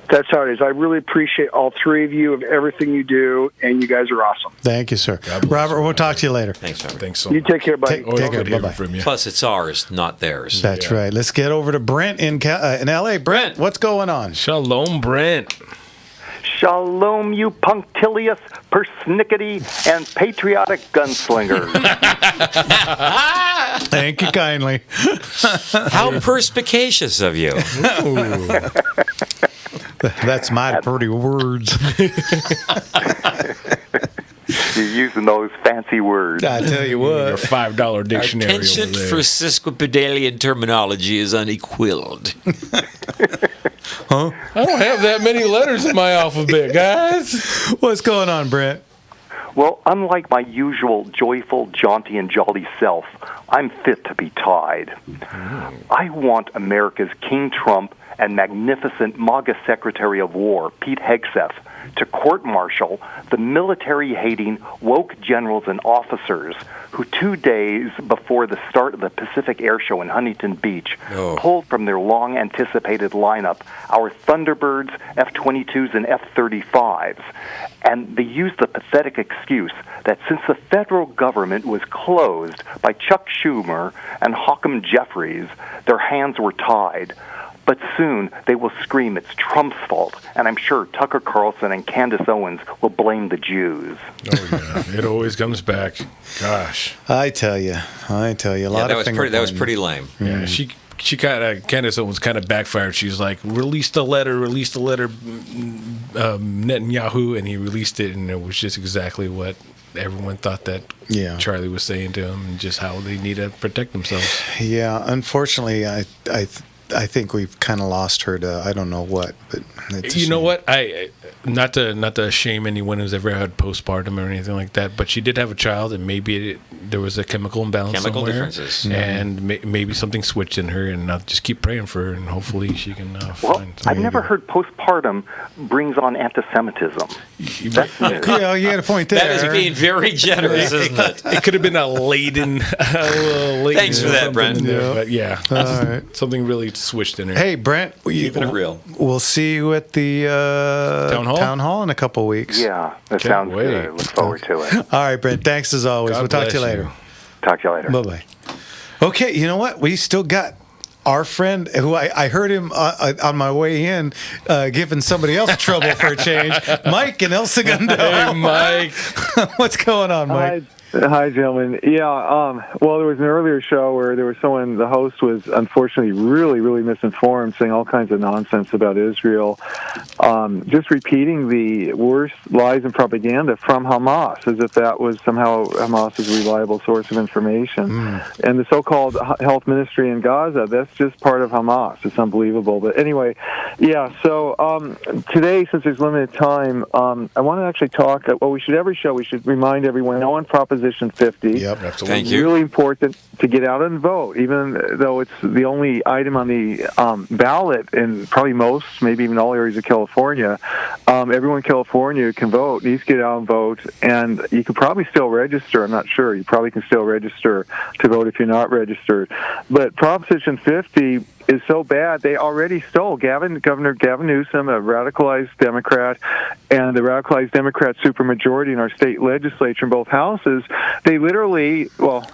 that's how it is. I really appreciate all three of you of everything you do, and you guys are awesome.
Thank you, sir. Robert, we'll talk to you later.
Thanks, Robert.
Thanks so
You
much.
take care, buddy.
Take care. Bye-bye.
Plus, it's ours, not theirs.
That's right. Let's get over to Brent in L.A. Brent, what's going on?
Shalom, Brent.
Shalom, you punctilious, persnickety, and patriotic gunslingers.
Thank you kindly.
How perspicacious of you.
That's my pretty words.
You're using those fancy words.
I tell you what.
Your $5 dictionary
Our penchant
over there.
for sesquipedalian terminology is unequaled.
Huh?
I don't have that many letters in my alphabet, guys.
What's going on, Brent?
Well, unlike my usual joyful, jaunty, and jolly self, I'm fit to be tied. I want America's King Trump and magnificent MAGA Secretary of War, Pete Hegseth, to court-martial the military-hating woke generals and officers who 2 days before the start of the Pacific Air Show in Huntington Beach pulled from their long-anticipated lineup our Thunderbirds, F-22s, and F-35s. And they used the pathetic excuse that since the federal government was closed by Chuck Schumer and Hakeem Jeffries, their hands were tied. But soon they will scream it's Trump's fault, and I'm sure Tucker Carlson and Candace Owens will blame the Jews.
Oh yeah, it always comes back. Gosh,
I tell you, a lot of
that was pretty lame.
Yeah, she kind of Candace Owens kind of backfired. She's like, release the letter, Netanyahu, and he released it, and it was just exactly what everyone thought that Charlie was saying to him, and just how they need to protect themselves.
Yeah, unfortunately, I think we've kind of lost her to I don't know what, but
you know what? I not to shame anyone who's ever had postpartum or anything like that, but she did have a child, and maybe there was a chemical imbalance somewhere,
differences,
and maybe something switched in her, and I'll just keep praying for her, and hopefully she can
well,
find.
I've never heard postpartum brings on anti-Semitism. That's new.
Yeah, you had a point there.
That is being very generous, isn't it?
It could have been a laden.
Thanks for that, Brent.
But yeah,
all right.
Something really switched in her.
Hey, Brent,
keeping it real.
We'll see you at the
town hall
in a couple of weeks.
Yeah, that sounds good. I look forward to it.
All right, Brent. Thanks as always.
God
We'll talk to you
bless
later.
Talk to you later.
Bye-bye. Okay, you know what? We still got our friend who I heard him on my way in giving somebody else trouble for a change. Mike in El Segundo.
Hey, Mike.
What's going on, Mike?
Hi, gentlemen. Yeah, well, there was an earlier show where there was someone, the host was unfortunately really, really misinformed, saying all kinds of nonsense about Israel, just repeating the worst lies and propaganda from Hamas, as if that was somehow Hamas's reliable source of information. And the so-called health ministry in Gaza, that's just part of Hamas. It's unbelievable. But anyway, yeah, so today, since there's limited time, I want to actually talk, we should remind everyone, no on Proposition 50.
Yep, absolutely.
Thank
It's
you.
really important to get out and vote, even though it's the only item on the ballot in probably most, maybe even all areas of California. Everyone in California can vote, needs to get out and vote, and you can probably still register. I'm not sure. You probably can still register to vote if you're not registered. But Proposition 50 is so bad, they already stole Governor Gavin Newsom, a radicalized Democrat, and the radicalized Democrat supermajority in our state legislature in both houses. They literally, well,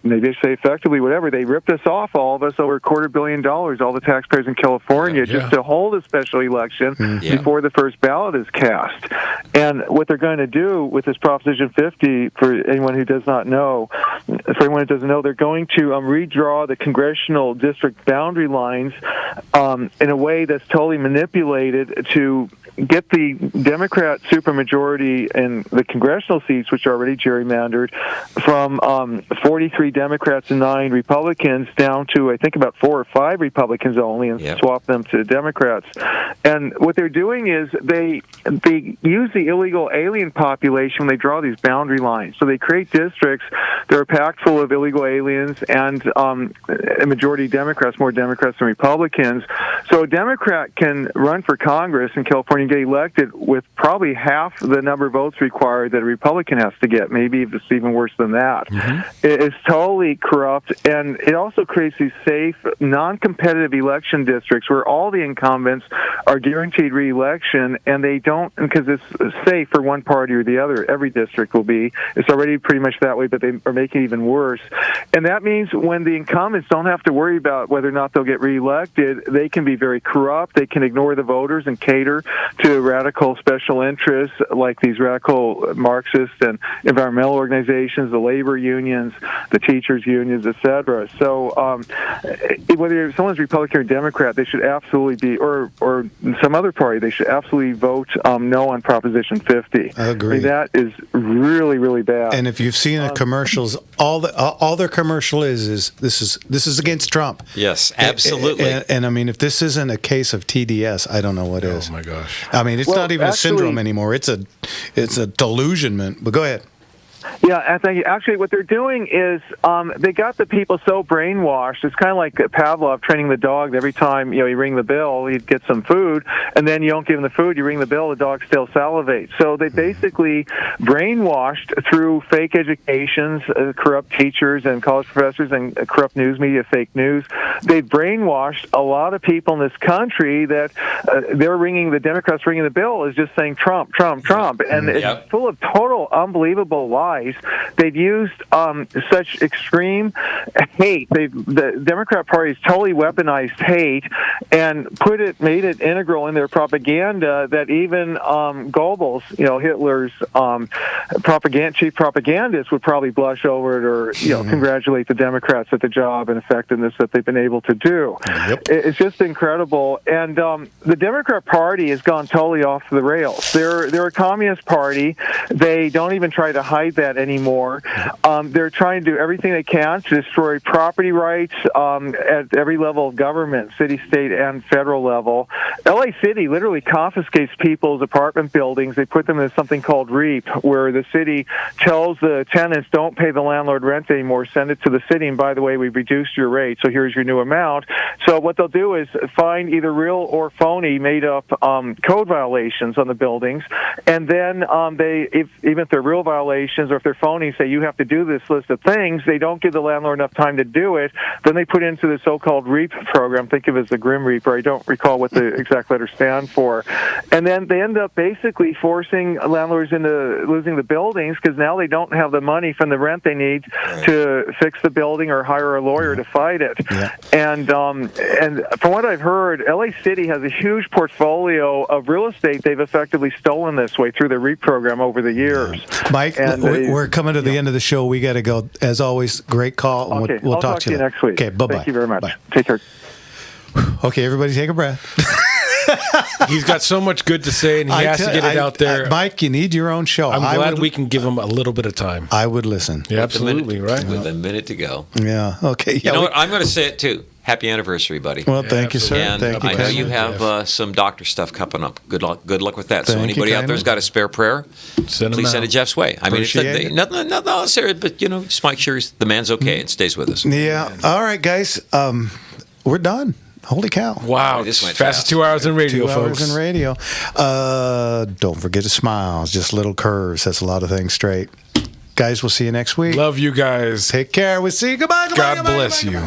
maybe I should say effectively, whatever, they ripped us off, all of us, over $250 million, all the taxpayers in California, just to hold a special election before the first ballot is cast. And what they're going to do with this Proposition 50, for anyone who does not know, they're going to redraw the congressional district boundary lines in a way that's totally manipulated to get the Democrat supermajority in the congressional seats, which are already gerrymandered, from 43 Democrats and 9 Republicans down to, I think, about 4 or 5 Republicans only, and swap them to Democrats. And what they're doing is they use the illegal alien population when they draw these boundary lines. So they create districts that are packed full of illegal aliens and a majority Democrats, more Democrats than Republicans. So a Democrat can run for Congress in California and get elected with probably half the number of votes required that a Republican has to get, maybe it's even worse than that. It's totally corrupt, and it also creates these safe, non-competitive election districts where all the incumbents are guaranteed re-election, and they don't, because it's safe for one party or the other. Every district will be. It's already pretty much that way, but they are making it even worse. And that means when the incumbents don't have to worry about whether or not they'll get re-elected, they can be very corrupt. They can ignore the voters and cater to radical special interests like these radical Marxist and environmental organizations, the labor unions, the teachers unions, etc. So whether someone's Republican or Democrat, they should absolutely be, or some other party, they should absolutely vote no on Proposition 50.
I agree.
I mean, that is really, really bad.
And if you've seen the commercials, all their commercial is this is against Trump.
Yes, absolutely.
And I mean, if this isn't a case of TDS, I don't know what is.
Oh my gosh.
I mean, it's not even a syndrome anymore. It's a delusionment. But go ahead.
Yeah, thank you. Actually, what they're doing is they got the people so brainwashed. It's kind of like Pavlov training the dog. Every time you ring the bell, he'd get some food, and then you don't give him the food. You ring the bell, the dog still salivates. So they basically brainwashed through fake educations, corrupt teachers and college professors, and corrupt news media, fake news. They brainwashed a lot of people in this country that they're ringing the Democrats ringing the bell is just saying Trump, Trump, Trump, and it's full of total unbelievable lies. They've used such extreme hate. The Democrat Party has totally weaponized hate and made it integral in their propaganda that even Goebbels, Hitler's chief propagandist, would probably blush over it or congratulate the Democrats at the job and effectiveness that they've been able to do. It's just incredible. And the Democrat Party has gone totally off the rails. They're a communist party. They don't even try to hide that anymore. They're trying to do everything they can to destroy property rights at every level of government, city, state, and federal level. LA City literally confiscates people's apartment buildings. They put them in something called REAP, where the city tells the tenants, don't pay the landlord rent anymore, send it to the city, and by the way, we've reduced your rate, so here's your new amount. So what they'll do is find either real or phony made-up code violations on the buildings, and then even if they're real violations or if they're phony, say you have to do this list of things, they don't give the landlord enough time to do it, then they put into the so-called REAP program, think of it as the Grim Reaper, I don't recall what the exact letters stand for, and then they end up basically forcing landlords into losing the buildings because now they don't have the money from the rent they need to fix the building or hire a lawyer to fight it. And from what I've heard, LA City has a huge portfolio of real estate they've effectively stolen this way through the REAP program over the years.
Mike, we're coming to the end of the show. We got to go. As always, great call. And
Okay,
we'll
I'll
talk to you
next week.
Okay, bye-bye.
Thank you very much.
Bye.
Take care.
Okay, everybody take a breath.
He's got so much good to say, and he has to get it out there.
Mike, you need your own show.
I'm glad we can give him a little bit of time.
I would listen.
Yeah, absolutely, right?
With a minute to go.
Yeah, okay.
You know what? I'm going to say it, too. Happy anniversary, buddy.
Well, thank you, sir.
And
Thank you
I know
kindly.
you have some doctor stuff coming up. Good luck with that. So
Thank you
anybody out
kindly.
there's got a spare prayer, please send it Jeff's way. I mean,
Appreciate it.
nothing else there, but just make sure the man's okay and stays with us.
Yeah. All right, guys. We're done. Holy cow.
Wow.
This went
fastest 2 hours in radio,
2
folks.
hours in radio. Don't forget to smile. It's just little curves. That's a lot of things straight. Guys, we'll see you next week.
Love you guys.
Take care. We'll see you. Goodbye.
God bless you.